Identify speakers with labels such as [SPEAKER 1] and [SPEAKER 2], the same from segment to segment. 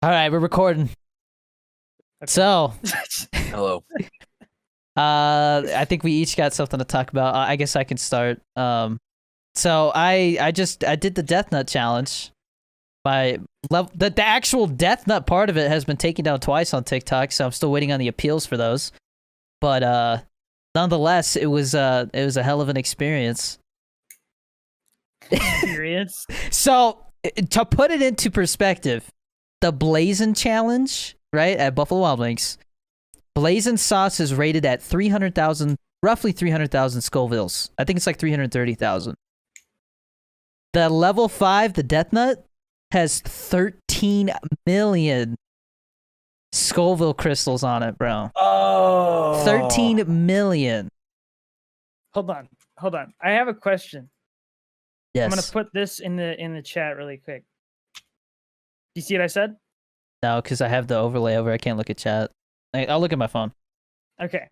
[SPEAKER 1] All right, we're recording.
[SPEAKER 2] Okay.
[SPEAKER 1] So,
[SPEAKER 3] Hello.
[SPEAKER 1] I think we each got something to talk about. I guess I can start. So I did the Death Nut challenge. The actual Death Nut part of it has been taken down twice on TikTok, so I'm still waiting on the appeals for those. But nonetheless, it was a hell of an experience. So to put it into perspective, the Blazing Challenge, right, at Buffalo Wild Wings, Blazing sauce is rated at 300,000, roughly 300,000 Scovilles. I think it's like 330,000. The level 5, the Death Nut, has 13 million Scoville crystals on it, bro.
[SPEAKER 3] Oh.
[SPEAKER 1] 13 million.
[SPEAKER 2] Hold on. I have a question.
[SPEAKER 1] Yes.
[SPEAKER 2] I'm gonna put this in the chat really quick. Do you see what I said?
[SPEAKER 1] No, because I have the overlay over. I can't look at chat. I'll look at my phone.
[SPEAKER 2] Okay.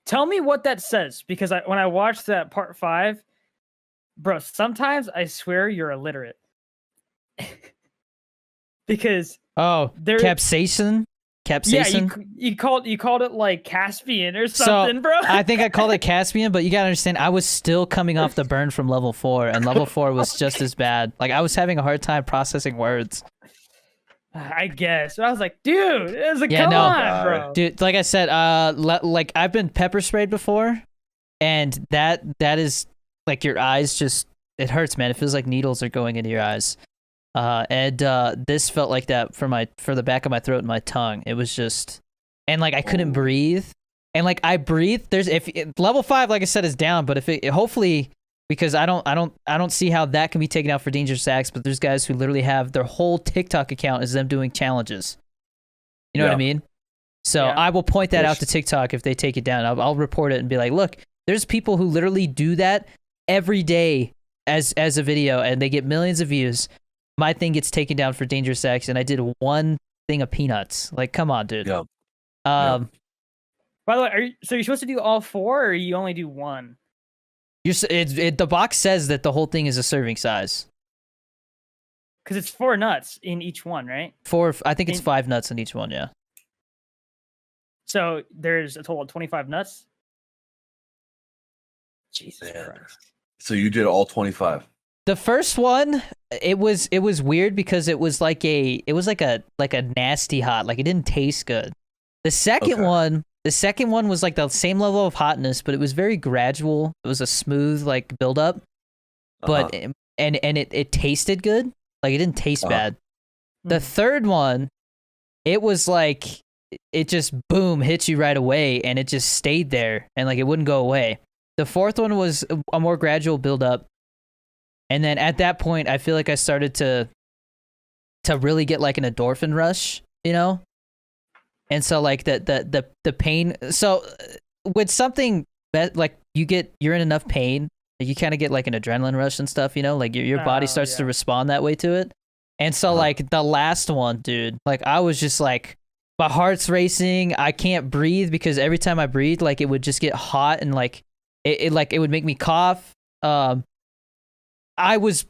[SPEAKER 2] Tell me what that says, because when I watched that part 5, bro, sometimes I swear you're illiterate. Because
[SPEAKER 1] there capsaicin? Capsaicin?
[SPEAKER 2] Yeah, you called it like Caspian or something, bro.
[SPEAKER 1] I think I called it Caspian, but you gotta understand, I was still coming off the burn from level 4, and level 4 was just as bad. Like, I was having a hard time processing words.
[SPEAKER 2] I guess. I was like, dude, it was like, come on, bro.
[SPEAKER 1] Dude, like I said, like I've been pepper sprayed before, and that is like your eyes just, it hurts, man. It feels like needles are going into your eyes. And this felt like that for the back of my throat and my tongue. It was just, and like I couldn't breathe, and like I breathed. If level 5, like I said, is down, but if it hopefully, because I don't see how that can be taken out for Dangerous Acts, but there's guys who literally have their whole TikTok account is them doing challenges. You know what I mean? So I will point that out to TikTok if they take it down. I'll report it and be like, look, there's people who literally do that every day as a video, and they get millions of views. My thing gets taken down for Dangerous Acts, and I did one thing of peanuts. Like, come on, dude.
[SPEAKER 3] Yeah.
[SPEAKER 2] By the way, so you're supposed to do all 4, or you only do 1?
[SPEAKER 1] The box says that the whole thing is a serving size.
[SPEAKER 2] Because it's 4 nuts in each one, right?
[SPEAKER 1] 4, I think it's 5 nuts in each one, yeah.
[SPEAKER 2] So there's a total of 25 nuts? Jesus Christ.
[SPEAKER 3] So you did all 25.
[SPEAKER 1] The first one, it was weird because it was like a nasty hot, like it didn't taste good. The second one was like the same level of hotness, but it was very gradual. It was a smooth like build up, but and it tasted good. Like it didn't taste bad. The third one, it was like it just boom hits you right away, and it just stayed there, and like it wouldn't go away. The fourth one was a more gradual build up. And then at that point, I feel like I started to really get like an endorphin rush, you know? And so like the pain. So with something like you're in enough pain, you kind of get like an adrenaline rush and stuff, you know? Like your body starts to respond that way to it. And so like the last one, dude, like I was just like, my heart's racing. I can't breathe because every time I breathe, like it would just get hot and like it would make me cough. I was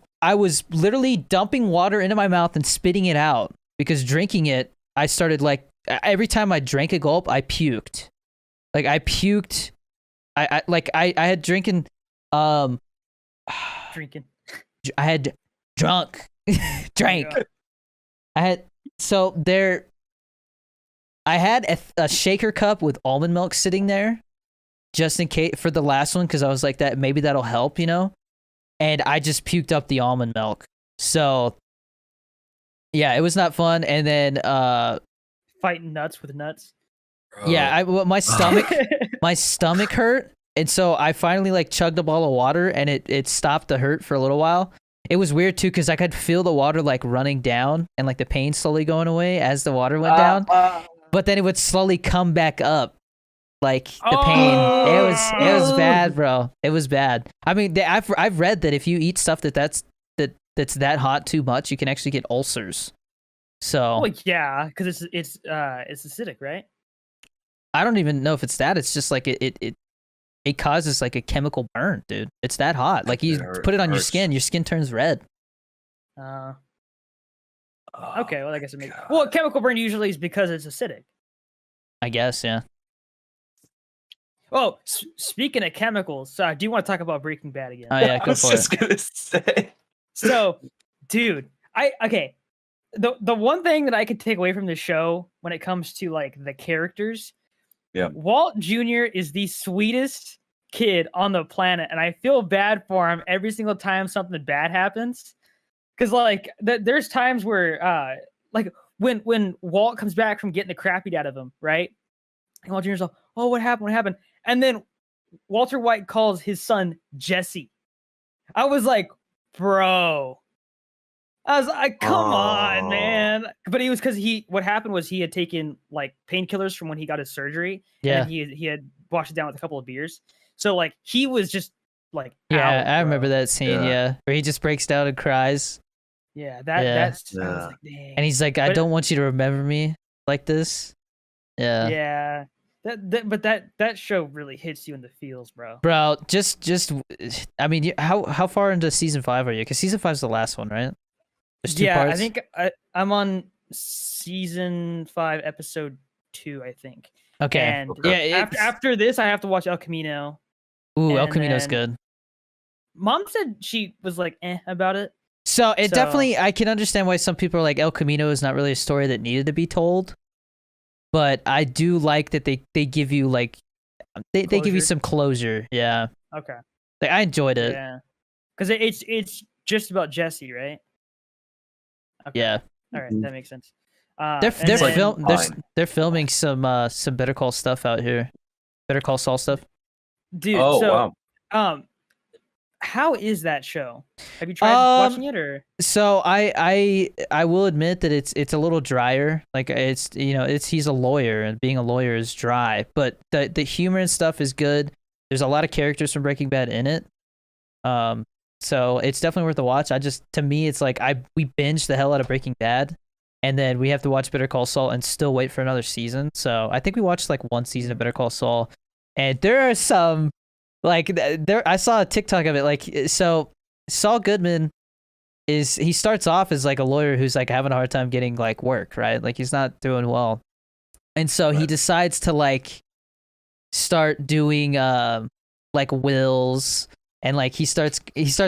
[SPEAKER 1] literally dumping water into my mouth and spitting it out because drinking it, I started like every time I drank a gulp, I puked. Like I puked. I had drinking.
[SPEAKER 2] Drinking.
[SPEAKER 1] I had drank. I had a shaker cup with almond milk sitting there, just in case for the last one, because I was like that maybe that'll help, you know. And I just puked up the almond milk. So, yeah, it was not fun. And then,
[SPEAKER 2] fighting nuts with nuts.
[SPEAKER 1] Yeah, my stomach hurt, and so I finally like chugged a bottle of water, and it stopped the hurt for a little while. It was weird too, because I could feel the water like running down, and like the pain slowly going away as the water went down. But then it would slowly come back up. Like the pain, it was bad, bro. It was bad. I mean, I've read that if you eat stuff that's that hot too much, you can actually get ulcers. So,
[SPEAKER 2] well, yeah, because it's acidic, right?
[SPEAKER 1] I don't even know if it's that. It's just like it causes like a chemical burn, dude. It's that hot. Like you put it on your skin turns red.
[SPEAKER 3] Oh,
[SPEAKER 2] Okay, well, I guess it makes.
[SPEAKER 3] God.
[SPEAKER 2] Well, chemical burn usually is because it's acidic.
[SPEAKER 1] I guess, yeah.
[SPEAKER 2] Oh, speaking of chemicals, do you want to talk about Breaking Bad again?
[SPEAKER 1] Oh yeah,
[SPEAKER 3] I
[SPEAKER 1] go
[SPEAKER 3] was
[SPEAKER 1] for
[SPEAKER 3] just
[SPEAKER 1] it.
[SPEAKER 3] gonna say.
[SPEAKER 2] So, dude, okay. The one thing that I could take away from the show when it comes to like the characters,
[SPEAKER 3] Yeah.
[SPEAKER 2] Walt Jr. is the sweetest kid on the planet, and I feel bad for him every single time something bad happens. Because like there's times where like when Walt comes back from getting the crap beat out of him, right? And Walt Jr.'s like, "Oh, what happened? What happened?" And then Walter White calls his son Jesse. I was like, bro. I was like, come on,
[SPEAKER 3] Oh.
[SPEAKER 2] man. But he was because what happened was he had taken like painkillers from when he got his surgery.
[SPEAKER 1] Yeah.
[SPEAKER 2] And then he had washed it down with a couple of beers. So like he was just like
[SPEAKER 1] Yeah,
[SPEAKER 2] out,
[SPEAKER 1] I remember
[SPEAKER 2] bro.
[SPEAKER 1] that scene,
[SPEAKER 3] Yeah.
[SPEAKER 1] yeah. Where he just breaks down and cries.
[SPEAKER 2] Yeah,
[SPEAKER 1] Yeah.
[SPEAKER 2] that's I was
[SPEAKER 3] Yeah.
[SPEAKER 2] like, dang.
[SPEAKER 1] And he's like, I
[SPEAKER 2] But-
[SPEAKER 1] don't want you to remember me like this. Yeah.
[SPEAKER 2] Yeah. But that show really hits you in the feels, bro.
[SPEAKER 1] Bro, just I mean, how far into season 5 are you? Because season 5 is the last one, right? There's 2
[SPEAKER 2] Yeah,
[SPEAKER 1] parts.
[SPEAKER 2] I think I'm on season 5, episode 2, I think.
[SPEAKER 1] Okay.
[SPEAKER 2] And
[SPEAKER 3] Okay.
[SPEAKER 1] Yeah,
[SPEAKER 2] after this, I have to watch El Camino.
[SPEAKER 1] Ooh, El
[SPEAKER 2] and
[SPEAKER 1] Camino's
[SPEAKER 2] then-
[SPEAKER 1] good.
[SPEAKER 2] Mom said she was like about it.
[SPEAKER 1] So it
[SPEAKER 2] So-
[SPEAKER 1] definitely, I can understand why some people are like, El Camino is not really a story that needed to be told. But I do like that they give you like, they give you
[SPEAKER 2] Closure?
[SPEAKER 1] some closure. Yeah.
[SPEAKER 2] Okay.
[SPEAKER 1] Like, I enjoyed it.
[SPEAKER 2] Yeah. Because it's just about Jesse, right? Okay.
[SPEAKER 1] Yeah.
[SPEAKER 2] All right,
[SPEAKER 3] Mhm.
[SPEAKER 2] that makes sense.
[SPEAKER 1] They're
[SPEAKER 2] and
[SPEAKER 1] they're
[SPEAKER 2] then-
[SPEAKER 1] they're filming some Better Call stuff out here. Better Call Saul stuff.
[SPEAKER 2] dude.
[SPEAKER 3] Oh
[SPEAKER 2] so
[SPEAKER 3] wow.
[SPEAKER 2] how is that show? Have you tried watching it or?
[SPEAKER 1] So I will admit that it's a little drier. Like it's he's a lawyer and being a lawyer is dry, but the humor and stuff is good. There's a lot of characters from Breaking Bad in it. So it's definitely worth a watch. To me it's like we binged the hell out of Breaking Bad, and then we have to watch Better Call Saul and still wait for another season. So I think we watched like one season of Better Call Saul, and there are some like I saw a TikTok of it. Like, so Saul Goodman he starts off as like a lawyer who's like having a hard time getting like work, right? Like he's not doing well. And so he
[SPEAKER 3] Right.
[SPEAKER 1] decides to like start doing like wills, and like he starts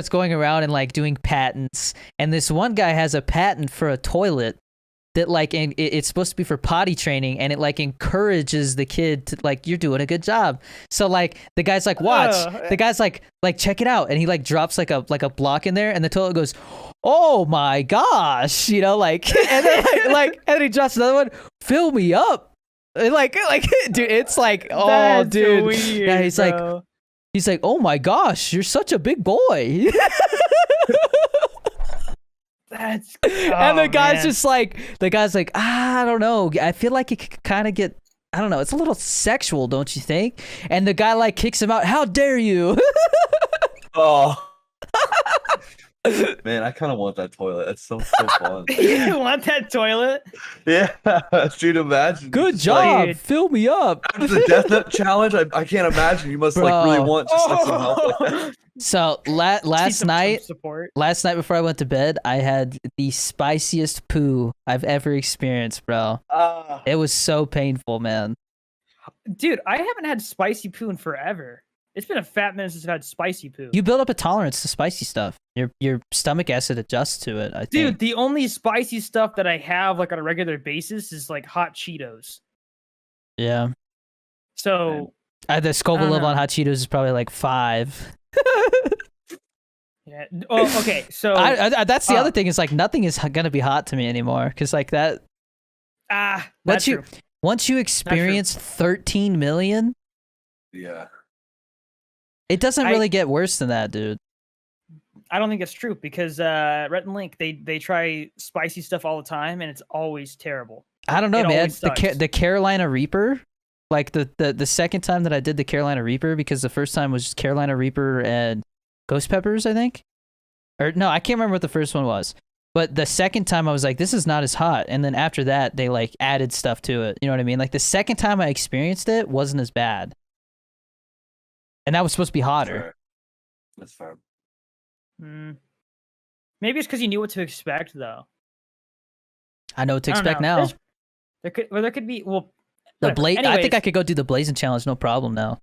[SPEAKER 1] going around and like doing patents. And this one guy has a patent for a toilet that like it's supposed to be for potty training, and it like encourages the kid to like, you're doing a good job. So like the guy's like, watch. The guy's like check it out, and he like drops like a block in there, and the toilet goes, oh my gosh, like, and then like and then he drops another one, fill me up. And like dude, it's like, oh
[SPEAKER 2] That's
[SPEAKER 1] dude,
[SPEAKER 2] weird,
[SPEAKER 1] yeah, he's
[SPEAKER 2] bro.
[SPEAKER 1] like, oh my gosh, you're such a big boy.
[SPEAKER 2] That's
[SPEAKER 1] And
[SPEAKER 2] oh,
[SPEAKER 1] the guy's
[SPEAKER 2] man.
[SPEAKER 1] just like, I don't know. I feel like it could kind of get, I don't know. It's a little sexual, don't you think? And the guy like kicks him out. How dare you?
[SPEAKER 3] Oh. Man, I kind of want that toilet. That's so fun.
[SPEAKER 2] You want that toilet?
[SPEAKER 3] Yeah, dude, imagine.
[SPEAKER 1] Good
[SPEAKER 3] just, like,
[SPEAKER 1] job.
[SPEAKER 2] Dude.
[SPEAKER 1] Fill me up.
[SPEAKER 3] after the Death Nut challenge, I can't imagine. You must like really
[SPEAKER 1] Bro.
[SPEAKER 3] want just like some help. Like that.
[SPEAKER 1] So
[SPEAKER 2] Need
[SPEAKER 1] last
[SPEAKER 2] some
[SPEAKER 1] night
[SPEAKER 2] support.
[SPEAKER 1] before I went to bed, I had the spiciest poo I've ever experienced, bro.
[SPEAKER 3] Ah.
[SPEAKER 1] It was so painful, man.
[SPEAKER 2] Dude, I haven't had spicy poo in forever. It's been a fat minute since I've had spicy poo.
[SPEAKER 1] You build up a tolerance to spicy stuff. Your stomach acid adjusts to it, I think.
[SPEAKER 2] Dude, the only spicy stuff that I have like on a regular basis is like hot Cheetos.
[SPEAKER 1] Yeah.
[SPEAKER 2] So
[SPEAKER 1] The Scoville
[SPEAKER 2] don't
[SPEAKER 1] level on
[SPEAKER 2] know.
[SPEAKER 1] hot Cheetos is probably like 5.
[SPEAKER 2] yeah. Oh, okay. So
[SPEAKER 1] That's the
[SPEAKER 2] uh,
[SPEAKER 1] other thing, is like nothing is gonna be hot to me anymore, because like that
[SPEAKER 2] that's
[SPEAKER 1] once you
[SPEAKER 2] true.
[SPEAKER 1] once you experience 13 million,
[SPEAKER 3] Yeah.
[SPEAKER 1] it doesn't
[SPEAKER 2] I-
[SPEAKER 1] really get worse than that, dude.
[SPEAKER 2] I don't think it's true because Rhett and Link they try spicy stuff all the time and it's always terrible.
[SPEAKER 1] I don't know,
[SPEAKER 2] It
[SPEAKER 1] man.
[SPEAKER 2] always sucks.
[SPEAKER 1] The Carolina Reaper, like the second time that I did the Carolina Reaper, because the first time was just Carolina Reaper and ghost peppers, I think. Or no, I can't remember what the first one was. But the second time I was like, this is not as hot. And then after that, they like added stuff to it. You know what I mean? Like the second time I experienced it wasn't as bad. And that was supposed to be hotter.
[SPEAKER 3] Fair. That's fair.
[SPEAKER 2] Maybe it's because you knew what to expect though.
[SPEAKER 1] I know what to
[SPEAKER 2] I don't
[SPEAKER 1] expect
[SPEAKER 2] know.
[SPEAKER 1] now.
[SPEAKER 2] There could be
[SPEAKER 1] The
[SPEAKER 2] whatever.
[SPEAKER 1] blaze. I think
[SPEAKER 2] Anyways,
[SPEAKER 1] I could go do the blazing challenge, no problem now.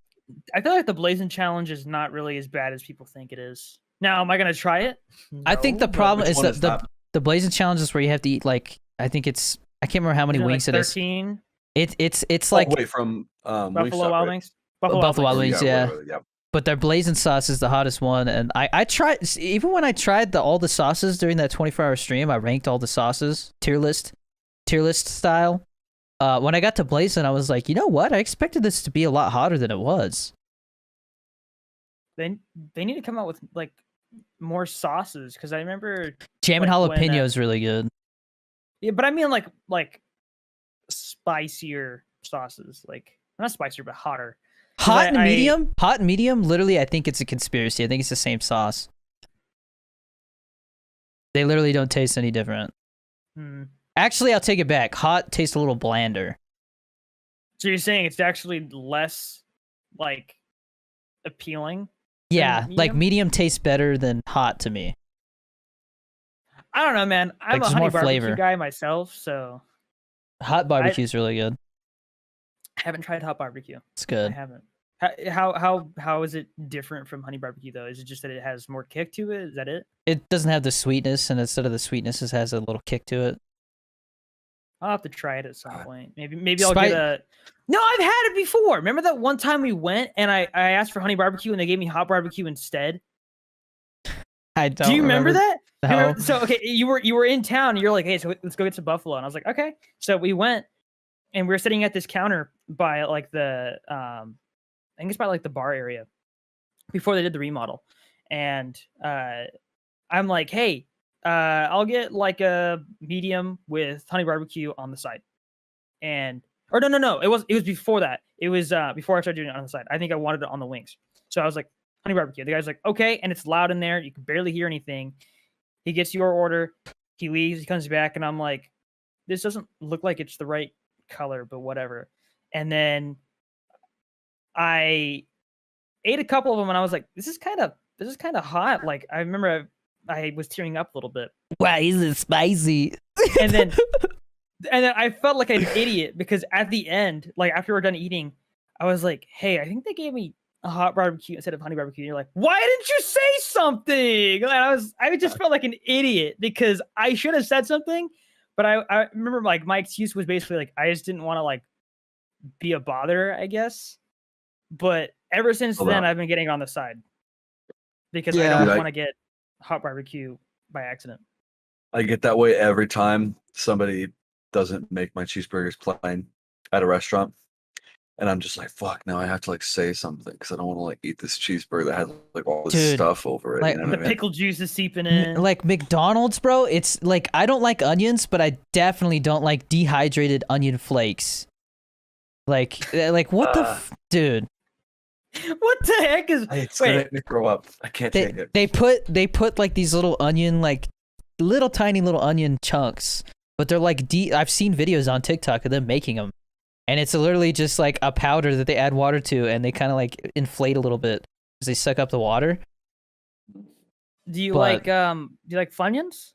[SPEAKER 2] I feel like the blazing challenge is not really as bad as people think it is. Now, am I gonna try it?
[SPEAKER 1] I think the
[SPEAKER 2] No, but
[SPEAKER 1] problem
[SPEAKER 3] which
[SPEAKER 1] is
[SPEAKER 3] one
[SPEAKER 1] that
[SPEAKER 3] is that?
[SPEAKER 1] the blazing challenge is where you have to eat like I think it's I can't remember how many
[SPEAKER 2] isn't
[SPEAKER 1] wings
[SPEAKER 2] like
[SPEAKER 1] it is.
[SPEAKER 2] 13
[SPEAKER 1] It's
[SPEAKER 3] Oh,
[SPEAKER 1] like
[SPEAKER 3] wait, from
[SPEAKER 2] Buffalo
[SPEAKER 3] Wingstop,
[SPEAKER 2] Wild
[SPEAKER 3] right?
[SPEAKER 2] Wings.
[SPEAKER 1] Buffalo Wild
[SPEAKER 3] Oh,
[SPEAKER 1] Wings, yeah.
[SPEAKER 3] yeah.
[SPEAKER 1] But their blazing sauce is the hottest one, and I tried even when I tried all the sauces during that 24-hour stream. I ranked all the sauces tier list style. When I got to blazing, I was like, you know what? I expected this to be a lot hotter than it was.
[SPEAKER 2] They need to come out with like more sauces because I remember
[SPEAKER 1] Jam and
[SPEAKER 2] Like when,
[SPEAKER 1] jalapeno is really good.
[SPEAKER 2] yeah, but I mean like spicier sauces, like not spicier but hotter. 'Cause
[SPEAKER 1] Hot and
[SPEAKER 2] I-
[SPEAKER 1] medium, hot and medium. Literally, I think it's a conspiracy. I think it's the same sauce. They literally don't taste any different.
[SPEAKER 2] Hmm.
[SPEAKER 1] Actually, I'll take it back. Hot tastes a little blander.
[SPEAKER 2] So you're saying it's actually less like appealing?
[SPEAKER 1] Yeah, like
[SPEAKER 2] medium?
[SPEAKER 1] medium tastes better than hot to me.
[SPEAKER 2] I don't know, man. I'm
[SPEAKER 1] Like,
[SPEAKER 2] a
[SPEAKER 1] there's
[SPEAKER 2] honey
[SPEAKER 1] more
[SPEAKER 2] barbecue
[SPEAKER 1] flavor.
[SPEAKER 2] guy myself, so
[SPEAKER 1] Hot barbecue is really good.
[SPEAKER 2] I haven't tried hot barbecue.
[SPEAKER 1] It's
[SPEAKER 2] I
[SPEAKER 1] good.
[SPEAKER 2] haven't. How is it different from honey barbecue though? Is it just that it has more kick to it? Is that it?
[SPEAKER 1] It doesn't have the sweetness, and instead of the sweetness, it has a little kick to it.
[SPEAKER 2] I'll have to try it at some
[SPEAKER 3] God.
[SPEAKER 2] point. Maybe I'll get a. No, I've had it before. Remember that one time we went and I asked for honey barbecue and they gave me hot barbecue instead.
[SPEAKER 1] I don't.
[SPEAKER 2] Do you remember that? You
[SPEAKER 1] No.
[SPEAKER 2] remember- So okay, you were in town. And you're like, hey, so let's go get some buffalo. And I was like, okay. So we went and we were sitting at this counter by like the I think it's by like the bar area before they did the remodel. And I'm like, hey, I'll get like a medium with honey barbecue on the side. And or no, it was before that. It was before I started doing it on the side. I think I wanted it on the wings. So I was like, honey barbecue. The guy's like, okay, and it's loud in there. You can barely hear anything. He gets your order. He leaves. He comes back, and I'm like, this doesn't look like it's the right color, but whatever. And then I ate a couple of them, and I was like, this is kind of hot. Like I remember I was tearing up a little bit,
[SPEAKER 1] Why is it spicy?
[SPEAKER 2] and then I felt like an idiot because at the end, like after we're done eating, I was like, hey, I think they gave me a hot barbecue instead of honey barbecue. And you're like, why didn't you say something? And I just felt like an idiot because I should have said something. But I remember like my excuse was basically like, I just didn't want to like be a bother, I guess. But ever since
[SPEAKER 3] Hold
[SPEAKER 2] then,
[SPEAKER 3] on.
[SPEAKER 2] I've been getting on the side because I
[SPEAKER 1] Yeah.
[SPEAKER 2] don't
[SPEAKER 3] Like-
[SPEAKER 2] want to get hot barbecue by accident.
[SPEAKER 3] I get that way every time somebody doesn't make my cheeseburgers plain at a restaurant. And I'm just like, fuck, now I have to like say something because I don't want to like eat this cheeseburger that has like all this
[SPEAKER 1] Dude,
[SPEAKER 3] stuff over it.
[SPEAKER 1] like,
[SPEAKER 3] you know
[SPEAKER 2] And
[SPEAKER 3] what
[SPEAKER 2] the
[SPEAKER 3] I mean?
[SPEAKER 2] pickle juice is seeping in.
[SPEAKER 1] Like McDonald's, bro. It's like I don't like onions, but I definitely don't like dehydrated onion flakes. Like what the dude?
[SPEAKER 2] What the heck is?
[SPEAKER 3] It's
[SPEAKER 2] Wait.
[SPEAKER 3] gonna make me grow up. I can't take it.
[SPEAKER 1] They put like these little onion, like little tiny little onion chunks, but they're like I've seen videos on TikTok of them making them, and it's literally just like a powder that they add water to, and they kind of like inflate a little bit as they suck up the water.
[SPEAKER 2] Do you
[SPEAKER 1] But-
[SPEAKER 2] like Funyuns?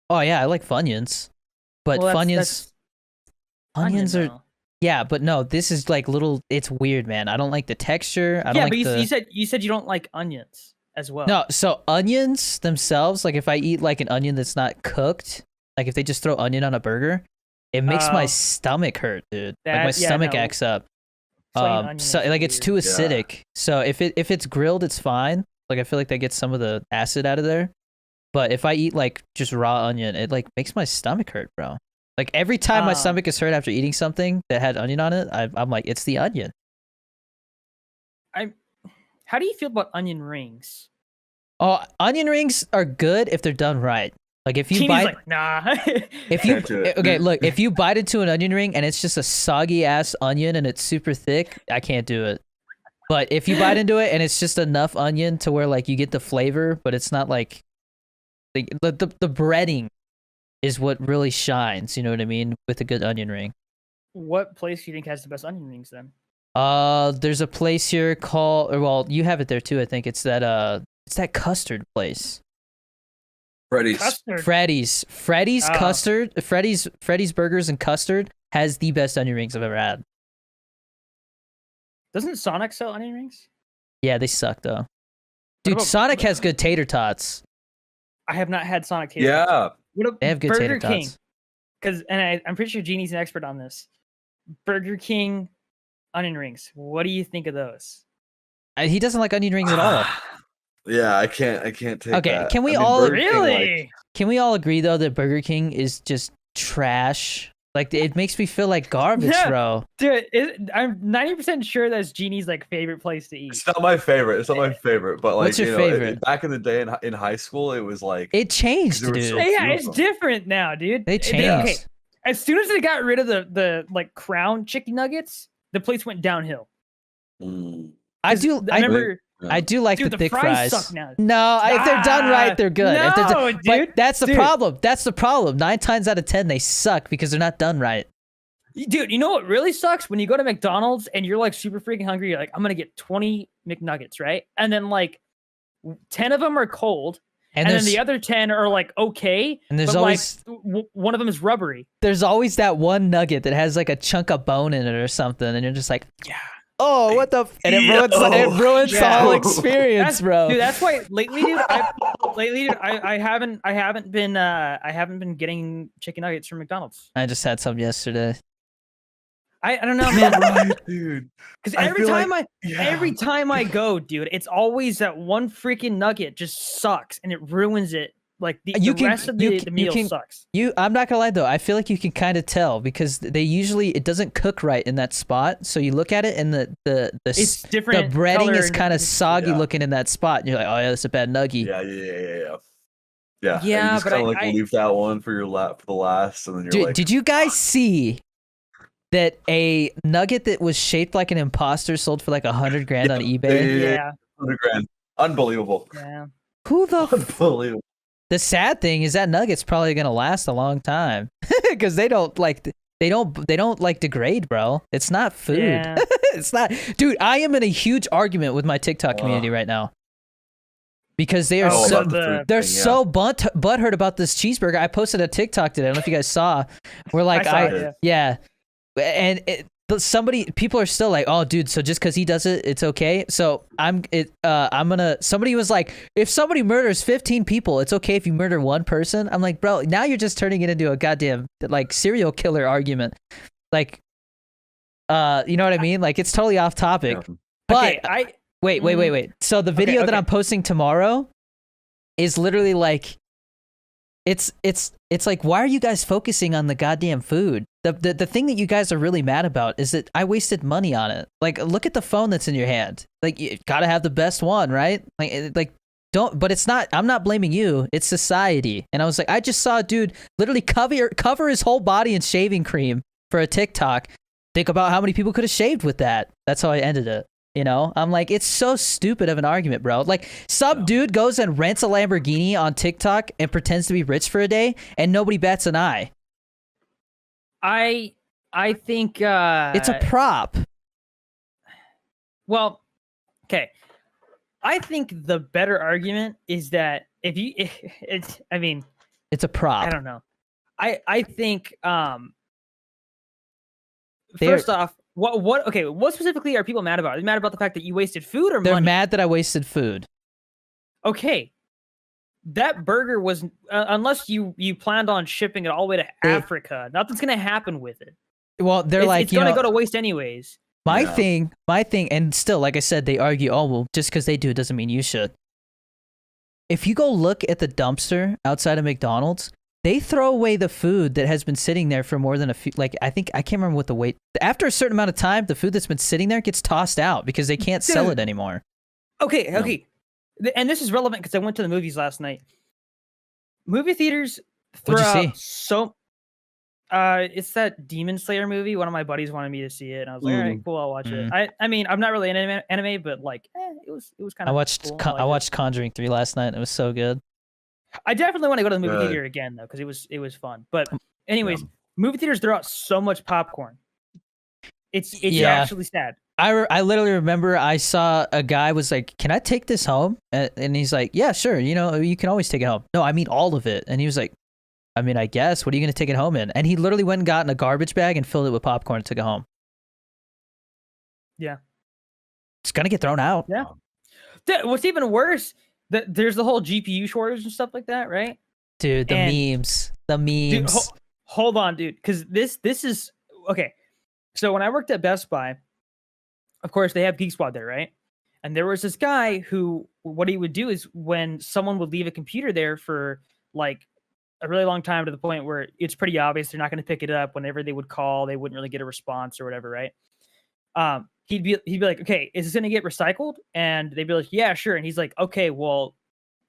[SPEAKER 1] Oh yeah, I like Funyuns, but
[SPEAKER 2] Well,
[SPEAKER 1] Funyuns onions are
[SPEAKER 2] though.
[SPEAKER 1] yeah, but no, this is like little. It's weird, man. I don't like the texture. I don't
[SPEAKER 2] Yeah,
[SPEAKER 1] like
[SPEAKER 2] but
[SPEAKER 1] the.
[SPEAKER 2] you said you don't like onions as well.
[SPEAKER 1] No, so onions themselves, like if I eat like an onion that's not cooked, like if they just throw onion on a burger, it makes my
[SPEAKER 2] Oh.
[SPEAKER 1] stomach hurt, dude. Like my
[SPEAKER 2] That- yeah,
[SPEAKER 1] stomach
[SPEAKER 2] no.
[SPEAKER 1] acts up.
[SPEAKER 2] Plain onion
[SPEAKER 1] So
[SPEAKER 2] is
[SPEAKER 1] like it's too
[SPEAKER 2] weird.
[SPEAKER 3] Yeah.
[SPEAKER 1] acidic. So if it's grilled, it's fine. Like I feel like that gets some of the acid out of there. But if I eat like just raw onion, it like makes my stomach hurt, bro. Like every time my
[SPEAKER 2] Ah.
[SPEAKER 1] stomach is hurt after eating something that had onion on it, I'm like, it's the onion.
[SPEAKER 2] How do you feel about onion rings?
[SPEAKER 1] Oh, onion rings are good if they're done right. Like if you
[SPEAKER 2] Teeny's
[SPEAKER 1] bite,
[SPEAKER 2] like, nah.
[SPEAKER 1] if you
[SPEAKER 3] Can't do it.
[SPEAKER 1] okay, look, if you bite into an onion ring and it's just a soggy ass onion and it's super thick, I can't do it. But if you bite into it and it's just enough onion to where like you get the flavor, but it's not like the breading is what really shines. You know what I mean? With a good onion ring.
[SPEAKER 2] What place do you think has the best onion rings then?
[SPEAKER 1] There's a place here called, or well, you have it there too. I think it's that custard place.
[SPEAKER 3] Freddy's.
[SPEAKER 2] Custard.
[SPEAKER 1] Freddy's
[SPEAKER 2] Oh.
[SPEAKER 1] custard, Freddy's burgers and custard has the best onion rings I've ever had.
[SPEAKER 2] Doesn't Sonic sell onion rings?
[SPEAKER 1] Yeah, they suck though. Dude,
[SPEAKER 2] about-
[SPEAKER 1] Sonic has good tater tots.
[SPEAKER 2] I have not had Sonic tater.
[SPEAKER 3] Yeah.
[SPEAKER 2] What about
[SPEAKER 1] They have good
[SPEAKER 2] Burger
[SPEAKER 1] tater
[SPEAKER 2] King?
[SPEAKER 1] tots.
[SPEAKER 2] Because I'm pretty sure Jeannie's an expert on this. Burger King onion rings. What do you think of those?
[SPEAKER 1] He doesn't like onion rings at all.
[SPEAKER 3] Yeah, I can't take
[SPEAKER 1] Okay,
[SPEAKER 3] that.
[SPEAKER 1] can we
[SPEAKER 3] I mean,
[SPEAKER 1] all-
[SPEAKER 3] Burger King, like,
[SPEAKER 2] Really?
[SPEAKER 1] Can we all agree though that Burger King is just trash? Like it makes me feel like garbage,
[SPEAKER 2] Yeah.
[SPEAKER 1] bro.
[SPEAKER 2] Dude, I'm 90% sure that's Jeannie's like favorite place to eat.
[SPEAKER 3] it's not my favorite. It's not my favorite. But like,
[SPEAKER 1] What's your
[SPEAKER 3] you know,
[SPEAKER 1] favorite?
[SPEAKER 3] back in the day in high school, it was like
[SPEAKER 1] It changed,
[SPEAKER 3] There were
[SPEAKER 1] dude.
[SPEAKER 3] so-
[SPEAKER 2] Yeah,
[SPEAKER 3] few
[SPEAKER 2] it's
[SPEAKER 3] of them.
[SPEAKER 2] different now, dude.
[SPEAKER 1] They
[SPEAKER 2] Okay,
[SPEAKER 1] changed.
[SPEAKER 2] as soon as they got rid of the like Crown chicken nuggets, the place went downhill.
[SPEAKER 3] mm,
[SPEAKER 1] I
[SPEAKER 2] 'Cause
[SPEAKER 1] do.
[SPEAKER 2] I remember,
[SPEAKER 1] I do like
[SPEAKER 2] dude,
[SPEAKER 1] the
[SPEAKER 2] the
[SPEAKER 1] thick
[SPEAKER 2] fries
[SPEAKER 1] fries.
[SPEAKER 2] suck now.
[SPEAKER 1] No, if they're done right,
[SPEAKER 2] Ah,
[SPEAKER 1] they're good. If they're
[SPEAKER 2] no,
[SPEAKER 1] done, but
[SPEAKER 2] dude,
[SPEAKER 1] that's the
[SPEAKER 2] dude.
[SPEAKER 1] problem. That's the problem. 9 times out of 10, they suck because they're not done right.
[SPEAKER 2] Dude, you know what really sucks? When you go to McDonald's and you're like super freaking hungry, you're like, I'm gonna get 20 McNuggets, right? And then like 10 of them are cold, and then
[SPEAKER 1] there's
[SPEAKER 2] the other 10 are like okay,
[SPEAKER 1] and there's
[SPEAKER 2] but
[SPEAKER 1] always
[SPEAKER 2] like one of them is rubbery.
[SPEAKER 1] there's always that one nugget that has like a chunk of bone in it or something, and you're just like,
[SPEAKER 2] Yeah.
[SPEAKER 1] oh, what the? And it ruins,
[SPEAKER 3] Yo.
[SPEAKER 1] it ruins the
[SPEAKER 2] Yeah.
[SPEAKER 1] whole experience, bro.
[SPEAKER 2] Dude, that's why lately, dude, I haven't been getting chicken nuggets from McDonald's.
[SPEAKER 1] I just had some yesterday.
[SPEAKER 2] I don't know, man.
[SPEAKER 3] right, dude.
[SPEAKER 2] Because
[SPEAKER 3] I
[SPEAKER 2] every
[SPEAKER 3] feel
[SPEAKER 2] time
[SPEAKER 3] like-
[SPEAKER 2] every time I go, dude, it's always that one freaking nugget just sucks and it ruins it. Like the rest of the meal sucks.
[SPEAKER 1] I'm not gonna lie though. I feel like you can kind of tell because it doesn't cook right in that spot. So you look at it and
[SPEAKER 2] It's
[SPEAKER 1] the
[SPEAKER 2] different.
[SPEAKER 1] breading
[SPEAKER 2] color
[SPEAKER 1] is
[SPEAKER 2] and
[SPEAKER 1] kind of
[SPEAKER 2] different-
[SPEAKER 1] soggy
[SPEAKER 3] Yeah.
[SPEAKER 1] looking in that spot. And you're like, oh yeah, that's a bad nugget.
[SPEAKER 3] Yeah. Yeah.
[SPEAKER 2] Yeah,
[SPEAKER 3] and you just
[SPEAKER 2] but
[SPEAKER 3] kind of like
[SPEAKER 2] I-
[SPEAKER 3] leave that one for for the last, and then you're
[SPEAKER 1] Dude,
[SPEAKER 3] like,
[SPEAKER 1] did you guys see that a nugget that was shaped like an imposter sold for like 100 grand on eBay?
[SPEAKER 2] Yeah,
[SPEAKER 3] 100 grand, unbelievable,
[SPEAKER 2] yeah.
[SPEAKER 1] Who the?
[SPEAKER 3] unbelievable.
[SPEAKER 1] The sad thing is that nugget's probably gonna last a long time because they don't like degrade, bro. It's not food.
[SPEAKER 2] Yeah.
[SPEAKER 1] It's not, dude. I am in a huge argument with my TikTok community right now because they are
[SPEAKER 2] Oh,
[SPEAKER 1] so
[SPEAKER 2] about the food
[SPEAKER 1] they're
[SPEAKER 3] thing, yeah.
[SPEAKER 1] so butthurt about this cheeseburger. I posted a TikTok today. I don't know if you guys saw. We're like,
[SPEAKER 2] I saw it,
[SPEAKER 1] yeah, and people are still like, oh, dude. So just because he does it, it's okay. So somebody was like, if somebody murders 15 people, it's okay if you murder one person. I'm like, bro, now you're just turning it into a goddamn like serial killer argument. Like, you know what I mean? Like it's totally off topic.
[SPEAKER 3] Yeah.
[SPEAKER 1] But
[SPEAKER 2] Okay,
[SPEAKER 1] wait. So the video that
[SPEAKER 2] okay.
[SPEAKER 1] I'm posting tomorrow is literally like, it's like, why are you guys focusing on the goddamn food? The thing that you guys are really mad about is that I wasted money on it. Like, look at the phone that's in your hand. Like, you gotta have the best one, right? Like don't. But it's not. I'm not blaming you. It's society. And I was like, I just saw a dude literally cover his whole body in shaving cream for a TikTok. Think about how many people could have shaved with that. That's how I ended it. You know, I'm like, it's so stupid of an argument, bro. Like, some dude goes and rents a Lamborghini on TikTok and pretends to be rich for a day, and nobody bats an eye.
[SPEAKER 2] I think
[SPEAKER 1] It's a prop.
[SPEAKER 2] well, okay. I think the better argument is that if you it's I mean,
[SPEAKER 1] It's a prop.
[SPEAKER 2] I don't know. I think
[SPEAKER 1] They're-
[SPEAKER 2] first off, what specifically are people mad about? Are they mad about the fact that you wasted food or
[SPEAKER 1] They're
[SPEAKER 2] money?
[SPEAKER 1] mad that I wasted food.
[SPEAKER 2] Okay. That burger was unless you planned on shipping it all the way to
[SPEAKER 1] They-
[SPEAKER 2] Africa, nothing's gonna happen with it.
[SPEAKER 1] Well, they're
[SPEAKER 2] It's,
[SPEAKER 1] like,
[SPEAKER 2] it's
[SPEAKER 1] you
[SPEAKER 2] gonna
[SPEAKER 1] know,
[SPEAKER 2] go to waste anyways.
[SPEAKER 1] my
[SPEAKER 3] Yeah.
[SPEAKER 1] thing, and still, like I said, they argue, oh, well, just because they do it doesn't mean you should. If you go look at the dumpster outside of McDonald's, they throw away the food that has been sitting there for more than a few, like, I can't remember what the weight, after a certain amount of time, the food that's been sitting there gets tossed out because they can't sell
[SPEAKER 2] Dude.
[SPEAKER 1] it anymore.
[SPEAKER 2] Okay,
[SPEAKER 3] No.
[SPEAKER 2] okay. And this is relevant because I went to the movies last night. Movie theaters throw
[SPEAKER 1] What'd you
[SPEAKER 2] out so it's that Demon Slayer movie. One of my buddies wanted me to see it, and I was like, all right, cool, I'll watch
[SPEAKER 1] Mm.
[SPEAKER 2] it. I mean, I'm not really an anime, but like it was kind
[SPEAKER 1] I
[SPEAKER 2] of
[SPEAKER 1] watched
[SPEAKER 2] cool.
[SPEAKER 1] I watched Conjuring 3 last night, and it was so good.
[SPEAKER 2] I definitely want to go to the movie
[SPEAKER 3] Good.
[SPEAKER 2] theater again though, because it was fun. But anyways,
[SPEAKER 3] Yeah.
[SPEAKER 2] movie theaters throw out so much popcorn. It's
[SPEAKER 1] Yeah.
[SPEAKER 2] actually sad.
[SPEAKER 1] I literally remember I saw a guy was like, "Can I take this home?" And he's like, "Yeah, sure. You know, you can always take it home." No, I mean all of it. And he was like, "I mean, I guess. What are you gonna take it home in?" And he literally went and got in a garbage bag and filled it with popcorn and took it home.
[SPEAKER 2] Yeah.
[SPEAKER 1] It's gonna get thrown out.
[SPEAKER 2] Yeah. What's even worse, there's the whole GPU shortage and stuff like that, right?
[SPEAKER 1] Dude, the
[SPEAKER 2] And-
[SPEAKER 1] memes. The memes.
[SPEAKER 2] Dude, hold on, dude, because this is okay. So when I worked at Best Buy, of course they have Geek Squad there, right? And there was this guy who, what he would do is when someone would leave a computer there for like a really long time, to the point where it's pretty obvious they're not going to pick it up. Whenever they would call, they wouldn't really get a response or whatever, right? He'd be like, "Okay, is this going to get recycled?" And they'd be like, "Yeah, sure." And he's like, "Okay, well,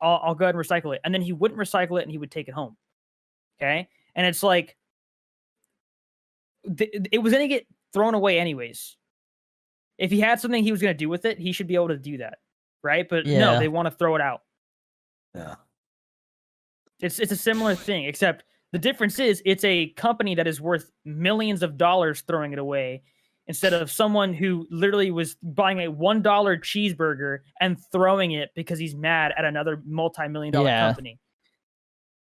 [SPEAKER 2] I'll go ahead and recycle it." And then he wouldn't recycle it, and he would take it home. Okay, and it's like it was going to get thrown away anyways. If he had something he was going to do with it, he should be able to do that, right? But
[SPEAKER 1] Yeah.
[SPEAKER 2] no, they want to throw it out.
[SPEAKER 3] Yeah.
[SPEAKER 2] It's a similar thing, except the difference is it's a company that is worth millions of dollars throwing it away, instead of someone who literally was buying a $1 cheeseburger and throwing it because he's mad at another multi-million-dollar
[SPEAKER 1] Yeah.
[SPEAKER 2] company.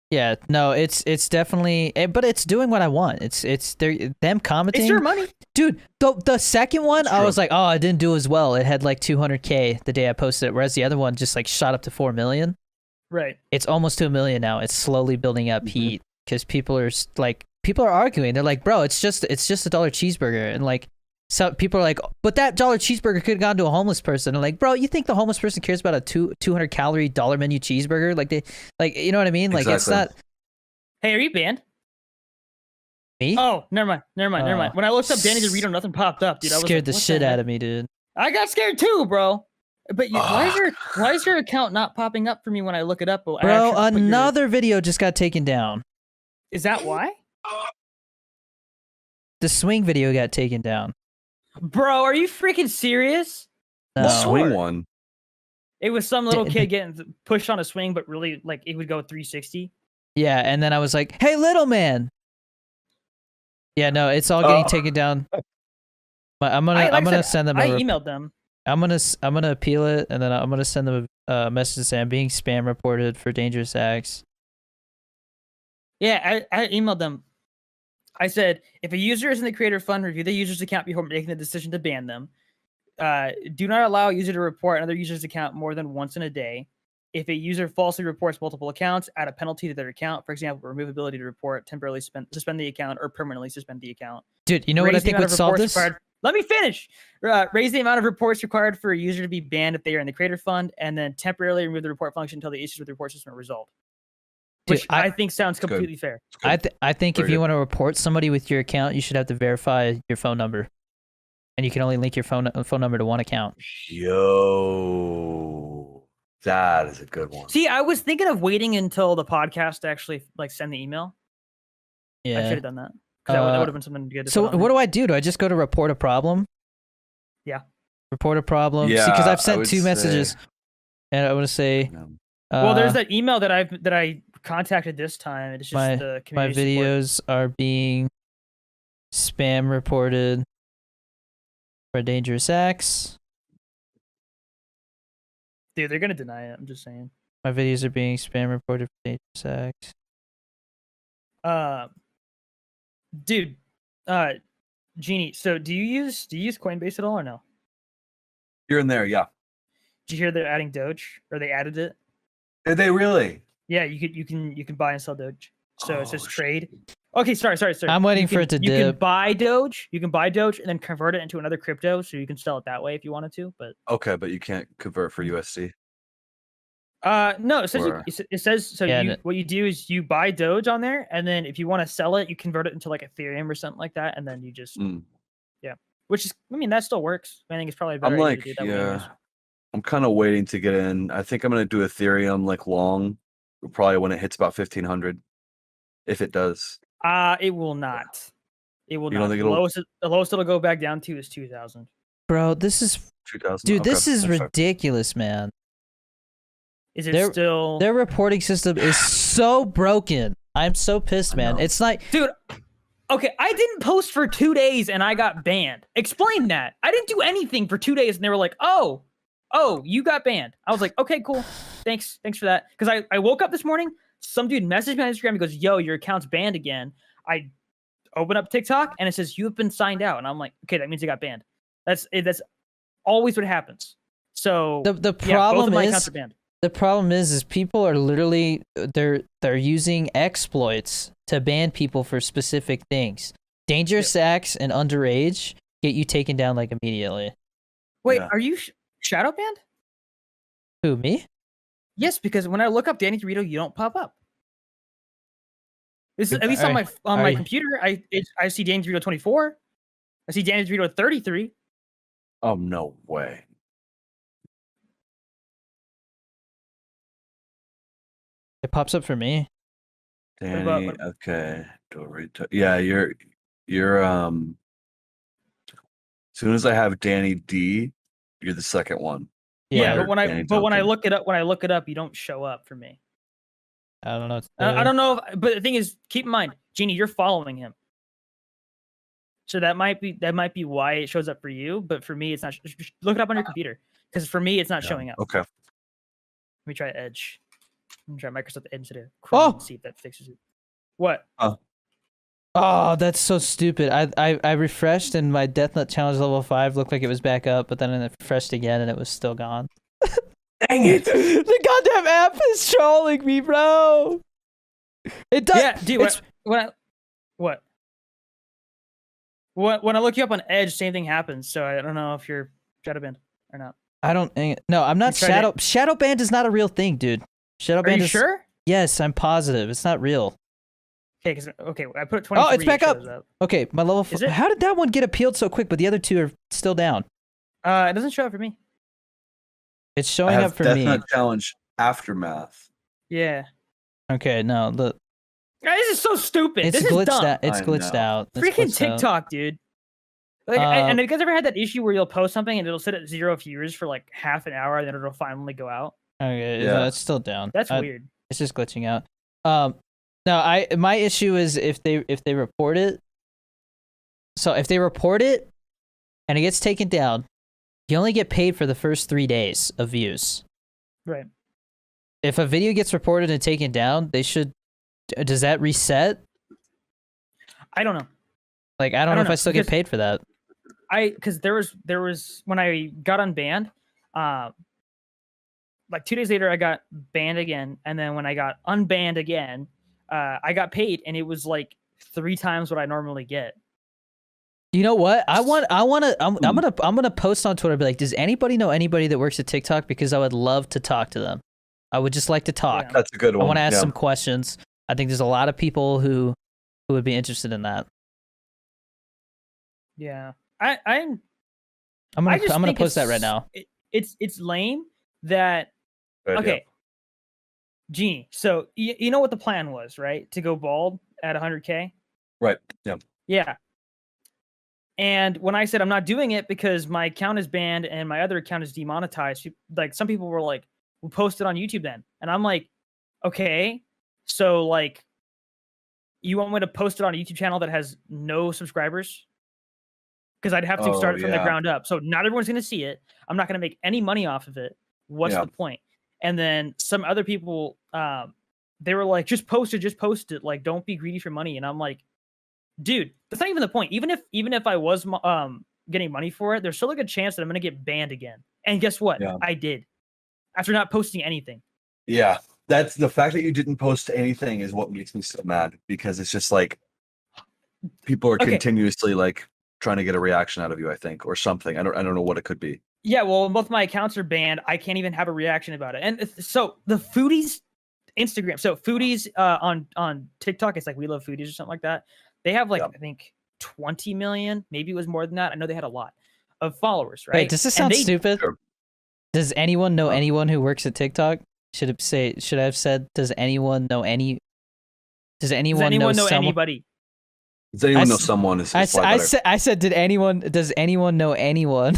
[SPEAKER 1] Yeah, no, it's definitely, but it's doing what I want. It's them commenting.
[SPEAKER 2] It's your money.
[SPEAKER 1] Dude, the second one,
[SPEAKER 3] It's
[SPEAKER 1] I
[SPEAKER 3] true.
[SPEAKER 1] was like, oh, I didn't do as well. It had like 200K the day I posted it, whereas the other one just like shot up to 4 million.
[SPEAKER 2] Right.
[SPEAKER 1] It's almost to 1 million now. It's slowly building up heat because people are arguing. They're like, bro, it's just a $1 cheeseburger, and like, so people are like, but that $1 cheeseburger could have gone to a homeless person. And like, bro, you think the homeless person cares about a 200 calorie dollar menu cheeseburger? Like, you know what I mean? Like, it's
[SPEAKER 3] Exactly.
[SPEAKER 1] not
[SPEAKER 2] Hey, are you banned?
[SPEAKER 1] me.
[SPEAKER 2] Oh, never mind.
[SPEAKER 1] Oh.
[SPEAKER 2] When I looked up Danny DeVito, nothing popped up, dude. I was
[SPEAKER 1] Scared
[SPEAKER 2] like,
[SPEAKER 1] the
[SPEAKER 2] what
[SPEAKER 1] shit
[SPEAKER 2] heck?
[SPEAKER 1] out of me, dude.
[SPEAKER 2] I got scared too, bro. But why
[SPEAKER 3] Ah.
[SPEAKER 2] is your account not popping up for me when I look it up? I
[SPEAKER 1] Bro,
[SPEAKER 2] actually have to put your-
[SPEAKER 1] another video just got taken down.
[SPEAKER 2] Is that why?
[SPEAKER 1] The swing video got taken down.
[SPEAKER 2] Bro, are you freaking serious?
[SPEAKER 1] No.
[SPEAKER 3] The swing one.
[SPEAKER 2] It was some little
[SPEAKER 1] D-
[SPEAKER 2] kid getting pushed on a swing, but really, like, it would go 360.
[SPEAKER 1] Yeah, and then I was like, "Hey, little man." Yeah, no, it's all getting taken down. But I'm gonna send them.
[SPEAKER 2] I emailed them.
[SPEAKER 1] I'm gonna appeal it, and then I'm gonna send them a message saying I'm being spam reported for dangerous acts.
[SPEAKER 2] Yeah, I emailed them. I said, if a user is in the creator fund, review the user's account before making the decision to ban them. Do not allow a user to report another user's account more than once in a day. If a user falsely reports multiple accounts, add a penalty to their account. For example, remove ability to report, temporarily suspend the account, or permanently suspend the account.
[SPEAKER 1] Dude, you know what I
[SPEAKER 2] Raise the
[SPEAKER 1] think
[SPEAKER 2] amount
[SPEAKER 1] would
[SPEAKER 2] of
[SPEAKER 1] solve
[SPEAKER 2] reports
[SPEAKER 1] this?
[SPEAKER 2] required- Let me finish. Raise the amount of reports required for a user to be banned if they are in the creator fund, and then temporarily remove the report function until the issues with the report system are resolved.
[SPEAKER 1] Dude,
[SPEAKER 2] Which I think sounds
[SPEAKER 3] good.
[SPEAKER 2] completely fair.
[SPEAKER 3] It's good.
[SPEAKER 1] I think if
[SPEAKER 3] Very
[SPEAKER 1] you
[SPEAKER 3] good.
[SPEAKER 1] want to report somebody with your account, you should have to verify your phone number, and you can only link your phone number to one account.
[SPEAKER 3] Yo, that is a good one.
[SPEAKER 2] See, I was thinking of waiting until the podcast to actually like send the email. I should
[SPEAKER 1] Yeah.
[SPEAKER 2] have done that. 'Cause that
[SPEAKER 1] Uh,
[SPEAKER 2] would have been something good. To
[SPEAKER 1] So
[SPEAKER 2] put on
[SPEAKER 1] what
[SPEAKER 2] there.
[SPEAKER 1] do I do? Do I just go to report a problem?
[SPEAKER 2] Yeah.
[SPEAKER 1] Report a problem.
[SPEAKER 3] Yeah,
[SPEAKER 1] because I've
[SPEAKER 3] I
[SPEAKER 1] sent
[SPEAKER 3] would
[SPEAKER 1] 2 messages,
[SPEAKER 3] say-
[SPEAKER 1] and I want to say,
[SPEAKER 2] Well, there's
[SPEAKER 1] uh,
[SPEAKER 2] that email that I contacted this time. It's just the
[SPEAKER 1] my
[SPEAKER 2] community support.
[SPEAKER 1] videos are being spam reported for dangerous acts.
[SPEAKER 2] Dude, they're gonna deny it. I'm just saying.
[SPEAKER 1] My videos are being spam reported for dangerous acts.
[SPEAKER 2] Dude, Genie. So do you use Coinbase at all or no?
[SPEAKER 3] You're in there, yeah.
[SPEAKER 2] Did you hear they're adding Doge, or they added it?
[SPEAKER 3] Did they really?
[SPEAKER 2] Yeah, you can buy and sell Doge. So it says
[SPEAKER 3] Oh, shit.
[SPEAKER 2] trade. Okay, sorry.
[SPEAKER 1] I'm waiting
[SPEAKER 2] You
[SPEAKER 1] for
[SPEAKER 2] can-
[SPEAKER 1] it to
[SPEAKER 2] You can
[SPEAKER 1] dip.
[SPEAKER 2] buy Doge. You can buy Doge and then convert it into another crypto, so you can sell it that way if you wanted to. But
[SPEAKER 3] Okay, but you can't convert for USD.
[SPEAKER 2] no, it says
[SPEAKER 3] Or-
[SPEAKER 2] it says so.
[SPEAKER 1] Yeah,
[SPEAKER 2] What you do is you buy Doge on there, and then if you want to sell it, you convert it into like Ethereum or something like that, and then you just
[SPEAKER 3] Mm.
[SPEAKER 2] which is, I mean, that still works. I think it's probably a better
[SPEAKER 3] I'm
[SPEAKER 2] idea
[SPEAKER 3] like,
[SPEAKER 2] to do it that way anyways.
[SPEAKER 3] yeah. I'm kind of waiting to get in. I think I'm gonna do Ethereum like long, probably when it hits about 1,500, if it does.
[SPEAKER 2] It will not. It will
[SPEAKER 3] You
[SPEAKER 2] not.
[SPEAKER 3] don't think
[SPEAKER 2] The
[SPEAKER 3] it'll-
[SPEAKER 2] lowest it'll go back down to is 2,000.
[SPEAKER 1] Bro, this is
[SPEAKER 3] 2,000.
[SPEAKER 1] dude.
[SPEAKER 3] Okay,
[SPEAKER 1] This is
[SPEAKER 3] that's fair.
[SPEAKER 1] ridiculous, man.
[SPEAKER 2] Is it
[SPEAKER 1] There-
[SPEAKER 2] still?
[SPEAKER 1] Their reporting system is so broken. I'm so pissed,
[SPEAKER 3] I
[SPEAKER 1] man.
[SPEAKER 3] know.
[SPEAKER 1] It's like
[SPEAKER 2] Dude, Okay, I didn't post for 2 days and I got banned. Explain that. I didn't do anything for 2 days and they were like, "Oh, you got banned." I was like, "Okay, cool. Thanks for that." Because I woke up this morning, some dude messaged me on Instagram. He goes, "Yo, your account's banned again." I open up TikTok and it says you have been signed out, and I'm like, "Okay, that means it got banned." That's always what happens. So
[SPEAKER 1] The
[SPEAKER 2] yeah, both
[SPEAKER 1] problem
[SPEAKER 2] of my
[SPEAKER 1] is
[SPEAKER 2] accounts are banned.
[SPEAKER 1] the problem is people are literally they're using exploits to ban people for specific things. Dangerous acts and underage get you taken down like immediately.
[SPEAKER 2] Wait,
[SPEAKER 3] Yeah.
[SPEAKER 2] are you shadow banned?
[SPEAKER 1] Who, me?
[SPEAKER 2] Yes, because when I look up Danny DeVito, you don't pop up. This is, at least on my
[SPEAKER 1] are you-
[SPEAKER 2] computer, I see Danny DeVito 24. I see Danny DeVito 33.
[SPEAKER 3] Oh no way.
[SPEAKER 1] It pops up for me.
[SPEAKER 3] Danny, okay. Dorito. Yeah, you're as soon as I have Danny D, you're the second one.
[SPEAKER 2] Yeah,
[SPEAKER 1] Yeah,
[SPEAKER 2] but when I
[SPEAKER 3] Danny
[SPEAKER 2] but when I
[SPEAKER 3] Duncan.
[SPEAKER 2] look it up, you don't show up for me.
[SPEAKER 1] I don't know.
[SPEAKER 2] I don't know, but the thing is, keep in mind, Jeannie, you're following him, so that might be why it shows up for you. But for me, it's not. Look it up on your computer, because for me, it's not
[SPEAKER 3] Yeah,
[SPEAKER 2] showing up.
[SPEAKER 3] Okay.
[SPEAKER 2] Let me try Edge. Let me try Microsoft Edge today. Chrome and see if that fixes it. What?
[SPEAKER 1] Oh, that's so stupid. I refreshed and my Death Nut Challenge level 5 looked like it was back up, but then I refreshed again and it was still gone.
[SPEAKER 3] Dang it.
[SPEAKER 1] The goddamn app is trolling me, bro. It does.
[SPEAKER 2] Yeah, dude. What? When I look you up on Edge, same thing happens. So I don't know if you're shadow banned or not.
[SPEAKER 1] I don't. No, I'm not
[SPEAKER 2] You tried
[SPEAKER 1] shadow banned is not a real thing, dude. Shadow
[SPEAKER 2] Are
[SPEAKER 1] banned
[SPEAKER 2] you
[SPEAKER 1] is
[SPEAKER 2] sure?
[SPEAKER 1] Yes, I'm positive. It's not real.
[SPEAKER 2] Okay, I put 23.
[SPEAKER 1] Oh, it's back up.
[SPEAKER 2] shows
[SPEAKER 1] Okay, my level.
[SPEAKER 2] Is it?
[SPEAKER 1] How did that one get appealed so quick, but the other two are still down?
[SPEAKER 2] It doesn't show up for me.
[SPEAKER 1] It's
[SPEAKER 3] I
[SPEAKER 1] showing
[SPEAKER 3] have
[SPEAKER 1] up for
[SPEAKER 3] Death
[SPEAKER 1] me.
[SPEAKER 3] Nut Challenge Aftermath.
[SPEAKER 2] Yeah.
[SPEAKER 1] Okay, no, look,
[SPEAKER 2] Guys, this is so stupid.
[SPEAKER 1] it's
[SPEAKER 2] This is
[SPEAKER 1] glitched
[SPEAKER 2] dumb.
[SPEAKER 1] out. It's
[SPEAKER 3] I
[SPEAKER 1] glitched
[SPEAKER 3] know.
[SPEAKER 1] out. It's
[SPEAKER 2] Freaking
[SPEAKER 1] glitched out.
[SPEAKER 2] TikTok, dude. Like,
[SPEAKER 1] Uh,
[SPEAKER 2] and have you guys ever had that issue where you'll post something and it'll sit at 0 views for like half an hour and then it'll finally go out?
[SPEAKER 1] Okay,
[SPEAKER 3] Yeah.
[SPEAKER 1] no, it's still down.
[SPEAKER 2] That's weird.
[SPEAKER 1] It's just glitching out. No, my issue is if they report it. So if they report it and it gets taken down, you only get paid for the first 3 days of views.
[SPEAKER 2] Right.
[SPEAKER 1] If a video gets reported and taken down, they should. Does that reset?
[SPEAKER 2] I don't know.
[SPEAKER 1] Like, I don't know if
[SPEAKER 2] know,
[SPEAKER 1] I still get
[SPEAKER 2] because-
[SPEAKER 1] paid for that.
[SPEAKER 2] Because there was when I got unbanned, like 2 days later I got banned again, and then when I got unbanned again, I got paid, and it was like 3 times what I normally get.
[SPEAKER 1] You know what? I'm gonna post on Twitter, be like, does anybody know anybody that works at TikTok? Because I would love to talk to them. I would just like to talk.
[SPEAKER 2] Yeah.
[SPEAKER 3] That's a good
[SPEAKER 1] I
[SPEAKER 3] one.
[SPEAKER 1] want to ask
[SPEAKER 3] yeah.
[SPEAKER 1] some questions. I think there's a lot of people who would be interested in that.
[SPEAKER 2] Yeah.
[SPEAKER 1] I'm
[SPEAKER 2] I
[SPEAKER 1] gonna
[SPEAKER 2] just think
[SPEAKER 1] post that right
[SPEAKER 2] it's-
[SPEAKER 1] now.
[SPEAKER 2] It's lame that
[SPEAKER 3] Good,
[SPEAKER 2] okay. Genie, so you know what the plan was, right? To go bald at 100K?
[SPEAKER 3] Yeah. Right. Yeah.
[SPEAKER 2] Yeah. And when I said I'm not doing it because my account is banned and my other account is demonetized, like some people were like, "We'll post it on YouTube then." And I'm like, "Okay, so like, you want me to post it on a YouTube channel that has no subscribers? Because I'd have to start it from the
[SPEAKER 3] yeah.
[SPEAKER 2] ground up. So not everyone's going to see it. I'm not going to make any money off of it. What's
[SPEAKER 3] Yeah.
[SPEAKER 2] the point?" And then some other people, they were like, just post it. Like, don't be greedy for money. And I'm like, dude, that's not even the point. Even if I was getting money for it, there's still a good chance that I'm gonna get banned again. And guess what?
[SPEAKER 3] Yeah.
[SPEAKER 2] I did. After not posting anything.
[SPEAKER 3] Yeah. That's the fact that you didn't post anything is what makes me so mad, because it's just like people are
[SPEAKER 2] Okay.
[SPEAKER 3] continuously like trying to get a reaction out of you, I think, or something. I don't know what it could be.
[SPEAKER 2] Yeah, well, both my accounts are banned. I can't even have a reaction about it. And so the Foodies Instagram, so Foodies on TikTok, it's like We Love Foodies or something like that. They have like,
[SPEAKER 3] Yep.
[SPEAKER 2] I think 20 million, maybe it was more than that. I know they had a lot of followers, right?
[SPEAKER 1] Wait, does this
[SPEAKER 2] And
[SPEAKER 1] sound
[SPEAKER 2] they-
[SPEAKER 1] stupid?
[SPEAKER 3] Sure.
[SPEAKER 1] Does anyone know anyone who works at TikTok? Should I have said, does anyone know any? Does anyone,
[SPEAKER 2] Does anyone know
[SPEAKER 1] someone?
[SPEAKER 2] anybody?
[SPEAKER 3] Does anyone know
[SPEAKER 1] s-
[SPEAKER 3] someone? Is
[SPEAKER 1] I
[SPEAKER 3] better.
[SPEAKER 1] said, does anyone know anyone?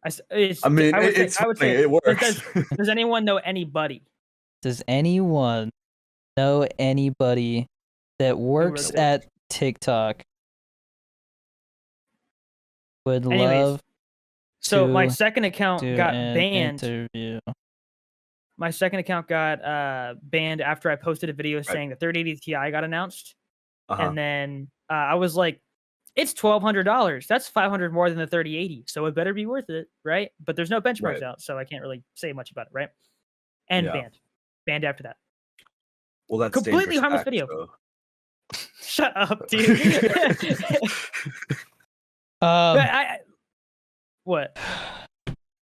[SPEAKER 3] I mean,
[SPEAKER 2] I would
[SPEAKER 3] it's
[SPEAKER 2] say,
[SPEAKER 3] funny, it works.
[SPEAKER 2] Does anyone know anybody?
[SPEAKER 1] Does anyone know anybody that works
[SPEAKER 2] works
[SPEAKER 1] at TikTok. Would
[SPEAKER 2] Anyways,
[SPEAKER 1] love
[SPEAKER 2] So my
[SPEAKER 1] to
[SPEAKER 2] second account
[SPEAKER 1] do
[SPEAKER 2] got
[SPEAKER 1] an
[SPEAKER 2] banned.
[SPEAKER 1] interview.
[SPEAKER 2] My second account got banned after I posted a video
[SPEAKER 3] Right.
[SPEAKER 2] saying the 3080 Ti got announced,
[SPEAKER 3] Uh-huh.
[SPEAKER 2] and then I was like, "It's $1,200. That's 500 more than the 3080, so it better be worth it, right?" But there's no benchmarks
[SPEAKER 3] Right.
[SPEAKER 2] out, so I can't really say much about it, right? And
[SPEAKER 3] Yeah.
[SPEAKER 2] banned after that.
[SPEAKER 3] Well, that's
[SPEAKER 2] Completely
[SPEAKER 3] dangerous
[SPEAKER 2] harmless
[SPEAKER 3] act,
[SPEAKER 2] video.
[SPEAKER 3] so.
[SPEAKER 2] Shut up, dude. What?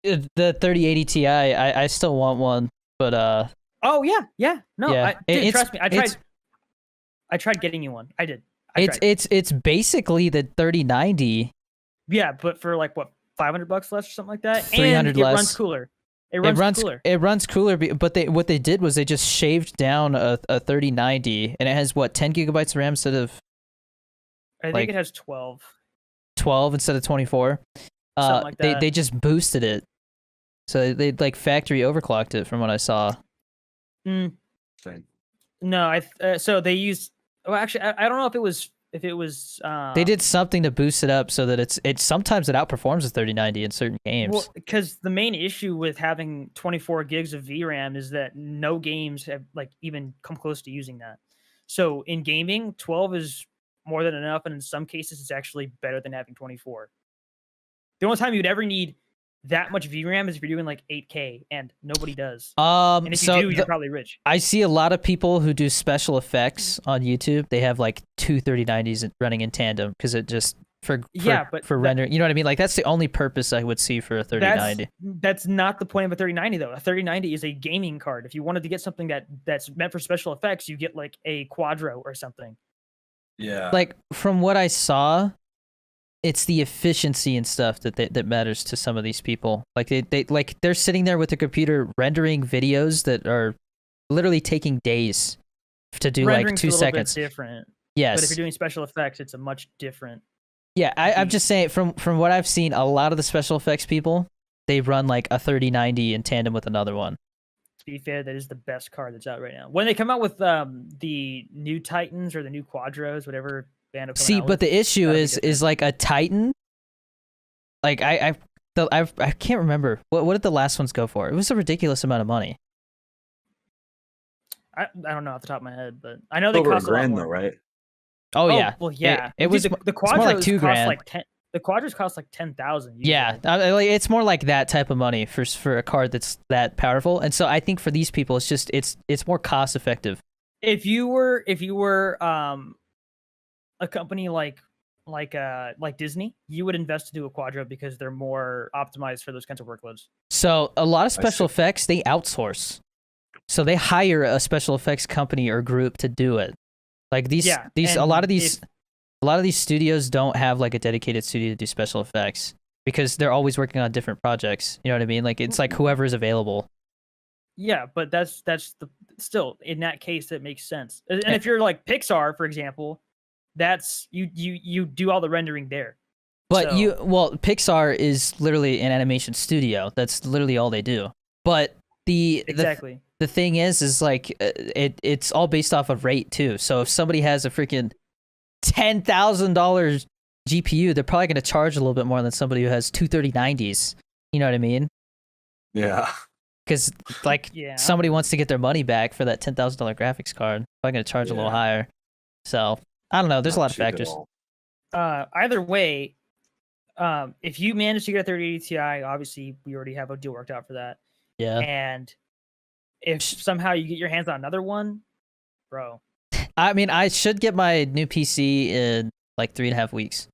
[SPEAKER 1] The 3080 Ti, I still want one, but
[SPEAKER 2] Oh yeah. No,
[SPEAKER 1] yeah,
[SPEAKER 2] dude,
[SPEAKER 1] it's
[SPEAKER 2] trust me. I tried getting you one. I did.
[SPEAKER 1] it's basically the 3090.
[SPEAKER 2] Yeah, but for like what, $500 less or something like that,
[SPEAKER 1] 300
[SPEAKER 2] and it
[SPEAKER 1] less.
[SPEAKER 2] runs cooler. It runs cooler.
[SPEAKER 1] It runs cooler, but what they did was they just shaved down a 3090, and it has what 10 gigabytes of RAM instead of
[SPEAKER 2] I think
[SPEAKER 1] like-
[SPEAKER 2] it has 12.
[SPEAKER 1] 12 instead of 24.
[SPEAKER 2] Something like that.
[SPEAKER 1] They just boosted it, so they like factory overclocked it from what I saw.
[SPEAKER 2] Mm,
[SPEAKER 3] Same.
[SPEAKER 2] no, so they used. Well, actually, I don't know if it was.
[SPEAKER 1] They did something to boost it up so that it's sometimes it outperforms the 3090 in certain games.
[SPEAKER 2] Well, because the main issue with having 24 gigs of VRAM is that no games have like even come close to using that. So in gaming, 12 is more than enough, and in some cases, it's actually better than having 24. The only time you'd ever need that much VRAM is if you're doing like 8K, and nobody does. And if
[SPEAKER 1] So
[SPEAKER 2] you do, you're probably rich.
[SPEAKER 1] I see a lot of people who do special effects on YouTube. They have like two 3090s running in tandem because it just for rendering. You know what I mean? Like that's the only purpose I would see for a 3090.
[SPEAKER 2] That's not the point of a 3090 though. A 3090 is a gaming card. If you wanted to get something that's meant for special effects, you get like a Quadro or something.
[SPEAKER 3] Yeah.
[SPEAKER 1] Like from what I saw, it's the efficiency and stuff that matters to some of these people. Like they're sitting there with the computer rendering videos that are literally taking days to do like 2 seconds.
[SPEAKER 2] Different.
[SPEAKER 1] Yes.
[SPEAKER 2] But if you're doing special effects, it's a much different.
[SPEAKER 1] Yeah, I'm just saying from what I've seen, a lot of the special effects people, they run like a 3090 in tandem with another one.
[SPEAKER 2] To be fair, that is the best card that's out right now. When they come out with the new Titans or the new Quadros, whatever band will come
[SPEAKER 1] See,
[SPEAKER 2] out
[SPEAKER 1] but
[SPEAKER 2] with,
[SPEAKER 1] the issue
[SPEAKER 2] that'll be
[SPEAKER 1] is
[SPEAKER 2] different.
[SPEAKER 1] like a Titan. Like I can't remember what did the last ones go for. It was a ridiculous amount of money.
[SPEAKER 2] I don't know off the top of my head, but I know they
[SPEAKER 3] Over
[SPEAKER 2] cost a lot
[SPEAKER 3] $1,000
[SPEAKER 2] more.
[SPEAKER 3] though, right?
[SPEAKER 1] Oh yeah,
[SPEAKER 2] Well, yeah.
[SPEAKER 1] It was
[SPEAKER 2] the
[SPEAKER 1] it's more like
[SPEAKER 2] Quadros cost
[SPEAKER 1] $2,000.
[SPEAKER 2] like 10. The Quadros cost like 10,000.
[SPEAKER 1] Yeah, it's more like that type of money for a card that's that powerful. And so I think for these people, it's just it's more cost effective.
[SPEAKER 2] If you were a company like Disney, you would invest to do a Quadro because they're more optimized for those kinds of workloads.
[SPEAKER 1] So a lot of special
[SPEAKER 3] see.
[SPEAKER 1] effects they outsource. So they hire a special effects company or group to do it. Like these a lot of these studios don't have like a dedicated studio to do special effects because they're always working on different projects. You know what I mean? Like it's like whoever is available.
[SPEAKER 2] Yeah, but that's still in that case that makes sense. And if you're like Pixar, for example, that's you do all the rendering there.
[SPEAKER 1] But
[SPEAKER 2] So-
[SPEAKER 1] Pixar is literally an animation studio. That's literally all they do. But
[SPEAKER 2] Exactly.
[SPEAKER 1] the thing is like it's all based off of rate too. So if somebody has a freaking $10,000 GPU, they're probably going to charge a little bit more than somebody who has two 3090s. You know what I mean?
[SPEAKER 3] Yeah.
[SPEAKER 1] Because like
[SPEAKER 2] Yeah.
[SPEAKER 1] somebody wants to get their money back for that $10,000 graphics card. Probably going to charge a little
[SPEAKER 3] Yeah.
[SPEAKER 1] higher. So I don't know. There's a
[SPEAKER 3] Not
[SPEAKER 1] lot of
[SPEAKER 3] cheap at
[SPEAKER 1] factors.
[SPEAKER 3] all.
[SPEAKER 2] Either way, if you manage to get a 3080 Ti, obviously we already have a deal worked out for that.
[SPEAKER 1] Yeah.
[SPEAKER 2] And if somehow you get your hands on another one, bro,
[SPEAKER 1] I mean, I should get my new PC in like 3.5 weeks.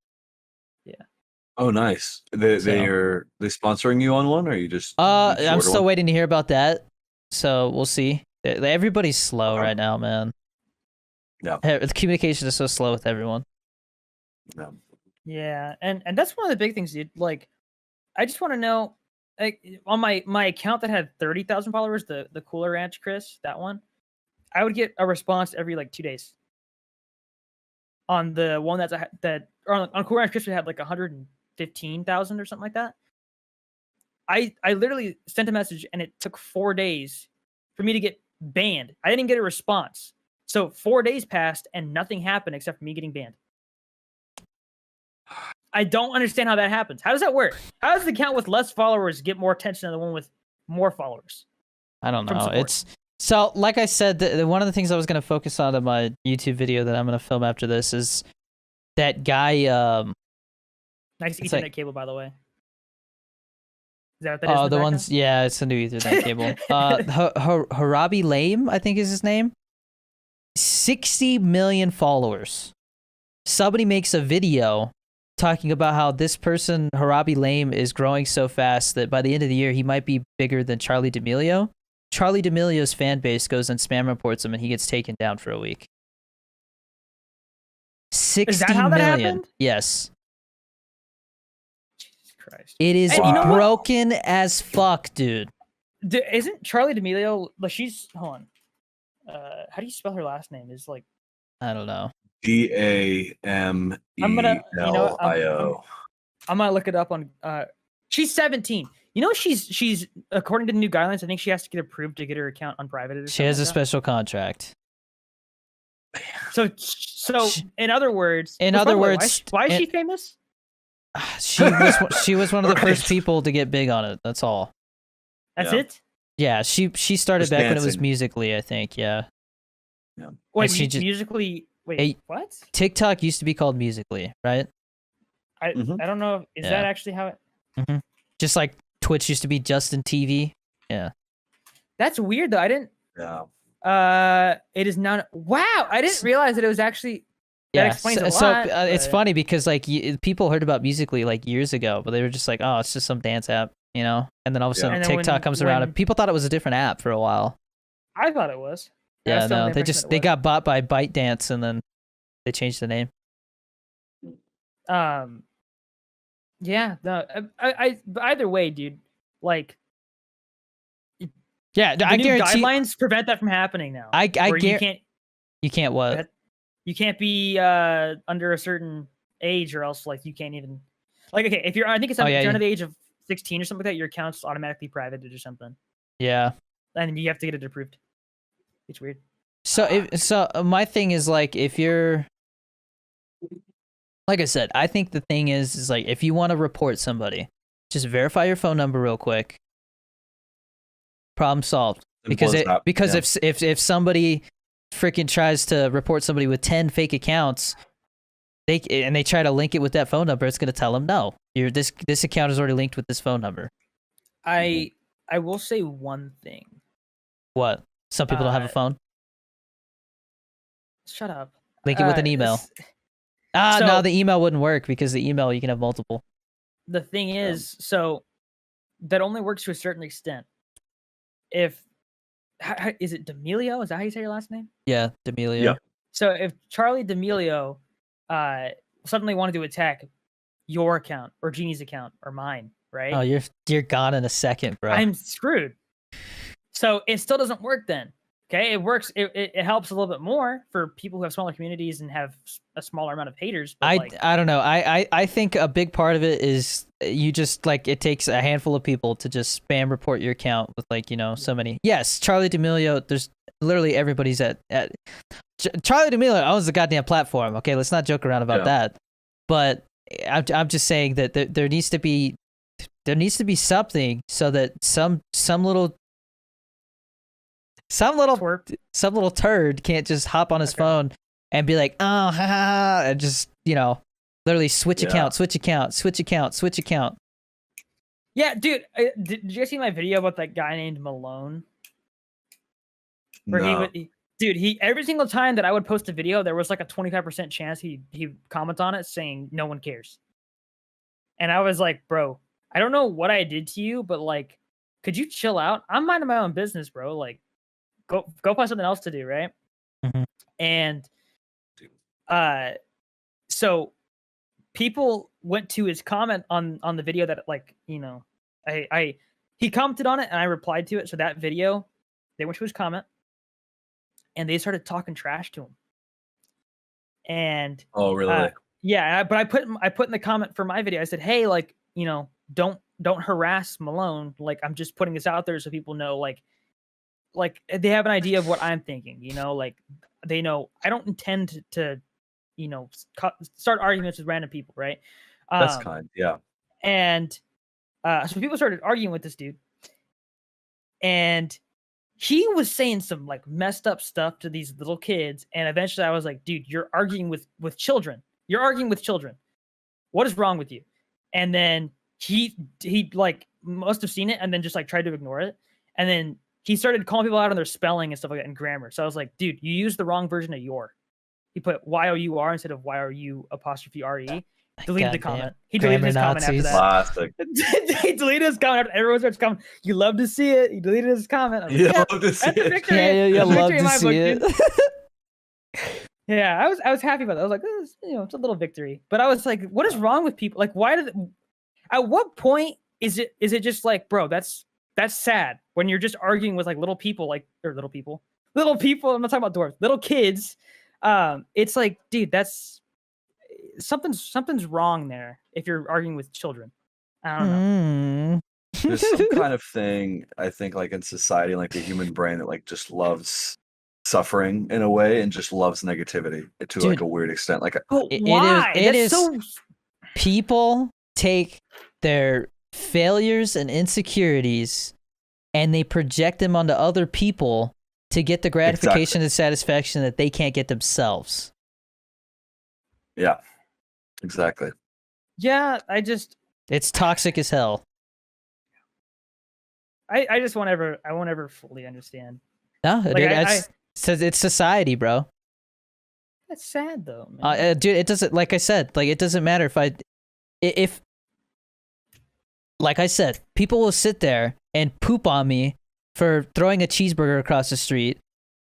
[SPEAKER 3] Oh, nice. They sponsoring you on one, or you just?
[SPEAKER 1] I'm
[SPEAKER 3] just order
[SPEAKER 1] still
[SPEAKER 3] one?
[SPEAKER 1] waiting to hear about that. So we'll see. Everybody's slow
[SPEAKER 3] Okay.
[SPEAKER 1] right now, man.
[SPEAKER 3] Yeah.
[SPEAKER 1] The communication is so slow with everyone.
[SPEAKER 3] Yeah.
[SPEAKER 2] yeah, and that's one of the big things, dude. Like, I just want to know, like, on my account that had 30,000 followers, the Cooler Ranch Chris, that one, I would get a response every like 2 days. On the one on Cooler Ranch Chris, we had like 115,000 or something like that. I literally sent a message and it took 4 days for me to get banned. I didn't get a response. So 4 days passed and nothing happened except for me getting banned. I don't understand how that happens. How does that work? How does the account with less followers get more attention than the one with more followers?
[SPEAKER 1] I don't
[SPEAKER 2] From
[SPEAKER 1] know.
[SPEAKER 2] support.
[SPEAKER 1] It's so like I said, one of the things I was gonna focus on in my YouTube video that I'm gonna film after this is that guy.
[SPEAKER 2] Nice
[SPEAKER 1] It's
[SPEAKER 2] Ethernet
[SPEAKER 1] like-
[SPEAKER 2] cable, by the way. Is that what that is? in
[SPEAKER 1] Oh, the
[SPEAKER 2] background?
[SPEAKER 1] ones. Yeah, it's a new Ethernet cable. Harabi Lame, I think is his name. 60 million followers. Somebody makes a video talking about how this person, Harabi Lame, is growing so fast that by the end of the year he might be bigger than Charlie D'Amelio. Charlie D'Amelio's fan base goes and spam reports him, and he gets taken down for a week. 60
[SPEAKER 2] how that
[SPEAKER 1] million.
[SPEAKER 2] happened?
[SPEAKER 1] Yes.
[SPEAKER 2] Jesus Christ.
[SPEAKER 1] It is
[SPEAKER 2] And you know what?
[SPEAKER 1] broken as fuck, dude.
[SPEAKER 2] Isn't Charlie D'Amelio, like, she's, hold on. How do you spell her last name? Is like,
[SPEAKER 1] I don't know.
[SPEAKER 3] GAMELIO.
[SPEAKER 2] I'm gonna look it up on, she's 17. You know, she's according to the new guidelines, I think she has to get approved to get her account unprivated. Or
[SPEAKER 1] She has a
[SPEAKER 2] something like
[SPEAKER 1] special contract.
[SPEAKER 2] that. So in other words,
[SPEAKER 1] In
[SPEAKER 2] which, by
[SPEAKER 1] other
[SPEAKER 2] the way,
[SPEAKER 1] words,
[SPEAKER 2] why is she famous?
[SPEAKER 1] She was one of the first
[SPEAKER 3] Right.
[SPEAKER 1] people to get big on it. That's all.
[SPEAKER 2] That's
[SPEAKER 3] Yeah.
[SPEAKER 2] it.
[SPEAKER 1] Yeah, she started
[SPEAKER 3] Just
[SPEAKER 1] back when it was
[SPEAKER 3] dancing.
[SPEAKER 1] Musically, I think. Yeah,
[SPEAKER 2] Wait,
[SPEAKER 1] she just-
[SPEAKER 2] musically. Wait,
[SPEAKER 1] Hey,
[SPEAKER 2] what?
[SPEAKER 1] TikTok used to be called Musically, right?
[SPEAKER 2] I
[SPEAKER 3] Mhm.
[SPEAKER 2] I don't know. Is
[SPEAKER 1] Yeah.
[SPEAKER 2] that actually how it?
[SPEAKER 1] Just like Twitch used to be Justin TV.
[SPEAKER 2] That's weird though. I didn't.
[SPEAKER 3] Yeah.
[SPEAKER 2] It is not. Wow, I didn't realize that it was actually. That
[SPEAKER 1] Yeah,
[SPEAKER 2] explains
[SPEAKER 1] so,
[SPEAKER 2] a lot.
[SPEAKER 1] it's
[SPEAKER 2] but-
[SPEAKER 1] funny because like people heard about Musically like years ago, but they were just like, oh, it's just some dance app, you know. And then all of a
[SPEAKER 3] Yeah.
[SPEAKER 1] sudden
[SPEAKER 2] And then
[SPEAKER 1] TikTok
[SPEAKER 2] when-
[SPEAKER 1] comes around,
[SPEAKER 2] when-
[SPEAKER 1] and people thought it was a different app for a while.
[SPEAKER 2] I thought it was. I
[SPEAKER 1] Yeah,
[SPEAKER 2] was still under
[SPEAKER 1] no,
[SPEAKER 2] the
[SPEAKER 1] they
[SPEAKER 2] impression
[SPEAKER 1] just
[SPEAKER 2] it
[SPEAKER 1] they
[SPEAKER 2] was.
[SPEAKER 1] got bought by ByteDance, and then they changed the name.
[SPEAKER 2] Yeah. No. But either way, dude. Like
[SPEAKER 1] Yeah,
[SPEAKER 2] the
[SPEAKER 1] I
[SPEAKER 2] new
[SPEAKER 1] guarantee.
[SPEAKER 2] guidelines prevent that from happening now.
[SPEAKER 1] I
[SPEAKER 2] where
[SPEAKER 1] guarantee you can't what?
[SPEAKER 2] That- you can't be under a certain age, or else like you can't even. Like, okay, if you're, I think it's
[SPEAKER 1] Oh,
[SPEAKER 2] under,
[SPEAKER 1] yeah,
[SPEAKER 2] if you're
[SPEAKER 1] yeah.
[SPEAKER 2] under the age of 16 or something like that, your account's automatically privated or something,
[SPEAKER 1] Yeah.
[SPEAKER 2] and you have to get it approved. It's weird.
[SPEAKER 1] So my thing is like if you're like I said, I think the thing is like if you want to report somebody, just verify your phone number real quick. Problem solved.
[SPEAKER 3] Simple as that.
[SPEAKER 1] Because
[SPEAKER 3] Yeah.
[SPEAKER 1] if somebody freaking tries to report somebody with 10 fake accounts, they try to link it with that phone number, it's going to tell them no. This account is already linked with this phone number.
[SPEAKER 2] I will say one thing.
[SPEAKER 1] What? Some people don't have a
[SPEAKER 2] Uh,
[SPEAKER 1] phone.
[SPEAKER 2] Shut up.
[SPEAKER 1] Link it with an email.
[SPEAKER 2] so-
[SPEAKER 1] No, the email wouldn't work because the email you can have multiple.
[SPEAKER 2] The thing is, so that only works to a certain extent. If is it D'Amelio? Is that how you say your last name?
[SPEAKER 1] Yeah, D'Amelio.
[SPEAKER 3] Yeah.
[SPEAKER 2] So if Charlie D'Amelio suddenly wanted to attack your account or Jeannie's account or mine, right?
[SPEAKER 1] Oh, you're gone in a second, bro.
[SPEAKER 2] I'm screwed. So it still doesn't work then. Okay, it works. It helps a little bit more for people who have smaller communities and have a smaller amount of haters. But
[SPEAKER 1] I don't know. I think a big part of it is you just like it takes a handful of people to just spam report your account with like so many. Yes, Charlie D'Amelio. There's literally everybody's at Charlie D'Amelio owns the goddamn platform. Okay, let's not joke around about
[SPEAKER 3] Yeah.
[SPEAKER 1] that. But I'm just saying that there needs to be something so that some little turd can't just hop on his
[SPEAKER 2] Okay.
[SPEAKER 1] phone and be like, oh, ha, ha, ha, and just, literally switch
[SPEAKER 3] Yeah.
[SPEAKER 1] account.
[SPEAKER 2] yeah, dude. Did you guys see my video about that guy named Malone? Where he
[SPEAKER 3] No.
[SPEAKER 2] would, he every single time that I would post a video, there was like a 25% chance he'd comment on it saying no one cares. And I was like, bro, I don't know what I did to you, but like, could you chill out? I'm minding my own business, bro. Like, go find something else to do, right?
[SPEAKER 1] Mhm.
[SPEAKER 2] And so people went to his comment on the video that like he commented on it and I replied to it. So that video, they went to his comment and they started talking trash to him. And
[SPEAKER 3] Oh, really?
[SPEAKER 2] yeah, but I put in the comment for my video, I said, hey, like, don't harass Malone. Like, I'm just putting this out there so people know, like they have an idea of what I'm thinking, like they know I don't intend to, start arguments with random people, right?
[SPEAKER 3] That's
[SPEAKER 2] Um,
[SPEAKER 3] kind. Yeah.
[SPEAKER 2] and so people started arguing with this dude, and he was saying some like messed up stuff to these little kids, and eventually I was like, dude, you're arguing with children. You're arguing with children. What is wrong with you? And then he like must have seen it and then just like tried to ignore it. And then he started calling people out on their spelling and stuff like that and grammar. So I was like, dude, you used the wrong version of your. He put Y-O-U-R instead of Y-O-U''R-E. Deleted the
[SPEAKER 1] Goddamn.
[SPEAKER 2] comment. He deleted his comment after
[SPEAKER 1] Nazis.
[SPEAKER 2] that.
[SPEAKER 3] Classic.
[SPEAKER 2] He deleted his comment after everyone starts commenting. You love to see it. He deleted his comment. I was like,
[SPEAKER 3] You
[SPEAKER 2] yeah,
[SPEAKER 3] love to see
[SPEAKER 2] that's a
[SPEAKER 3] it.
[SPEAKER 2] victory.
[SPEAKER 1] Yeah, you
[SPEAKER 2] That's a
[SPEAKER 1] love
[SPEAKER 2] victory in
[SPEAKER 1] to
[SPEAKER 2] my
[SPEAKER 1] see
[SPEAKER 2] book,
[SPEAKER 1] it.
[SPEAKER 2] dude. Yeah, I was happy about that. I was like, this is, it's a little victory. But I was like, what is wrong with people? Like, why did? At what point is it just like, bro? That's sad when you're just arguing with like little people. I'm not talking about dwarves, little kids. It's like, dude, that's something's wrong there if you're arguing with children. I don't know.
[SPEAKER 3] There's some kind of thing, I think, like in society, like the human brain that like just loves suffering in a way and just loves negativity to like
[SPEAKER 1] Dude.
[SPEAKER 3] a weird extent. Like
[SPEAKER 2] But
[SPEAKER 1] It is-
[SPEAKER 2] why?
[SPEAKER 1] it
[SPEAKER 2] That's
[SPEAKER 1] is-
[SPEAKER 2] so.
[SPEAKER 1] People take their failures and insecurities and they project them onto other people to get the gratification and satisfaction that they can't get themselves.
[SPEAKER 3] yeah, exactly.
[SPEAKER 2] Yeah,
[SPEAKER 1] It's toxic as hell.
[SPEAKER 2] I just won't ever fully understand.
[SPEAKER 1] No,
[SPEAKER 2] Like,
[SPEAKER 1] dude, it's society, bro.
[SPEAKER 2] That's sad though, man.
[SPEAKER 1] Dude, it doesn't. Like I said, like it doesn't matter if, like I said, people will sit there and poop on me for throwing a cheeseburger across the street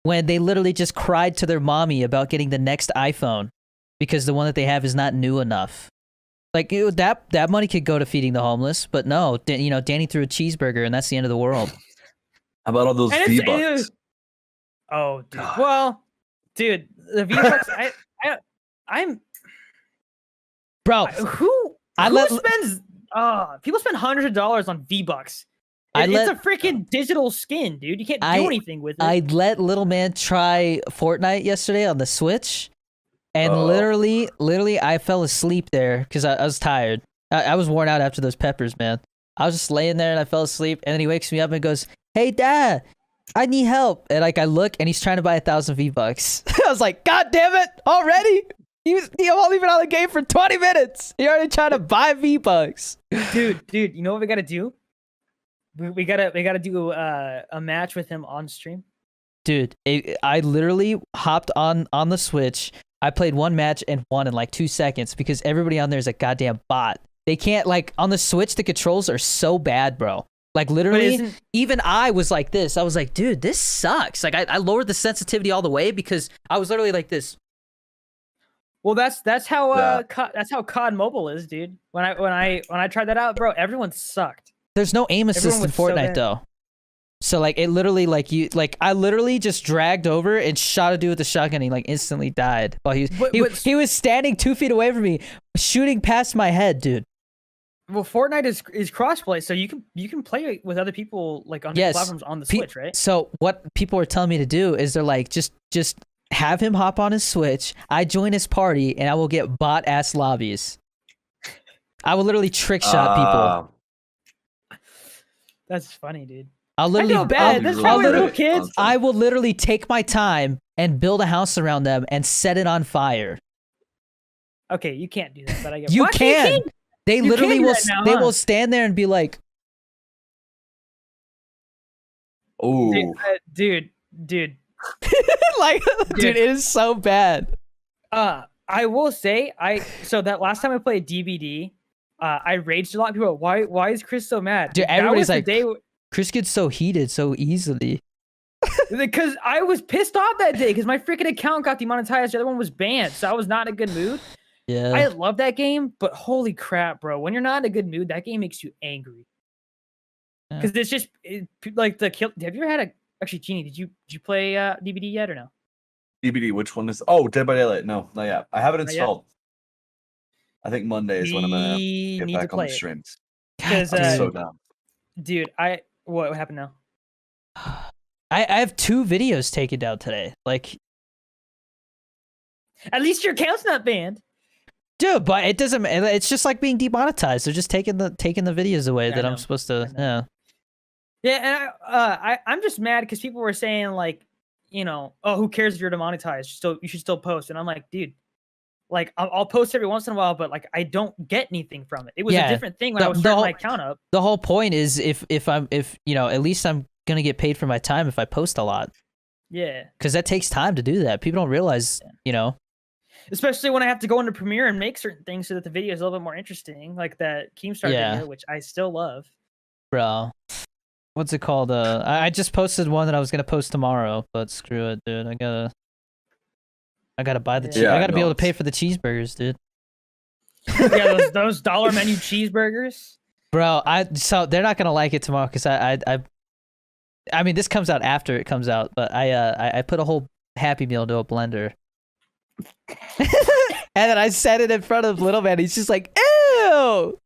[SPEAKER 1] when they literally just cried to their mommy about getting the next iPhone because the one that they have is not new enough. Like that money could go to feeding the homeless, but no, Danny threw a cheeseburger and that's the end of the world.
[SPEAKER 3] How about all those
[SPEAKER 2] And
[SPEAKER 3] V-Bucks?
[SPEAKER 2] Oh, dude.
[SPEAKER 3] God.
[SPEAKER 2] Well, dude, the V-Bucks. I'm
[SPEAKER 1] Bro,
[SPEAKER 2] who spends? People spend hundreds of dollars on V-Bucks. It's a freaking digital skin, dude. You can't do anything with it.
[SPEAKER 1] I let little man try Fortnite yesterday on the Switch, and literally, I fell asleep there because I was tired. I was worn out after those peppers, man. I was just laying there and I fell asleep, and then he wakes me up and goes, "Hey, Dad, I need help." And like I look, and he's trying to buy 1,000 V-Bucks. I was like, "God damn it! Already? You've only been on the game for 20 minutes. You're already trying to buy V-Bucks."
[SPEAKER 2] dude. You know what we gotta do? We gotta do a match with him on stream.
[SPEAKER 1] Dude, I literally hopped on the Switch. I played one match and won in like 2 seconds because everybody on there is a goddamn bot. They can't, like, on the Switch, the controls are so bad, bro. Like, literally, even I was like this. I was like, dude, this sucks. Like, I lowered the sensitivity all the way because I was literally like this.
[SPEAKER 2] Well, that's how that's how COD Mobile is, dude. When I tried that out, bro, everyone sucked.
[SPEAKER 1] There's no aim assist in
[SPEAKER 2] was so
[SPEAKER 1] Fortnite,
[SPEAKER 2] bad.
[SPEAKER 1] though. So, like, it literally, I literally just dragged over and shot a dude with a shotgun and he, like, instantly died. While he was standing 2 feet away from me, shooting past my head, dude.
[SPEAKER 2] Well, Fortnite is crossplay, so you can play with other people like on different platforms on the Switch, right?
[SPEAKER 1] So what people were telling me to do is they're like, just have him hop on his Switch, I join his party, and I will get bot ass lobbies. I will literally trick shot people.
[SPEAKER 2] That's funny, dude.
[SPEAKER 1] I'll literally,
[SPEAKER 2] I feel bad. That's probably little kids.
[SPEAKER 1] I will literally take my time and build a house around them and set it on fire.
[SPEAKER 2] Okay, you can't do that, but I get
[SPEAKER 1] You can. They literally will. They will stand there and be like,
[SPEAKER 3] "Oh,
[SPEAKER 2] dude."
[SPEAKER 1] Like, dude, it is so bad.
[SPEAKER 2] I will say, so that last time I played DBD, I raged a lot. People were, why is Chris so mad?
[SPEAKER 1] Dude, everybody's like, Chris gets so heated so easily.
[SPEAKER 2] Because I was pissed off that day because my freaking account got demonetized. The other one was banned, so I was not in a good mood.
[SPEAKER 1] Yeah,
[SPEAKER 2] I love that game, but holy crap, bro! When you're not in a good mood, that game makes you angry. Because it's just like the kill. Have you ever had actually, Genie? Did you play DBD yet or no?
[SPEAKER 3] DBD, which one is? Oh, Dead by Daylight. No, not yet. I have it installed. I think Monday is when I'm gonna get back on the streams.
[SPEAKER 2] Because
[SPEAKER 3] I'm so down.
[SPEAKER 2] Dude, what happened now?
[SPEAKER 1] I have 2 videos taken down today. Like,
[SPEAKER 2] At least your account's not banned.
[SPEAKER 1] Dude, but it doesn't. It's just like being demonetized. They're just taking the videos away
[SPEAKER 2] I
[SPEAKER 1] that
[SPEAKER 2] know.
[SPEAKER 1] I'm supposed to.
[SPEAKER 2] I know.
[SPEAKER 1] Yeah.
[SPEAKER 2] Yeah, and I'm just mad because people were saying like, oh, who cares if you're demonetized? You should still post. And I'm like, dude, like I'll post every once in a while, but like I don't get anything from it. It was
[SPEAKER 1] Yeah,
[SPEAKER 2] a different thing when I was
[SPEAKER 1] the
[SPEAKER 2] starting
[SPEAKER 1] whole-
[SPEAKER 2] my account up.
[SPEAKER 1] The whole point is if at least I'm gonna get paid for my time if I post a lot,
[SPEAKER 2] Yeah,
[SPEAKER 1] because that takes time to do that. People don't realize,
[SPEAKER 2] especially when I have to go into Premiere and make certain things so that the video is a little bit more interesting, like that Keemstar
[SPEAKER 1] Yeah.
[SPEAKER 2] video, which I still love.
[SPEAKER 1] bro. What's it called? I just posted one that I was gonna post tomorrow, but screw it, dude. I gotta buy the.
[SPEAKER 2] Yeah,
[SPEAKER 1] I gotta be
[SPEAKER 3] no,
[SPEAKER 1] able to pay for the cheeseburgers, dude.
[SPEAKER 2] Yeah, those dollar menu cheeseburgers.
[SPEAKER 1] Bro, so they're not gonna like it tomorrow because I mean this comes out after it comes out, but I put a whole Happy Meal into a blender, and then I set it in front of Little Man. He's just like, ew.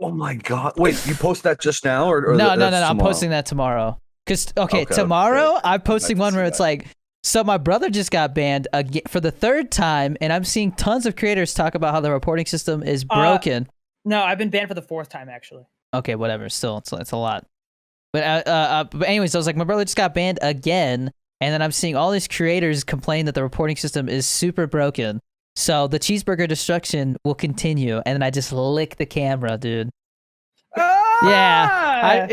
[SPEAKER 3] Oh my god! Wait, you post that just now, or
[SPEAKER 1] No,
[SPEAKER 3] that's
[SPEAKER 1] I'm
[SPEAKER 3] tomorrow?
[SPEAKER 1] posting that tomorrow. Cause
[SPEAKER 3] Okay,
[SPEAKER 1] tomorrow
[SPEAKER 3] great.
[SPEAKER 1] I'm posting
[SPEAKER 3] I can
[SPEAKER 1] one where
[SPEAKER 3] see
[SPEAKER 1] it's
[SPEAKER 3] that.
[SPEAKER 1] like, so my brother just got banned again for the third time, and I'm seeing tons of creators talk about how the reporting system is broken.
[SPEAKER 2] No, I've been banned for the 4th time actually.
[SPEAKER 1] Okay, whatever. Still, it's a lot. But but anyways, I was like, my brother just got banned again, and then I'm seeing all these creators complain that the reporting system is super broken. So the cheeseburger destruction will continue, and then I just lick the camera, dude.
[SPEAKER 2] Ah!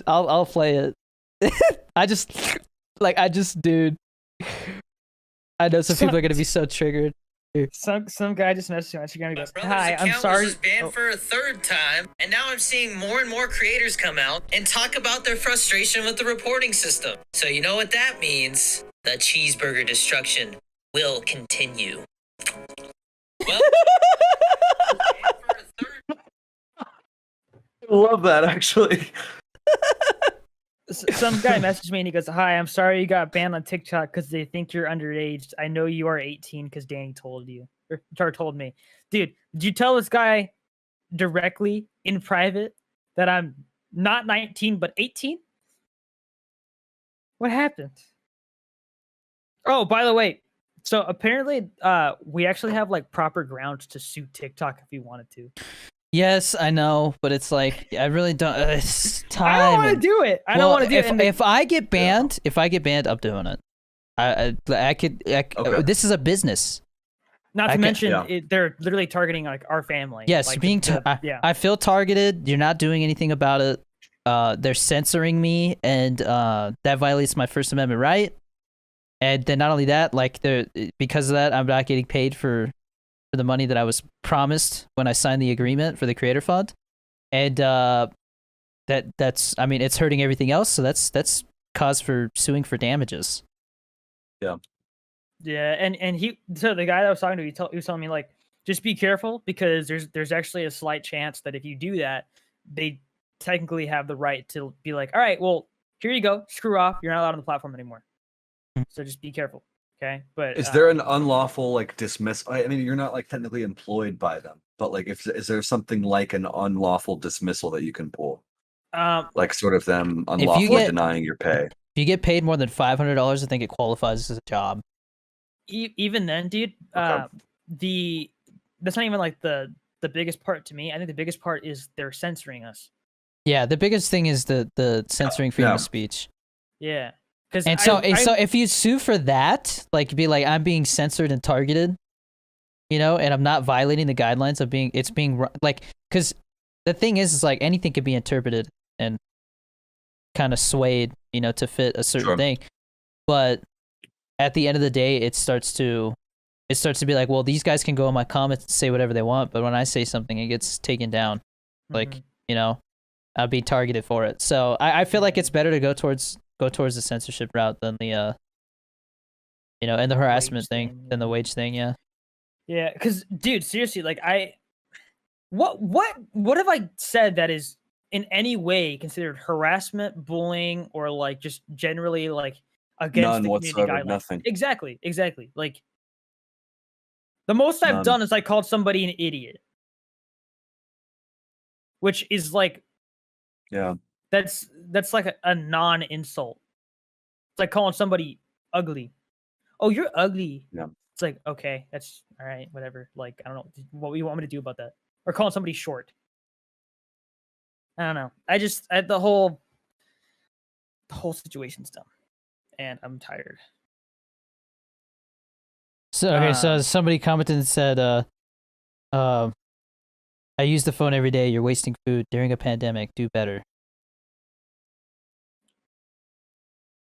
[SPEAKER 1] I'll play it. I just, dude. I know some people are gonna be so triggered.
[SPEAKER 2] Some guy just messaged me on Instagram. He
[SPEAKER 4] My
[SPEAKER 2] goes,
[SPEAKER 4] brother's
[SPEAKER 2] "Hi, I'm
[SPEAKER 4] account
[SPEAKER 2] sorry."
[SPEAKER 4] was just banned
[SPEAKER 2] Oh.
[SPEAKER 4] for a 3rd time, and now I'm seeing more and more creators come out and talk about their frustration with the reporting system. So you know what that means? The cheeseburger destruction will continue. Well, for a 3rd
[SPEAKER 3] I love that actually.
[SPEAKER 2] Some guy messaged me and he goes, "Hi, I'm sorry you got banned on TikTok because they think you're underage. I know you are 18 because Danny told you or told me, dude. Did you tell this guy directly in private that I'm not 19 but 18? What happened? Oh, by the way, so apparently, we actually have like proper grounds to sue TikTok if we wanted to.
[SPEAKER 1] Yes, I know, but it's like I really don't. It's time.
[SPEAKER 2] I don't want to do it. I don't want to do
[SPEAKER 1] if,
[SPEAKER 2] it. And
[SPEAKER 1] If I get banned, I'm doing it. I could.
[SPEAKER 3] Okay.
[SPEAKER 1] This is a business.
[SPEAKER 2] not
[SPEAKER 1] I
[SPEAKER 2] to
[SPEAKER 1] can-
[SPEAKER 2] mention,
[SPEAKER 3] yeah.
[SPEAKER 2] they're literally targeting like our family.
[SPEAKER 1] Yes,
[SPEAKER 2] like,
[SPEAKER 1] being.
[SPEAKER 2] yeah.
[SPEAKER 1] I feel targeted. You're not doing anything about it. They're censoring me, and that violates my First Amendment right. And then not only that, like because of that, I'm not getting paid for the money that I was promised when I signed the agreement for the Creator Fund, and that's I mean it's hurting everything else. So that's cause for suing for damages.
[SPEAKER 2] Yeah, and the guy that I was talking to, he was telling me like, just be careful because there's actually a slight chance that if you do that, they technically have the right to be like, all right, well, here you go, screw off, you're not allowed on the platform anymore. So just be careful, okay? But
[SPEAKER 3] Is there an unlawful like dismiss? I mean, you're not like technically employed by them, but like, is there something like an unlawful dismissal that you can pull, like sort of them unlawfully
[SPEAKER 1] get-
[SPEAKER 3] denying your pay?
[SPEAKER 1] If you get paid more than $500, I think it qualifies as a job.
[SPEAKER 2] even then, dude,
[SPEAKER 3] Okay.
[SPEAKER 2] that's not even like the biggest part to me. I think the biggest part is they're censoring us.
[SPEAKER 1] Yeah, the biggest thing is the censoring freedom
[SPEAKER 3] Yeah.
[SPEAKER 1] of speech.
[SPEAKER 2] Yeah, because
[SPEAKER 1] And so if you sue for that, like be like I'm being censored and targeted, and I'm not violating the guidelines of like because the thing is like anything could be interpreted and kind of swayed, to fit a certain
[SPEAKER 3] Sure.
[SPEAKER 1] thing. But at the end of the day, it starts to be like, well, these guys can go in my comments and say whatever they want, but when I say something, it gets taken down. Like, I'll be targeted for it. So I feel like it's better to go towards the censorship route than the and the harassment
[SPEAKER 2] Wage
[SPEAKER 1] thing
[SPEAKER 2] thing,
[SPEAKER 1] than the
[SPEAKER 2] yeah.
[SPEAKER 1] wage thing. Yeah.
[SPEAKER 2] Yeah, because dude, seriously, like what have I said that is in any way considered harassment, bullying, or like just generally like against
[SPEAKER 3] None
[SPEAKER 2] the community
[SPEAKER 3] whatsoever,
[SPEAKER 2] guidelines?
[SPEAKER 3] nothing.
[SPEAKER 2] Exactly. Like the most I've
[SPEAKER 3] None.
[SPEAKER 2] done is I called somebody an idiot, which is like
[SPEAKER 3] Yeah.
[SPEAKER 2] that's like a non-insult. It's like calling somebody ugly. "Oh, you're ugly."
[SPEAKER 3] Yeah.
[SPEAKER 2] It's like, okay, that's all right, whatever. Like, I don't know what you want me to do about that, or calling somebody short. I don't know. The whole situation's dumb, and I'm tired.
[SPEAKER 1] So okay, so
[SPEAKER 2] Um,
[SPEAKER 1] somebody commented and said, I use the phone every day. You're wasting food during a pandemic. Do better.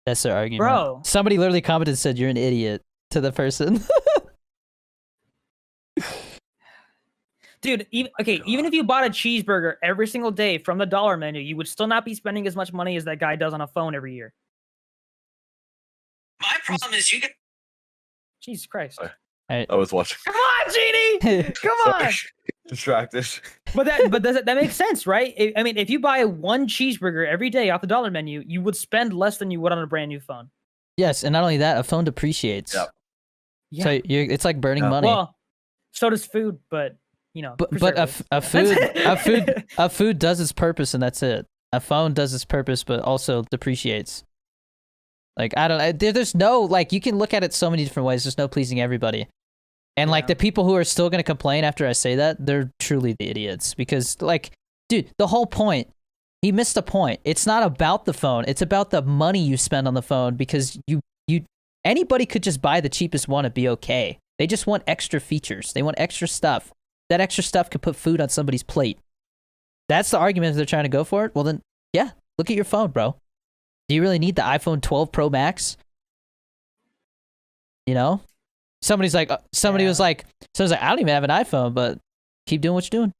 [SPEAKER 1] That's their argument.
[SPEAKER 2] Bro.
[SPEAKER 1] Somebody literally commented and said, "You're an idiot" to the person.
[SPEAKER 2] Dude, even if you bought a cheeseburger every single day from the dollar menu, you would still not be spending as much money as that guy does on a phone every year.
[SPEAKER 4] My problem is you get
[SPEAKER 2] Jesus Christ.
[SPEAKER 3] I was watching.
[SPEAKER 2] Come on, Genie! Come on!
[SPEAKER 3] Sorry. Distracted.
[SPEAKER 2] But that makes sense, right? I mean, if you buy one cheeseburger every day off the dollar menu, you would spend less than you would on a brand new phone.
[SPEAKER 1] Yes, and not only that, a phone depreciates.
[SPEAKER 3] Yep.
[SPEAKER 2] Yeah.
[SPEAKER 1] So it's like burning
[SPEAKER 3] Yeah.
[SPEAKER 1] money.
[SPEAKER 2] Well, so does food, but
[SPEAKER 1] but a food does its purpose and that's it. A phone does its purpose, but also depreciates. Like I don't. There's no like you can look at it so many different ways. There's no pleasing everybody. And like
[SPEAKER 2] Yeah.
[SPEAKER 1] the people who are still gonna complain after I say that, they're truly the idiots because like, dude, the whole point. He missed the point. It's not about the phone. It's about the money you spend on the phone because you anybody could just buy the cheapest one and be okay. They just want extra features. They want extra stuff. That extra stuff could put food on somebody's plate. That's the argument if they're trying to go for it. Well then, yeah, look at your phone, bro. Do you really need the iPhone 12 Pro Max? You know? Somebody was like, I don't even have an iPhone, but keep doing what you're doing.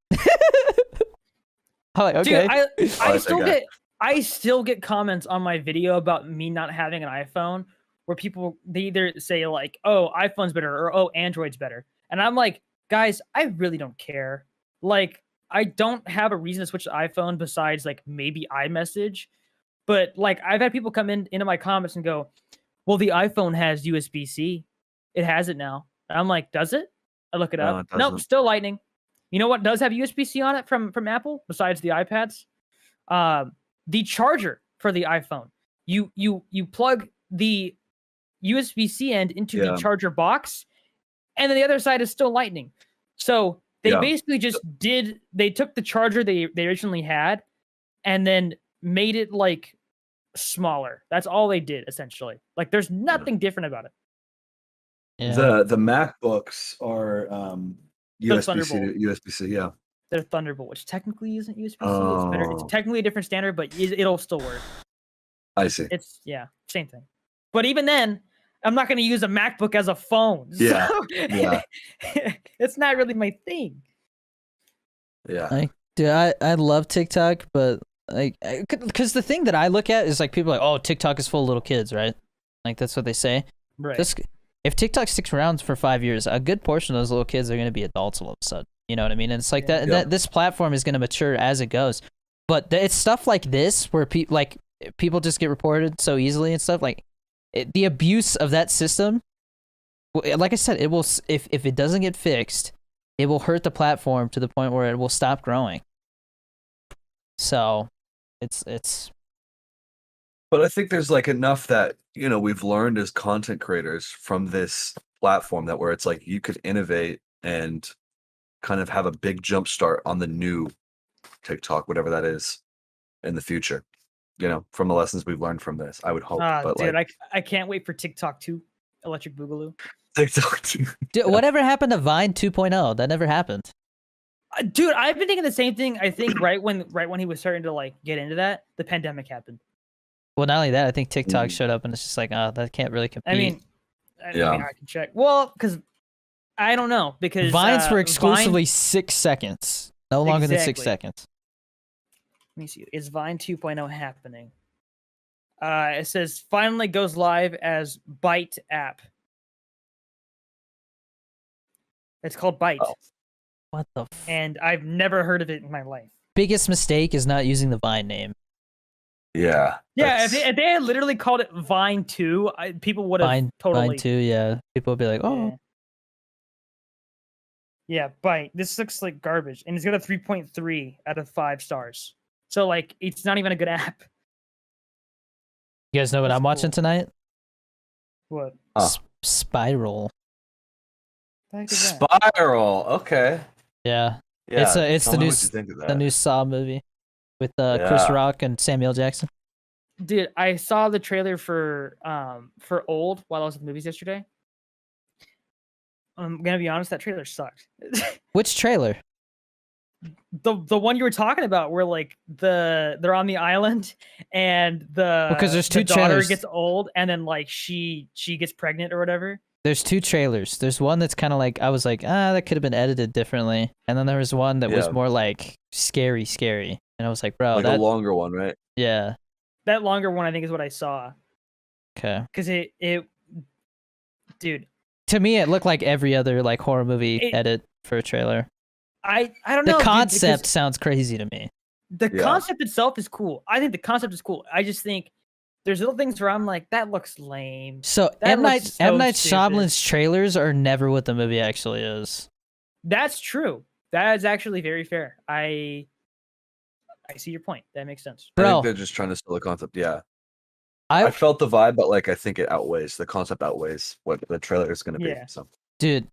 [SPEAKER 1] I'm like, okay.
[SPEAKER 2] Dude, I still get comments on my video about me not having an iPhone where people they either say like, "Oh, iPhone's better," or "Oh, Android's better," and I'm like, guys, I really don't care. Like, I don't have a reason to switch to iPhone besides like maybe iMessage, but like I've had people come into my comments and go, "Well, the iPhone has USB-C. It has it now." And I'm like, "Does it?" I look it
[SPEAKER 3] No,
[SPEAKER 2] up.
[SPEAKER 3] it
[SPEAKER 2] Nope,
[SPEAKER 3] doesn't.
[SPEAKER 2] still Lightning. You know what does have USB-C on it from Apple besides the iPads? The charger for the iPhone. You plug the USB-C end into the
[SPEAKER 3] Yeah.
[SPEAKER 2] charger box, and then the other side is still Lightning. So they
[SPEAKER 3] Yeah.
[SPEAKER 2] basically just they took the charger they originally had and then made it like smaller. That's all they did essentially. Like there's nothing different about it.
[SPEAKER 1] Yeah.
[SPEAKER 3] The MacBooks are USB-C to
[SPEAKER 2] Thunderbolt.
[SPEAKER 3] USB-C. Yeah.
[SPEAKER 2] They're Thunderbolt, which technically isn't USB-C. It's better. It's
[SPEAKER 3] Oh.
[SPEAKER 2] technically a different standard, but it'll still work.
[SPEAKER 3] I see.
[SPEAKER 2] It's same thing. But even then, I'm not going to use a MacBook as a phone.
[SPEAKER 3] Yeah,
[SPEAKER 2] So
[SPEAKER 3] yeah.
[SPEAKER 2] it's not really my thing.
[SPEAKER 3] Yeah.
[SPEAKER 1] Dude, I love TikTok, but like, because the thing that I look at is like people are like, oh, TikTok is full of little kids, right? Like that's what they say.
[SPEAKER 2] Right.
[SPEAKER 1] If TikTok sticks around for 5 years, a good portion of those little kids are going to be adults all of a sudden. You know what I mean? And it's like
[SPEAKER 2] Yeah.
[SPEAKER 1] that this platform is going to mature as it goes. But it's stuff like this where people just get reported so easily and stuff. Like the abuse of that system. Like I said, it will if it doesn't get fixed, it will hurt the platform to the point where it will stop growing. So, it's.
[SPEAKER 3] But I think there's like enough that, we've learned as content creators from this platform that where it's like you could innovate and kind of have a big jump start on the new TikTok, whatever that is, in the future. From the lessons we've learned from this, I would hope. But
[SPEAKER 2] Dude,
[SPEAKER 3] like
[SPEAKER 2] I can't wait for TikTok 2, Electric Boogaloo.
[SPEAKER 3] TikTok,
[SPEAKER 1] Dude, whatever happened to Vine 2.0? That never happened.
[SPEAKER 2] Dude, I've been thinking the same thing. I think right when he was starting to like get into that, the pandemic happened.
[SPEAKER 1] Well, not only that, I think TikTok
[SPEAKER 3] Mhm.
[SPEAKER 1] showed up and it's just like, oh, that can't really compete.
[SPEAKER 2] I mean,
[SPEAKER 3] Yeah.
[SPEAKER 2] I can check. Well, because I don't know because
[SPEAKER 1] Vines were
[SPEAKER 2] Vine-
[SPEAKER 1] exclusively 6 seconds, no longer than 6
[SPEAKER 2] Exactly.
[SPEAKER 1] seconds.
[SPEAKER 2] Let me see. Is Vine 2.0 happening? It says finally goes live as Byte app. It's called Byte,
[SPEAKER 3] Oh.
[SPEAKER 1] What the
[SPEAKER 2] and I've never heard of it in my life.
[SPEAKER 1] biggest mistake is not using the Vine name.
[SPEAKER 3] yeah.
[SPEAKER 2] Yeah,
[SPEAKER 3] that's-
[SPEAKER 2] if they had literally called it Vine 2, people would have
[SPEAKER 1] Vine
[SPEAKER 2] totally.
[SPEAKER 1] 2, yeah. People would be like, oh,
[SPEAKER 2] Yeah, Byte. This looks like garbage, and it's got a 3.3 out of 5 stars. So like, it's not even a good app.
[SPEAKER 1] you guys know what
[SPEAKER 2] That's
[SPEAKER 1] I'm watching
[SPEAKER 2] cool.
[SPEAKER 1] tonight?
[SPEAKER 2] What?
[SPEAKER 3] Huh.
[SPEAKER 1] Spiral.
[SPEAKER 2] The heck is that?
[SPEAKER 3] Spiral. Okay.
[SPEAKER 1] Yeah,
[SPEAKER 3] Yeah.
[SPEAKER 1] it's
[SPEAKER 3] tell
[SPEAKER 1] the
[SPEAKER 3] me
[SPEAKER 1] new
[SPEAKER 3] what you think of
[SPEAKER 1] the
[SPEAKER 3] that.
[SPEAKER 1] new Saw movie with Chris
[SPEAKER 3] Yeah.
[SPEAKER 1] Rock and Samuel Jackson.
[SPEAKER 2] Dude, I saw the trailer for Old while I was at the movies yesterday. I'm gonna be honest, that trailer sucked.
[SPEAKER 1] Which trailer?
[SPEAKER 2] The one you were talking about, where like they're on the island and
[SPEAKER 1] Because there's
[SPEAKER 2] the
[SPEAKER 1] two
[SPEAKER 2] daughter
[SPEAKER 1] trailers.
[SPEAKER 2] gets old and then like she gets pregnant or whatever.
[SPEAKER 1] There's two trailers. There's one that's kind of like I was like, that could have been edited differently, and then there was one that was
[SPEAKER 3] Yeah.
[SPEAKER 1] more like scary, and I was like, bro,
[SPEAKER 3] Like
[SPEAKER 1] that
[SPEAKER 3] a longer one, right?
[SPEAKER 1] yeah,
[SPEAKER 2] That longer one, I think, is what I saw.
[SPEAKER 1] okay.
[SPEAKER 2] Because dude,
[SPEAKER 1] To me, it looked like every other like horror movie
[SPEAKER 2] It-
[SPEAKER 1] edit for a trailer.
[SPEAKER 2] I don't
[SPEAKER 1] The
[SPEAKER 2] know. dude,
[SPEAKER 1] concept
[SPEAKER 2] because
[SPEAKER 1] sounds crazy to me.
[SPEAKER 2] the
[SPEAKER 3] Yeah.
[SPEAKER 2] concept itself is cool. I think the concept is cool. I just think there's little things where I'm like, that looks lame.
[SPEAKER 1] So
[SPEAKER 2] That
[SPEAKER 1] M Night
[SPEAKER 2] looks
[SPEAKER 1] M
[SPEAKER 2] so
[SPEAKER 1] Night
[SPEAKER 2] stupid.
[SPEAKER 1] Shyamalan's trailers are never what the movie actually is.
[SPEAKER 2] That's true. That is actually very fair. I see your point. That makes sense.
[SPEAKER 3] I
[SPEAKER 1] Bro,
[SPEAKER 3] think they're just trying to sell the concept. Yeah. I
[SPEAKER 1] I
[SPEAKER 3] felt the vibe, but like I think it outweighs the concept outweighs what the trailer is going to be.
[SPEAKER 2] Yeah.
[SPEAKER 3] So
[SPEAKER 1] dude,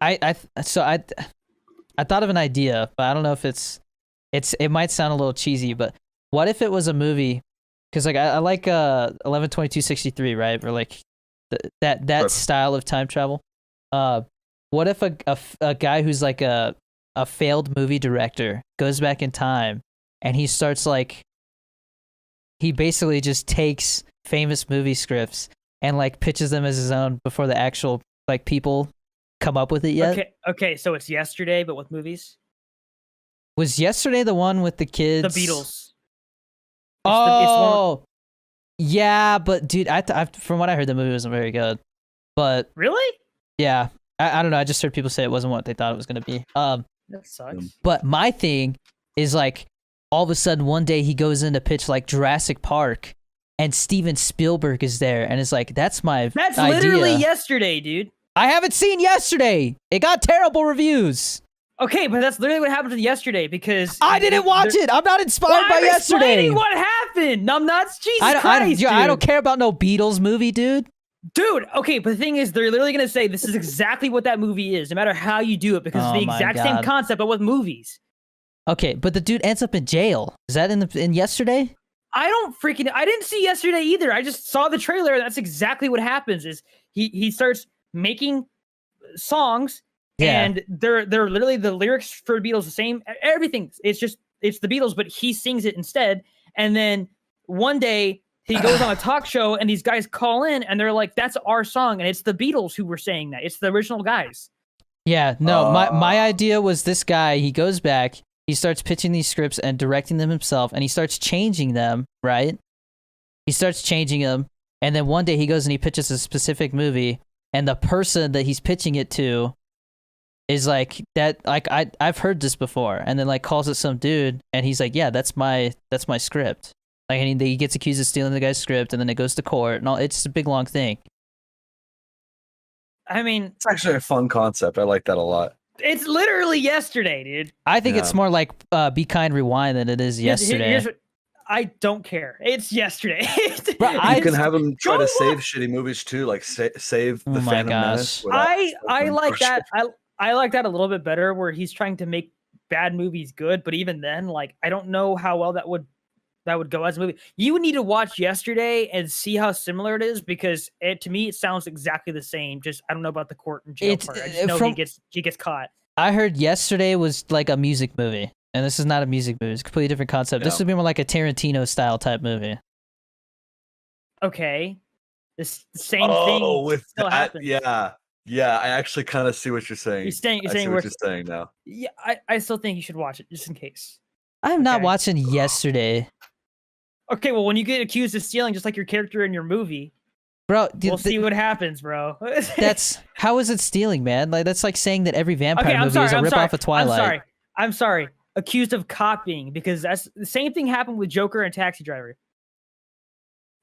[SPEAKER 1] I thought of an idea, but I don't know if it might sound a little cheesy, but what if it was a movie? Because like I like 11/22/63, right? Or like that
[SPEAKER 3] Right.
[SPEAKER 1] style of time travel. What if a guy who's like a failed movie director goes back in time and he starts like he basically just takes famous movie scripts and like pitches them as his own before the actual like people come up with it yet?
[SPEAKER 2] Okay, so it's Yesterday, but with movies.
[SPEAKER 1] Was Yesterday the one with the kids?
[SPEAKER 2] The Beatles. It's
[SPEAKER 1] Oh, yeah, but dude, from what I heard, the movie wasn't very good. But
[SPEAKER 2] really?
[SPEAKER 1] yeah, I don't know. I just heard people say it wasn't what they thought it was gonna be.
[SPEAKER 2] That sucks.
[SPEAKER 1] But my thing is like, all of a sudden one day he goes in to pitch like Jurassic Park, and Steven Spielberg is there, and it's like, that's my
[SPEAKER 2] That's
[SPEAKER 1] idea.
[SPEAKER 2] literally Yesterday, dude.
[SPEAKER 1] I haven't seen Yesterday. It got terrible reviews.
[SPEAKER 2] Okay, but that's literally what happened to Yesterday because
[SPEAKER 1] I didn't watch it. I'm not inspired by
[SPEAKER 2] I'm
[SPEAKER 1] Yesterday.
[SPEAKER 2] explaining what happened. I'm not. Jesus
[SPEAKER 1] I
[SPEAKER 2] Christ,
[SPEAKER 1] don't
[SPEAKER 2] dude.
[SPEAKER 1] care about no Beatles movie, dude.
[SPEAKER 2] Dude, okay, but the thing is, they're literally gonna say this is exactly what that movie is, no matter how you do it, because
[SPEAKER 1] Oh
[SPEAKER 2] it's the
[SPEAKER 1] my
[SPEAKER 2] exact same
[SPEAKER 1] God.
[SPEAKER 2] concept, but with movies.
[SPEAKER 1] Okay, but the dude ends up in jail. Is that in Yesterday?
[SPEAKER 2] I didn't see Yesterday either. I just saw the trailer, and that's exactly what happens. Is he starts making songs,
[SPEAKER 1] Yeah.
[SPEAKER 2] and they're literally the lyrics for Beatles the same, everything. It's the Beatles, but he sings it instead. And then one day he goes on a talk show, and these guys call in, and they're like, "That's our song," and it's the Beatles who were saying that. It's the original guys.
[SPEAKER 1] Yeah, no, my idea was this guy, he goes back, he starts pitching these scripts and directing them himself, and he starts changing them, right? He starts changing them, and then one day he goes and he pitches a specific movie, and the person that he's pitching it to is like, that, like, I've heard this before, and then like calls it some dude, and he's like, yeah, that's my script. Like, and he gets accused of stealing the guy's script, and then it goes to court, and all. It's a big long thing.
[SPEAKER 2] I mean,
[SPEAKER 3] it's actually a fun concept. I like that a lot.
[SPEAKER 2] it's literally Yesterday, dude.
[SPEAKER 1] I think it's
[SPEAKER 3] Yeah.
[SPEAKER 1] more like Be Kind Rewind than it is Yesterday.
[SPEAKER 2] Here's what, I don't care. It's Yesterday.
[SPEAKER 1] Bro,
[SPEAKER 3] You can have them try
[SPEAKER 2] Go
[SPEAKER 3] to save
[SPEAKER 2] look.
[SPEAKER 3] shitty movies too, like save
[SPEAKER 1] Oh
[SPEAKER 3] the
[SPEAKER 1] my
[SPEAKER 3] Phantom
[SPEAKER 1] gosh.
[SPEAKER 3] Menace. without
[SPEAKER 2] I
[SPEAKER 3] fucking
[SPEAKER 2] like
[SPEAKER 3] pushing
[SPEAKER 2] that.
[SPEAKER 3] it.
[SPEAKER 2] I like that a little bit better, where he's trying to make bad movies good. But even then, like, I don't know how well that would go as a movie. You would need to watch Yesterday and see how similar it is, because to me it sounds exactly the same. Just I don't know about the court and jail
[SPEAKER 1] It's,
[SPEAKER 2] part. I just know
[SPEAKER 1] from-
[SPEAKER 2] he gets caught.
[SPEAKER 1] I heard Yesterday was like a music movie, and this is not a music movie. It's a completely different concept. This
[SPEAKER 3] Yeah.
[SPEAKER 1] would be more like a Tarantino style type movie.
[SPEAKER 2] Okay, this same
[SPEAKER 3] Oh,
[SPEAKER 2] thing
[SPEAKER 3] with
[SPEAKER 2] still
[SPEAKER 3] that,
[SPEAKER 2] happens.
[SPEAKER 3] yeah. I actually kind of see what you're saying.
[SPEAKER 2] You're saying
[SPEAKER 3] I see
[SPEAKER 2] we're
[SPEAKER 3] what you're saying now.
[SPEAKER 2] yeah. I still think you should watch it just in case.
[SPEAKER 1] I'm not
[SPEAKER 2] Okay.
[SPEAKER 1] watching Yesterday,
[SPEAKER 2] Okay, well, when you get accused of stealing, just like your character in your movie,
[SPEAKER 1] bro.
[SPEAKER 2] we'll see what happens, bro.
[SPEAKER 1] That's how is it stealing, man? Like that's like saying that every vampire
[SPEAKER 2] okay. I'm
[SPEAKER 1] movie
[SPEAKER 2] sorry.
[SPEAKER 1] is a
[SPEAKER 2] I'm
[SPEAKER 1] ripoff
[SPEAKER 2] sorry.
[SPEAKER 1] of Twilight.
[SPEAKER 2] I'm sorry. Accused of copying, because that's the same thing happened with Joker and Taxi Driver.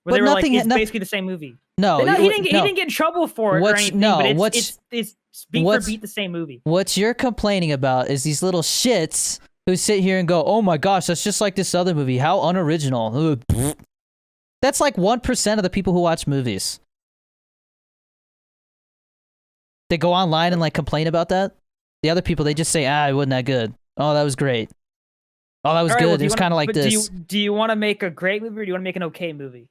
[SPEAKER 2] Where
[SPEAKER 1] But
[SPEAKER 2] they were
[SPEAKER 1] nothing-
[SPEAKER 2] like, it's
[SPEAKER 1] no-
[SPEAKER 2] basically the same movie.
[SPEAKER 1] No,
[SPEAKER 2] But no, he didn't
[SPEAKER 1] no.
[SPEAKER 2] get in trouble for it or
[SPEAKER 1] What's-
[SPEAKER 2] anything.
[SPEAKER 1] no,
[SPEAKER 2] but
[SPEAKER 1] what's-
[SPEAKER 2] it's beat for
[SPEAKER 1] what's-
[SPEAKER 2] beat the same movie.
[SPEAKER 1] What you're complaining about is these little shits who sit here and go, "Oh my gosh, that's just like this other movie. How unoriginal." Ugh, pfft. That's like 1% of the people who watch movies. They go online and like complain about that. The other people, they just say, it wasn't that good. Oh, that was great. Oh, that was
[SPEAKER 2] All right,
[SPEAKER 1] good.
[SPEAKER 2] well,
[SPEAKER 1] It was kind of like
[SPEAKER 2] but
[SPEAKER 1] this.
[SPEAKER 2] Do you want to make a great movie or do you want to make an okay movie?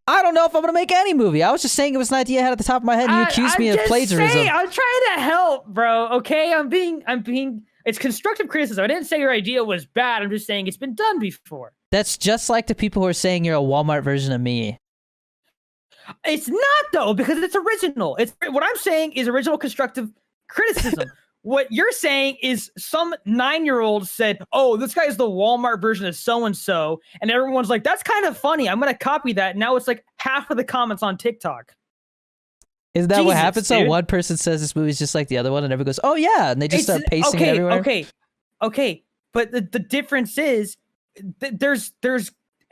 [SPEAKER 1] I don't know if I'm gonna make any movie. I was just saying it was an idea I had at the top of my head, and you accused me of plagiarism.
[SPEAKER 2] Saying, I'm trying to help, bro. Okay, I'm being. It's constructive criticism. I didn't say your idea was bad. I'm just saying it's been done before.
[SPEAKER 1] That's just like the people who are saying you're a Walmart version of me.
[SPEAKER 2] It's not though, because it's original. It's what I'm saying is original constructive criticism. What you're saying is some 9-year-old said, "Oh, this guy is the Walmart version of so and so," and everyone's like, "That's kind of funny. I'm gonna copy that." Now it's like half of the comments on TikTok.
[SPEAKER 1] Isn't that what
[SPEAKER 2] Jesus,
[SPEAKER 1] happens? So
[SPEAKER 2] dude.
[SPEAKER 1] one person says this movie's just like the other one, and everyone goes, "Oh yeah," and they just start pasting it everywhere.
[SPEAKER 2] Okay. But the difference is there's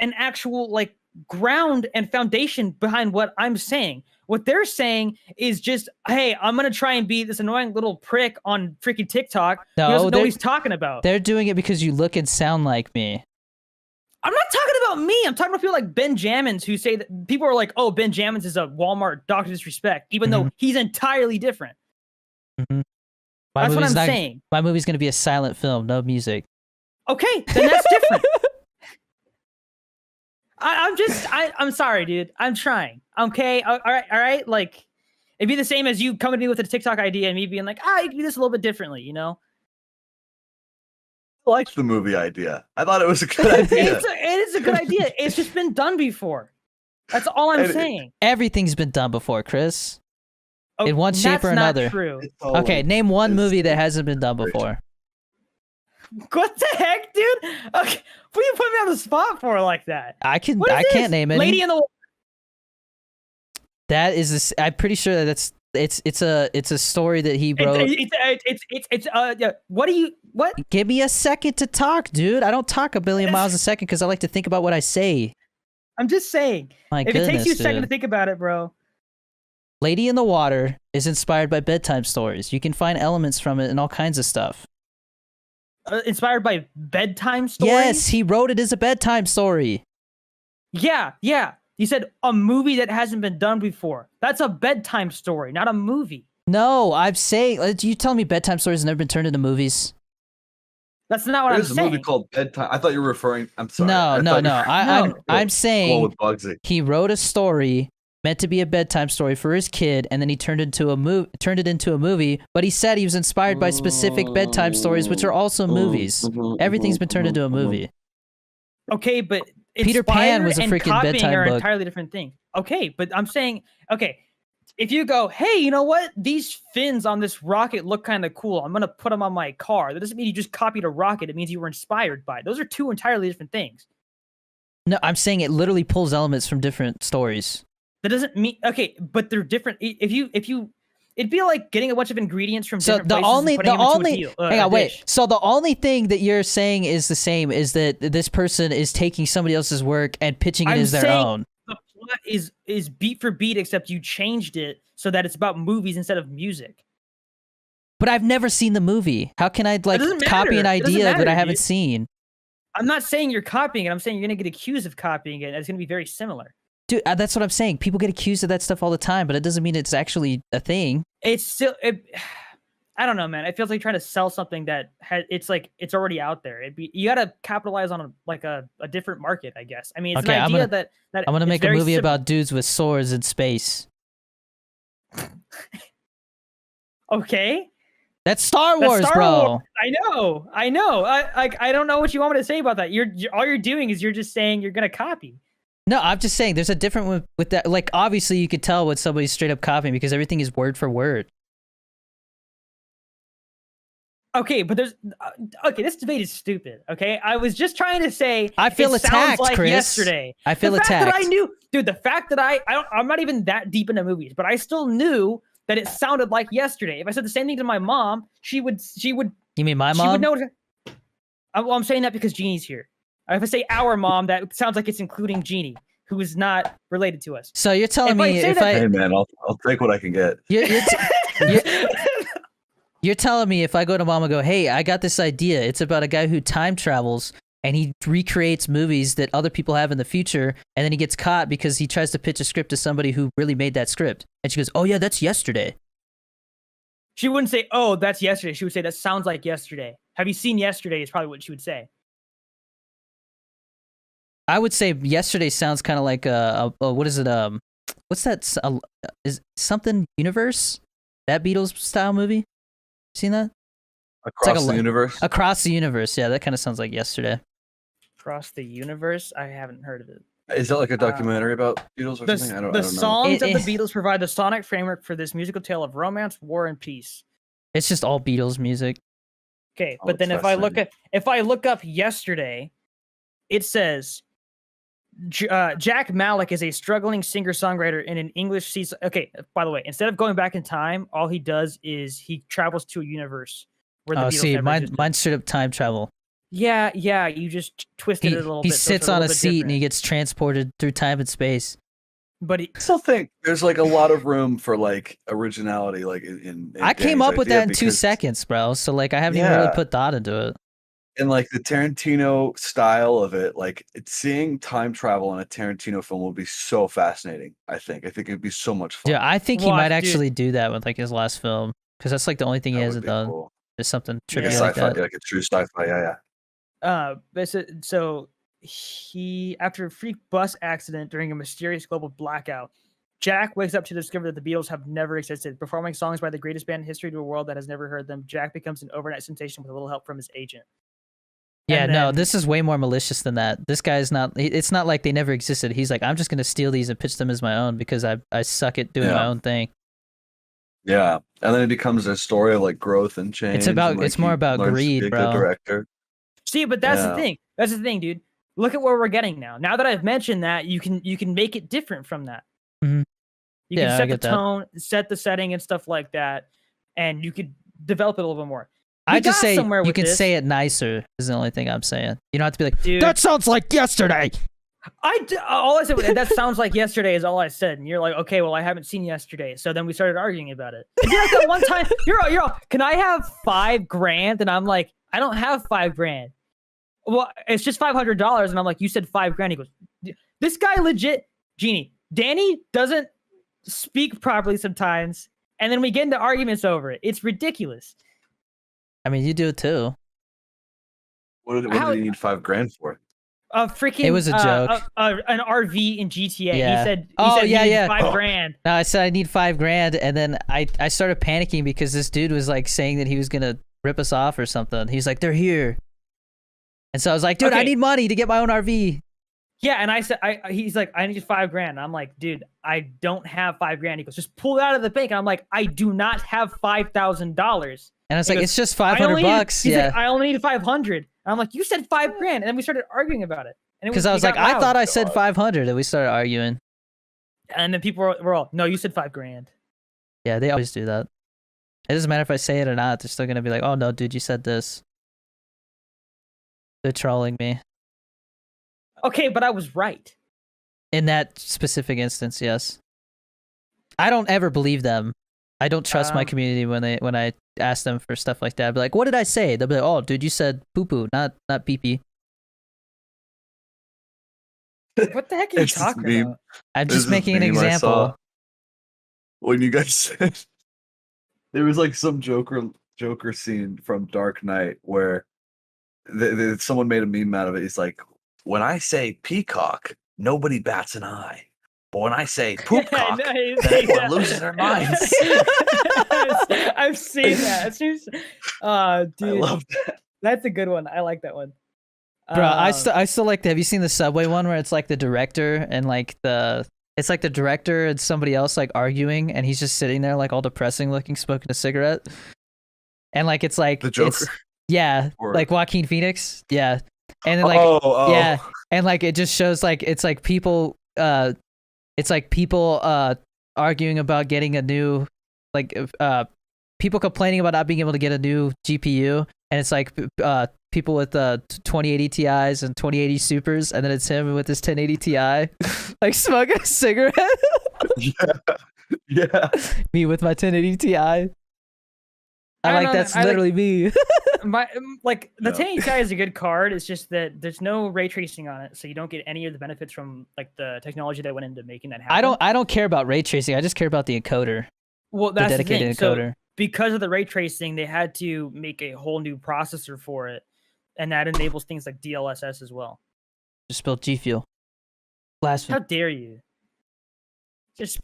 [SPEAKER 2] an actual like ground and foundation behind what I'm saying. What they're saying is just, hey, I'm gonna try and be this annoying little prick on freaking TikTok who doesn't know what he's talking about.
[SPEAKER 1] They're doing it because you look and sound like me.
[SPEAKER 2] I'm not talking about me. I'm talking about people like Ben Jammins who say that people are like, oh, Ben Jammins is a Walmart Dr. Disrespect, even though he's entirely different.
[SPEAKER 1] Mm-hmm.
[SPEAKER 2] That's what I'm saying.
[SPEAKER 1] My movie's gonna be a silent film, no music.
[SPEAKER 2] Okay, then that's different. I'm sorry, dude. I'm trying. Okay, all right. Like, it'd be the same as you coming to me with a TikTok idea and me being like, you can do this a little bit differently, you know?
[SPEAKER 3] I liked the movie idea. I thought it was a good idea.
[SPEAKER 2] It is a good idea. It's just been done before. That's all I'm saying.
[SPEAKER 1] Everything's been done before, Chris.
[SPEAKER 2] Oh,
[SPEAKER 1] In one shape or another.
[SPEAKER 2] That's not true.
[SPEAKER 1] Okay, name one movie that hasn't been done before.
[SPEAKER 2] What the heck, dude? Okay, what are you putting me on the spot for like that?
[SPEAKER 1] I can't name any.
[SPEAKER 2] Lady in the Water.
[SPEAKER 1] That is, I'm pretty sure that it's a story that he wrote.
[SPEAKER 2] What?
[SPEAKER 1] Give me a second to talk, dude. I don't talk a billion miles a second because I like to think about what I say.
[SPEAKER 2] I'm just saying.
[SPEAKER 1] My
[SPEAKER 2] if
[SPEAKER 1] goodness,
[SPEAKER 2] it takes you a second
[SPEAKER 1] dude.
[SPEAKER 2] to think about it, bro.
[SPEAKER 1] Lady in the Water is inspired by bedtime stories. You can find elements from it in all kinds of stuff.
[SPEAKER 2] Inspired by bedtime stories?
[SPEAKER 1] Yes, he wrote it as a bedtime story.
[SPEAKER 2] Yeah. You said a movie that hasn't been done before. That's a bedtime story, not a movie.
[SPEAKER 1] No, I'm saying, you telling me bedtime stories have never been turned into movies?
[SPEAKER 2] That's not what I'm saying.
[SPEAKER 3] There's a movie called Bedtime. I thought you were referring. I'm sorry.
[SPEAKER 1] No. I'm saying
[SPEAKER 3] with Bugsy.
[SPEAKER 1] he wrote a story meant to be a bedtime story for his kid, and then he turned it into a movie. But he said he was inspired by specific bedtime stories, which are also movies. Everything's been turned into a movie.
[SPEAKER 2] Okay, but
[SPEAKER 1] Peter Pan was a freaking
[SPEAKER 2] copying
[SPEAKER 1] bedtime
[SPEAKER 2] are
[SPEAKER 1] book.
[SPEAKER 2] entirely different things. Okay, but I'm saying, if you go, hey, you know what? These fins on this rocket look kind of cool. I'm going to put them on my car. That doesn't mean you just copied a rocket. It means you were inspired by it. Those are two entirely different things.
[SPEAKER 1] No, I'm saying it literally pulls elements from different stories.
[SPEAKER 2] That doesn't mean, okay, but they're different. If you, it'd be like getting a bunch of ingredients from different places and putting them into a dish.
[SPEAKER 1] So the only thing that you're saying is the same is that this person is taking somebody else's work and pitching it as their own.
[SPEAKER 2] The plot is beat for beat, except you changed it so that it's about movies instead of music.
[SPEAKER 1] But I've never seen the movie. How can I copy an idea that I haven't seen?
[SPEAKER 2] I'm not saying you're copying it. I'm saying you're gonna get accused of copying it. It's gonna be very similar.
[SPEAKER 1] Dude, that's what I'm saying. People get accused of that stuff all the time, but it doesn't mean it's actually a thing.
[SPEAKER 2] It's still, I don't know, man. It feels like trying to sell something that it's already out there. You gotta capitalize on a different market, I guess. I mean, it's an idea that
[SPEAKER 1] I'm gonna make a movie about dudes with swords in space.
[SPEAKER 2] Okay.
[SPEAKER 1] That's Star Wars, bro.
[SPEAKER 2] Wars. I know. I don't know what you want me to say about that. All you're doing is you're just saying you're gonna copy.
[SPEAKER 1] No, I'm just saying there's a different one with that. Like, obviously, you could tell what somebody's straight up copying because everything is word for word.
[SPEAKER 2] Okay, but this debate is stupid. Okay, I was just trying to say.
[SPEAKER 1] I feel attacked,
[SPEAKER 2] like
[SPEAKER 1] Chris.
[SPEAKER 2] Yesterday,
[SPEAKER 1] I feel
[SPEAKER 2] attacked.
[SPEAKER 1] attacked.
[SPEAKER 2] That I knew, dude. The fact that I'm not even that deep into movies, but I still knew that it sounded like yesterday. If I said the same thing to my mom, she would. You
[SPEAKER 1] mean my mom?
[SPEAKER 2] She would know. I'm saying that because Jeannie's here. If I say our mom, that sounds like it's including Jeannie, who is not related to us.
[SPEAKER 1] So you're telling me
[SPEAKER 3] Hey man, I'll take what I can get.
[SPEAKER 1] You're telling me if I go to mom and go, hey, I got this idea. It's about a guy who time travels and he recreates movies that other people have in the future, and then he gets caught because he tries to pitch a script to somebody who really made that script. And she goes, oh yeah, that's yesterday.
[SPEAKER 2] She wouldn't say, "Oh, that's yesterday." She would say, "That sounds like yesterday." Have you seen yesterday? Is probably what she would say.
[SPEAKER 1] I would say yesterday sounds kind of like what is it? What's that? Is something Universe? That Beatles style movie? Seen that?
[SPEAKER 3] Across
[SPEAKER 1] like
[SPEAKER 3] the universe.
[SPEAKER 1] Across the Universe. Yeah, that kind of sounds like yesterday.
[SPEAKER 2] Across the Universe? I haven't heard of it.
[SPEAKER 3] Is that like a documentary about Beatles or something? I don't know.
[SPEAKER 2] Songs of the Beatles provide the sonic framework for this musical tale of romance, war, and peace.
[SPEAKER 1] It's just all Beatles music.
[SPEAKER 2] Okay,
[SPEAKER 3] Oh,
[SPEAKER 2] but then
[SPEAKER 3] it's
[SPEAKER 2] if I look up yesterday, it says Jack Malik is a struggling singer-songwriter in an English season. Okay, by the way, instead of going back in time, all he does is he travels to a universe where the Beatles
[SPEAKER 1] see,
[SPEAKER 2] never existed.
[SPEAKER 1] mine's straight up time travel.
[SPEAKER 2] Yeah, you just twisted it a little
[SPEAKER 1] He
[SPEAKER 2] bit.
[SPEAKER 1] sits on a seat and he gets transported through time and space.
[SPEAKER 2] But
[SPEAKER 3] I still think there's like a lot of room for like originality, like in
[SPEAKER 1] I came
[SPEAKER 3] Danny's
[SPEAKER 1] up with
[SPEAKER 3] idea
[SPEAKER 1] that in 2
[SPEAKER 3] because-
[SPEAKER 1] seconds, bro. So like I haven't even really
[SPEAKER 3] Yeah.
[SPEAKER 1] put thought into it.
[SPEAKER 3] And like the Tarantino style of it, like seeing time travel in a Tarantino film would be so fascinating. I think it'd be so much fun.
[SPEAKER 1] Yeah, I think he
[SPEAKER 2] Well,
[SPEAKER 1] might
[SPEAKER 2] dude.
[SPEAKER 1] actually do that with like his last film because that's like the only thing he
[SPEAKER 3] That would
[SPEAKER 1] hasn't
[SPEAKER 3] be
[SPEAKER 1] done.
[SPEAKER 3] cool.
[SPEAKER 1] There's something
[SPEAKER 2] Yeah.
[SPEAKER 3] Like a
[SPEAKER 1] trivial like
[SPEAKER 3] sci-fi,
[SPEAKER 1] that.
[SPEAKER 3] like a true sci-fi. Yeah.
[SPEAKER 2] So he, after a freak bus accident during a mysterious global blackout, Jack wakes up to discover that the Beatles have never existed. Performing songs by the greatest band in history to a world that has never heard them, Jack becomes an overnight sensation with a little help from his agent.
[SPEAKER 1] Yeah,
[SPEAKER 2] And
[SPEAKER 1] no,
[SPEAKER 2] then-
[SPEAKER 1] this is way more malicious than that. This guy's not. It's not like they never existed. He's like, I'm just gonna steal these and pitch them as my own because I suck at doing my
[SPEAKER 3] Yeah.
[SPEAKER 1] own thing.
[SPEAKER 3] Yeah, and then it becomes a story of like growth and change.
[SPEAKER 1] about-
[SPEAKER 3] and, like,
[SPEAKER 1] it's more
[SPEAKER 3] he
[SPEAKER 1] about
[SPEAKER 3] learns to
[SPEAKER 1] greed,
[SPEAKER 3] be a good
[SPEAKER 1] bro.
[SPEAKER 3] Director.
[SPEAKER 2] See, but that's the
[SPEAKER 3] Yeah.
[SPEAKER 2] thing. That's the thing, dude. Look at where we're getting now. Now that I've mentioned that, you can make it different from that.
[SPEAKER 1] Mhm.
[SPEAKER 2] You
[SPEAKER 1] Yeah,
[SPEAKER 2] can
[SPEAKER 1] I
[SPEAKER 2] set the
[SPEAKER 1] get that.
[SPEAKER 2] tone, set the setting, and stuff like that, and you could develop it a little bit more.
[SPEAKER 1] I
[SPEAKER 2] We
[SPEAKER 1] just
[SPEAKER 2] got
[SPEAKER 1] say
[SPEAKER 2] somewhere
[SPEAKER 1] you
[SPEAKER 2] with
[SPEAKER 1] can
[SPEAKER 2] this.
[SPEAKER 1] say it nicer. Is the only thing I'm saying. You don't have to be like,
[SPEAKER 2] Dude.
[SPEAKER 1] that sounds like yesterday.
[SPEAKER 2] All I said was, that sounds like yesterday is all I said, and you're like, okay, well, I haven't seen yesterday, so then we started arguing about it. And you're like that one time, you're all, can I have $5,000? And I'm like, I don't have $5,000. Well, it's just $500, and I'm like, you said $5,000. He goes, this guy legit, Genie. Danny doesn't speak properly sometimes, and then we get into arguments over it. It's ridiculous.
[SPEAKER 1] I mean, you do it too.
[SPEAKER 3] What did
[SPEAKER 2] How-
[SPEAKER 3] he need $5,000 for?
[SPEAKER 2] A freaking
[SPEAKER 1] It was a joke.
[SPEAKER 2] an RV in GTA.
[SPEAKER 1] Yeah.
[SPEAKER 2] He said,
[SPEAKER 1] Oh,
[SPEAKER 2] he
[SPEAKER 1] yeah,
[SPEAKER 2] needed
[SPEAKER 1] yeah.
[SPEAKER 2] $5,000.
[SPEAKER 1] No, I said I need $5,000, and then I started panicking because this dude was like saying that he was gonna rip us off or something. He's like, they're here, and so I was like, dude, I
[SPEAKER 2] Okay.
[SPEAKER 1] need money to get my own RV.
[SPEAKER 2] Yeah, and I said, he's like, I need $5,000. I'm like, dude, I don't have $5,000. He goes, just pull it out of the bank. And I'm like, I do not have $5,000.
[SPEAKER 1] And I was
[SPEAKER 2] He
[SPEAKER 1] like,
[SPEAKER 2] goes,
[SPEAKER 1] it's just
[SPEAKER 2] I only need-
[SPEAKER 1] $500.
[SPEAKER 2] He's
[SPEAKER 1] Yeah,
[SPEAKER 2] like, I only need 500. And I'm like, you said $5,000. And then we started arguing about it. And
[SPEAKER 1] because I was like, I thought I said 500, and we started arguing.
[SPEAKER 2] And then people were all, no, you said $5,000.
[SPEAKER 1] Yeah, they always do that. It doesn't matter if I say it or not. They're still gonna be like, oh no, dude, you said this. They're trolling me.
[SPEAKER 2] Okay, but I was right.
[SPEAKER 1] In that specific instance, yes. I don't ever believe them. I don't trust my
[SPEAKER 2] Um,
[SPEAKER 1] community when I ask them for stuff like that. I'd be like, what did I say? They'll be like, oh, dude, you said poo poo, not pee pee.
[SPEAKER 2] What the heck are you
[SPEAKER 3] It's this
[SPEAKER 2] talking
[SPEAKER 3] meme.
[SPEAKER 2] about?
[SPEAKER 1] I'm
[SPEAKER 3] There's
[SPEAKER 1] just
[SPEAKER 3] this
[SPEAKER 1] making an
[SPEAKER 3] meme I
[SPEAKER 1] example.
[SPEAKER 3] saw when you guys said there was like some Joker scene from Dark Knight where someone made a meme out of it. He's like, when I say peacock, nobody bats an eye. But when I say poopcock,
[SPEAKER 2] I know, he's
[SPEAKER 3] then
[SPEAKER 2] saying
[SPEAKER 3] everyone
[SPEAKER 2] that.
[SPEAKER 3] loses their minds.
[SPEAKER 2] I've seen that. It seems,
[SPEAKER 3] I
[SPEAKER 2] dude,
[SPEAKER 3] love that.
[SPEAKER 2] that's a good one. I like that one.
[SPEAKER 1] Bro, I
[SPEAKER 2] Um,
[SPEAKER 1] still like. Have you seen the Subway one where it's like the director and like it's like the director and somebody else like arguing, and he's just sitting there like all depressing looking, smoking a cigarette, and like it's like
[SPEAKER 3] The Joker.
[SPEAKER 1] yeah,
[SPEAKER 3] Or-
[SPEAKER 1] like Joaquin Phoenix, yeah, and then like
[SPEAKER 3] oh.
[SPEAKER 1] yeah, and like it just shows like it's like people arguing about getting a new people complaining about not being able to get a new GPU, and it's like people with 2080 Ti's and 2080 Supers, and then it's him with his 1080 Ti like smoking a cigarette.
[SPEAKER 3] Yeah.
[SPEAKER 1] Me with my 1080 Ti. I
[SPEAKER 2] don't
[SPEAKER 1] like
[SPEAKER 2] know,
[SPEAKER 1] that's
[SPEAKER 2] I like-
[SPEAKER 1] literally me.
[SPEAKER 2] the
[SPEAKER 3] Yeah.
[SPEAKER 2] 1080 Ti is a good card. It's just that there's no ray tracing on it, so you don't get any of the benefits from like the technology that went into making that happen.
[SPEAKER 1] I don't care about ray tracing. I just care about the encoder,
[SPEAKER 2] Well,
[SPEAKER 1] the
[SPEAKER 2] that's
[SPEAKER 1] dedicated
[SPEAKER 2] the thing.
[SPEAKER 1] encoder.
[SPEAKER 2] because of the ray tracing, they had to make a whole new processor for it, and that enables things like DLSS as well.
[SPEAKER 1] Just spelled G Fuel. Blasphemy.
[SPEAKER 2] How dare you? Just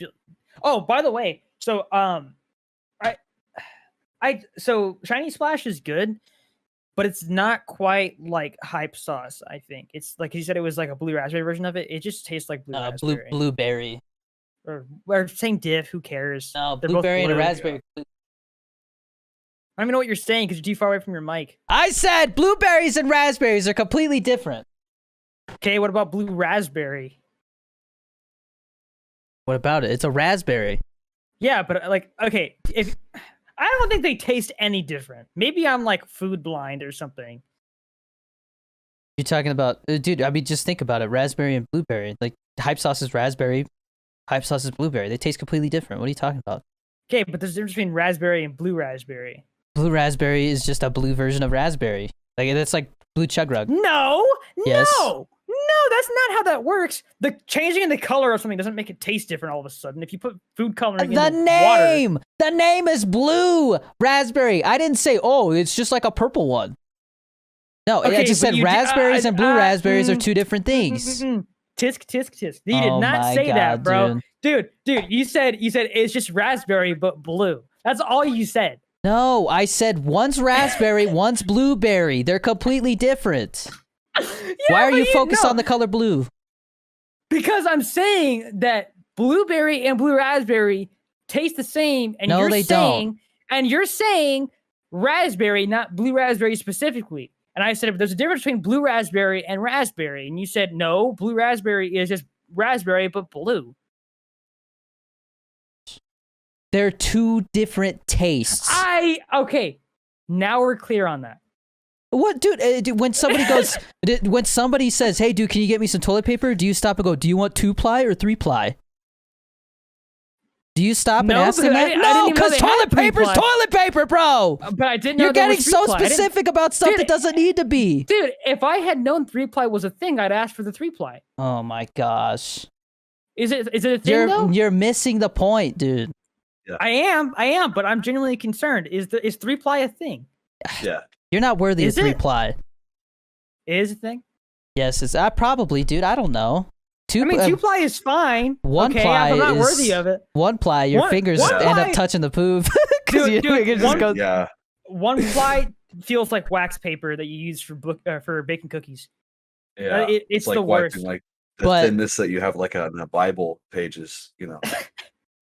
[SPEAKER 2] oh, by the way, so so Shiny Splash is good, but it's not quite like Hype Sauce. I think it's like you said, it was like a blue raspberry version of it. It just tastes like blue raspberry.
[SPEAKER 1] Blueberry.
[SPEAKER 2] Or same diff. Who cares?
[SPEAKER 1] No,
[SPEAKER 2] They're both
[SPEAKER 1] blueberry and a
[SPEAKER 2] blue.
[SPEAKER 1] raspberry.
[SPEAKER 2] I don't even know what you're saying because you're too far away from your mic.
[SPEAKER 1] I said blueberries and raspberries are completely different.
[SPEAKER 2] Okay, what about blue raspberry?
[SPEAKER 1] What about it? It's a raspberry.
[SPEAKER 2] Yeah, but like, okay, if I don't think they taste any different. Maybe I'm like food blind or something.
[SPEAKER 1] You're talking about, dude, I mean, just think about it. Raspberry and blueberry. Like, Hype Sauce is raspberry. Hype Sauce is blueberry. They taste completely different. What are you talking about?
[SPEAKER 2] Okay, but there's a difference between raspberry and blue raspberry.
[SPEAKER 1] Blue raspberry is just a blue version of raspberry. Like, that's like blue chug rug.
[SPEAKER 2] No,
[SPEAKER 1] Yes.
[SPEAKER 2] no, that's not how that works. The changing in the color of something doesn't make it taste different all of a sudden. If you put food coloring
[SPEAKER 1] The
[SPEAKER 2] in
[SPEAKER 1] name! The name is blue raspberry. I didn't say, oh, it's just like a purple one. No, I
[SPEAKER 2] Okay,
[SPEAKER 1] just
[SPEAKER 2] but
[SPEAKER 1] said
[SPEAKER 2] you did-
[SPEAKER 1] raspberries and blue raspberries are two different things.
[SPEAKER 2] Tisk, tisk, tisk. You did
[SPEAKER 1] Oh
[SPEAKER 2] not
[SPEAKER 1] my
[SPEAKER 2] say that,
[SPEAKER 1] God,
[SPEAKER 2] bro. Dude, you said it's just raspberry but blue. That's all you said.
[SPEAKER 1] No, I said one's raspberry, one's blueberry. They're completely different. Why are
[SPEAKER 2] but
[SPEAKER 1] you focused
[SPEAKER 2] no,
[SPEAKER 1] on the color blue?
[SPEAKER 2] Because I'm saying that blueberry and blue raspberry taste the same, and
[SPEAKER 1] No, they don't.
[SPEAKER 2] you're saying raspberry, not blue raspberry specifically. And I said, there's a difference between blue raspberry and raspberry. And you said, no, blue raspberry is just raspberry, but blue.
[SPEAKER 1] They're two different tastes.
[SPEAKER 2] Okay. Now we're clear on that.
[SPEAKER 1] What, dude, when somebody goes, when somebody says, hey, dude, can you get me some toilet paper? Do you stop and go, do you want 2-ply or 3-ply? Do you stop and
[SPEAKER 2] No,
[SPEAKER 1] ask them
[SPEAKER 2] because I
[SPEAKER 1] that?
[SPEAKER 2] didn't
[SPEAKER 1] No,
[SPEAKER 2] even know
[SPEAKER 1] because
[SPEAKER 2] they had
[SPEAKER 1] toilet paper's
[SPEAKER 2] 3-ply.
[SPEAKER 1] toilet paper, bro.
[SPEAKER 2] But I didn't know
[SPEAKER 1] You're
[SPEAKER 2] there
[SPEAKER 1] getting
[SPEAKER 2] was
[SPEAKER 1] so
[SPEAKER 2] 3-ply. I didn't-
[SPEAKER 1] specific about stuff
[SPEAKER 2] Dude,
[SPEAKER 1] that doesn't need to be.
[SPEAKER 2] Dude, if I had known 3-ply was a thing, I'd ask for the 3-ply.
[SPEAKER 1] Oh my gosh.
[SPEAKER 2] Is it a thing though?
[SPEAKER 1] You're missing the point, dude.
[SPEAKER 2] I am, but I'm genuinely concerned. Is 3-ply a thing?
[SPEAKER 3] Yeah.
[SPEAKER 1] You're not worthy
[SPEAKER 2] Is
[SPEAKER 1] of
[SPEAKER 2] it?
[SPEAKER 1] 3-ply.
[SPEAKER 2] It is a thing?
[SPEAKER 1] Yes, it's probably, dude. I don't know.
[SPEAKER 2] I mean, 2-ply is fine.
[SPEAKER 1] 1-ply
[SPEAKER 2] okay, I'm not
[SPEAKER 1] is
[SPEAKER 2] worthy of it.
[SPEAKER 1] 1-ply. Your fingers end
[SPEAKER 2] 1-ply
[SPEAKER 1] up touching the poop because
[SPEAKER 2] Dude,
[SPEAKER 1] your fingers just
[SPEAKER 2] one-
[SPEAKER 1] go.
[SPEAKER 3] Yeah.
[SPEAKER 2] 1-ply feels like wax paper that you use for baking cookies.
[SPEAKER 3] Yeah.
[SPEAKER 2] It's
[SPEAKER 3] like
[SPEAKER 2] the worst.
[SPEAKER 3] wiping like the
[SPEAKER 1] But-
[SPEAKER 3] thinness that you have like on the Bible pages, you know.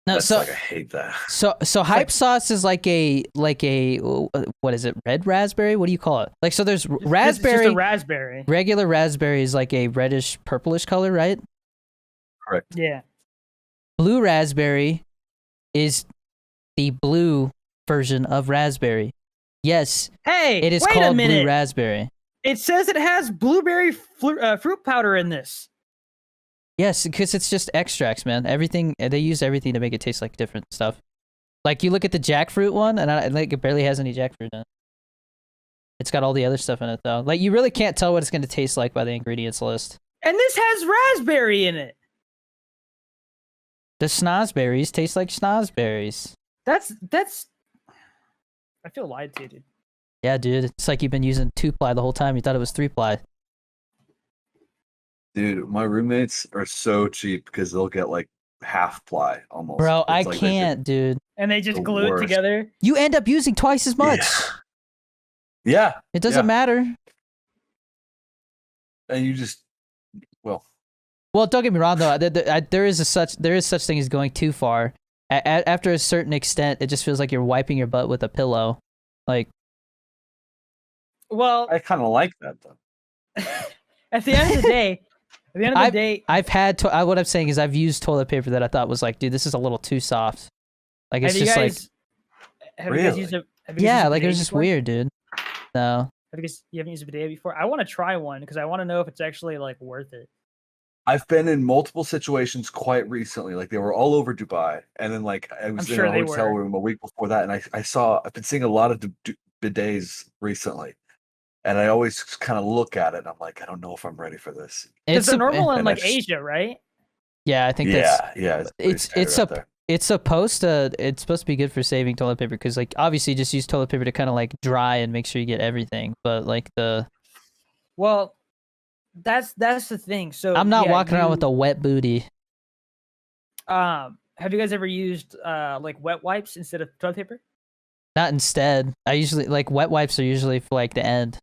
[SPEAKER 1] No,
[SPEAKER 3] That's
[SPEAKER 1] so
[SPEAKER 3] like I hate that.
[SPEAKER 1] so hype sauce is like a what is it? Red raspberry? What do you call it? Like so, there's
[SPEAKER 2] It's
[SPEAKER 1] raspberry.
[SPEAKER 2] just a raspberry.
[SPEAKER 1] Regular raspberry is like a reddish purplish color, right?
[SPEAKER 3] Correct.
[SPEAKER 2] Yeah.
[SPEAKER 1] Blue raspberry is the blue version of raspberry. Yes,
[SPEAKER 2] Hey,
[SPEAKER 1] it is
[SPEAKER 2] wait a
[SPEAKER 1] called
[SPEAKER 2] minute.
[SPEAKER 1] blue raspberry.
[SPEAKER 2] It says it has blueberry fruit powder in this.
[SPEAKER 1] Yes, because it's just extracts, man. Everything they use everything to make it taste like different stuff. Like you look at the jackfruit one, and like it barely has any jackfruit in it. It's got all the other stuff in it though. Like you really can't tell what it's going to taste like by the ingredients list.
[SPEAKER 2] And this has raspberry in it.
[SPEAKER 1] The snozberries taste like snozberries.
[SPEAKER 2] That's I feel lied to, dude.
[SPEAKER 1] Yeah, dude. It's like you've been using 2-ply the whole time. You thought it was 3-ply.
[SPEAKER 3] Dude, my roommates are so cheap because they'll get like half ply almost.
[SPEAKER 1] Bro,
[SPEAKER 3] It's
[SPEAKER 1] I
[SPEAKER 3] like they
[SPEAKER 1] can't, dude.
[SPEAKER 2] And they just
[SPEAKER 3] The
[SPEAKER 2] glue it
[SPEAKER 3] worst.
[SPEAKER 2] together.
[SPEAKER 1] You end up using twice as much.
[SPEAKER 3] Yeah.
[SPEAKER 1] It doesn't
[SPEAKER 3] Yeah.
[SPEAKER 1] matter.
[SPEAKER 3] And you just well,
[SPEAKER 1] Well, don't get me wrong though. There is such thing as going too far. After a certain extent, it just feels like you're wiping your butt with a pillow. Like,
[SPEAKER 2] Well,
[SPEAKER 3] I kind of like that though.
[SPEAKER 2] at the end of the day,
[SPEAKER 1] I've had what I'm saying is I've used toilet paper that I thought was like, dude, this is a little too soft. Like it's
[SPEAKER 2] have you
[SPEAKER 1] just like,
[SPEAKER 2] guys, have you guys
[SPEAKER 3] Really?
[SPEAKER 2] used a have you guys
[SPEAKER 1] yeah,
[SPEAKER 2] used a
[SPEAKER 1] like it was
[SPEAKER 2] bidet
[SPEAKER 1] just
[SPEAKER 2] before?
[SPEAKER 1] weird, dude. No,
[SPEAKER 2] You haven't used a bidet before? I want to try one because I want to know if it's actually like worth it.
[SPEAKER 3] I've been in multiple situations quite recently. Like they were all over Dubai, and then like I was in
[SPEAKER 2] sure
[SPEAKER 3] a
[SPEAKER 2] they
[SPEAKER 3] hotel
[SPEAKER 2] were.
[SPEAKER 3] room a week before that, and I've been seeing a lot of bidets recently, and I always kind of look at it, and I'm like, I don't know if I'm ready for this.
[SPEAKER 2] Because they're normal in
[SPEAKER 3] and
[SPEAKER 2] like
[SPEAKER 3] I just-
[SPEAKER 2] Asia, right?
[SPEAKER 1] Yeah, I think that's
[SPEAKER 3] Yeah,
[SPEAKER 1] it's
[SPEAKER 3] pretty
[SPEAKER 1] a
[SPEAKER 3] standard out there.
[SPEAKER 1] it's supposed to be good for saving toilet paper because like obviously just use toilet paper to kind of like dry and make sure you get everything. But like
[SPEAKER 2] Well, that's the thing. So
[SPEAKER 1] I'm not
[SPEAKER 2] yeah,
[SPEAKER 1] walking around with a wet booty.
[SPEAKER 2] Have you guys ever used like wet wipes instead of toilet paper?
[SPEAKER 1] Not instead. I usually like wet wipes are usually for like the end.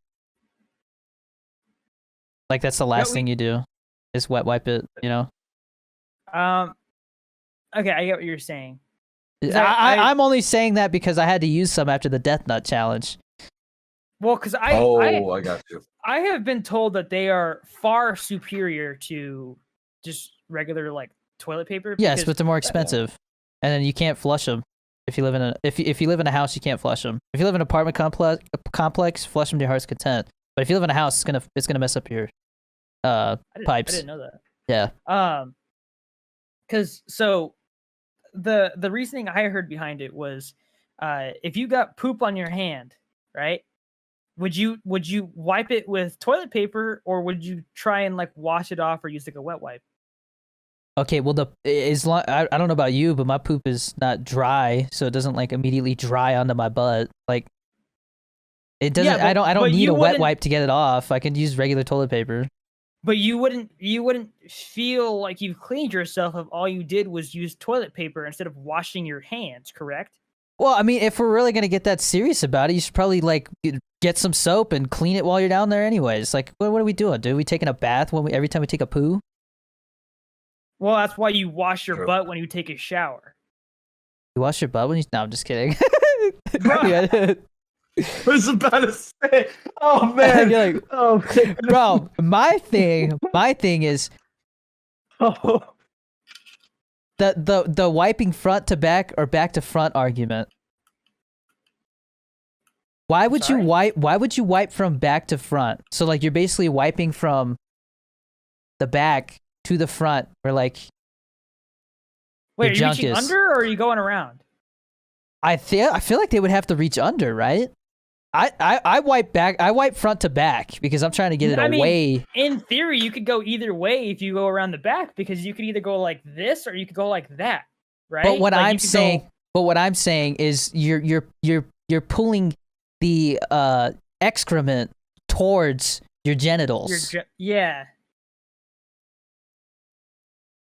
[SPEAKER 1] Like that's the last thing you do is wet wipe it, you know?
[SPEAKER 2] Okay, I get what you're saying.
[SPEAKER 1] I'm only saying that because I had to use some after the Death Nut challenge.
[SPEAKER 2] Well, because
[SPEAKER 3] I got you.
[SPEAKER 2] I have been told that they are far superior to just regular like toilet paper.
[SPEAKER 1] Yes,
[SPEAKER 2] because-
[SPEAKER 1] but they're more expensive, and then you can't flush them. If you live in a if you live in a house, you can't flush them. If you live in an apartment complex, flush them to your heart's content. But if you live in a house, it's gonna mess up your pipes.
[SPEAKER 2] I didn't know that.
[SPEAKER 1] Yeah.
[SPEAKER 2] Because so the reasoning I heard behind it was, if you got poop on your hand, right? Would you wipe it with toilet paper or would you try and like wash it off or use like a wet wipe?
[SPEAKER 1] Okay. Well, I don't know about you, but my poop is not dry, so it doesn't like immediately dry onto my butt. Like it doesn't.
[SPEAKER 2] Yeah,
[SPEAKER 1] I don't need a wet
[SPEAKER 2] wouldn't-
[SPEAKER 1] wipe to get it off. I can use regular toilet paper.
[SPEAKER 2] But you wouldn't feel like you've cleaned yourself if all you did was use toilet paper instead of washing your hands, correct?
[SPEAKER 1] Well, I mean, if we're really gonna get that serious about it, you should probably like get some soap and clean it while you're down there. Anyways, like, what are we doing? Dude, we taking a bath every time we take a poo?
[SPEAKER 2] Well, that's why you wash your
[SPEAKER 3] True.
[SPEAKER 2] butt when you take a shower.
[SPEAKER 1] You wash your butt when you? No, I'm just kidding.
[SPEAKER 3] I was about to say, oh man,
[SPEAKER 1] You're like,
[SPEAKER 3] oh man.
[SPEAKER 1] bro, my thing is
[SPEAKER 3] Oh.
[SPEAKER 1] the wiping front to back or back to front argument. Why would you wipe from back to front? So like you're basically wiping from the back to the front, where like
[SPEAKER 2] Wait,
[SPEAKER 1] the
[SPEAKER 2] are you
[SPEAKER 1] junk
[SPEAKER 2] reaching
[SPEAKER 1] is.
[SPEAKER 2] under or are you going around?
[SPEAKER 1] I feel like they would have to reach under, right? I wipe front to back because I'm trying to get it
[SPEAKER 2] I mean,
[SPEAKER 1] away.
[SPEAKER 2] In theory, you could go either way if you go around the back because you could either go like this or you could go like that, right?
[SPEAKER 1] But what
[SPEAKER 2] Like,
[SPEAKER 1] I'm
[SPEAKER 2] you could
[SPEAKER 1] saying,
[SPEAKER 2] go-
[SPEAKER 1] is you're pulling the excrement towards your genitals.
[SPEAKER 2] yeah.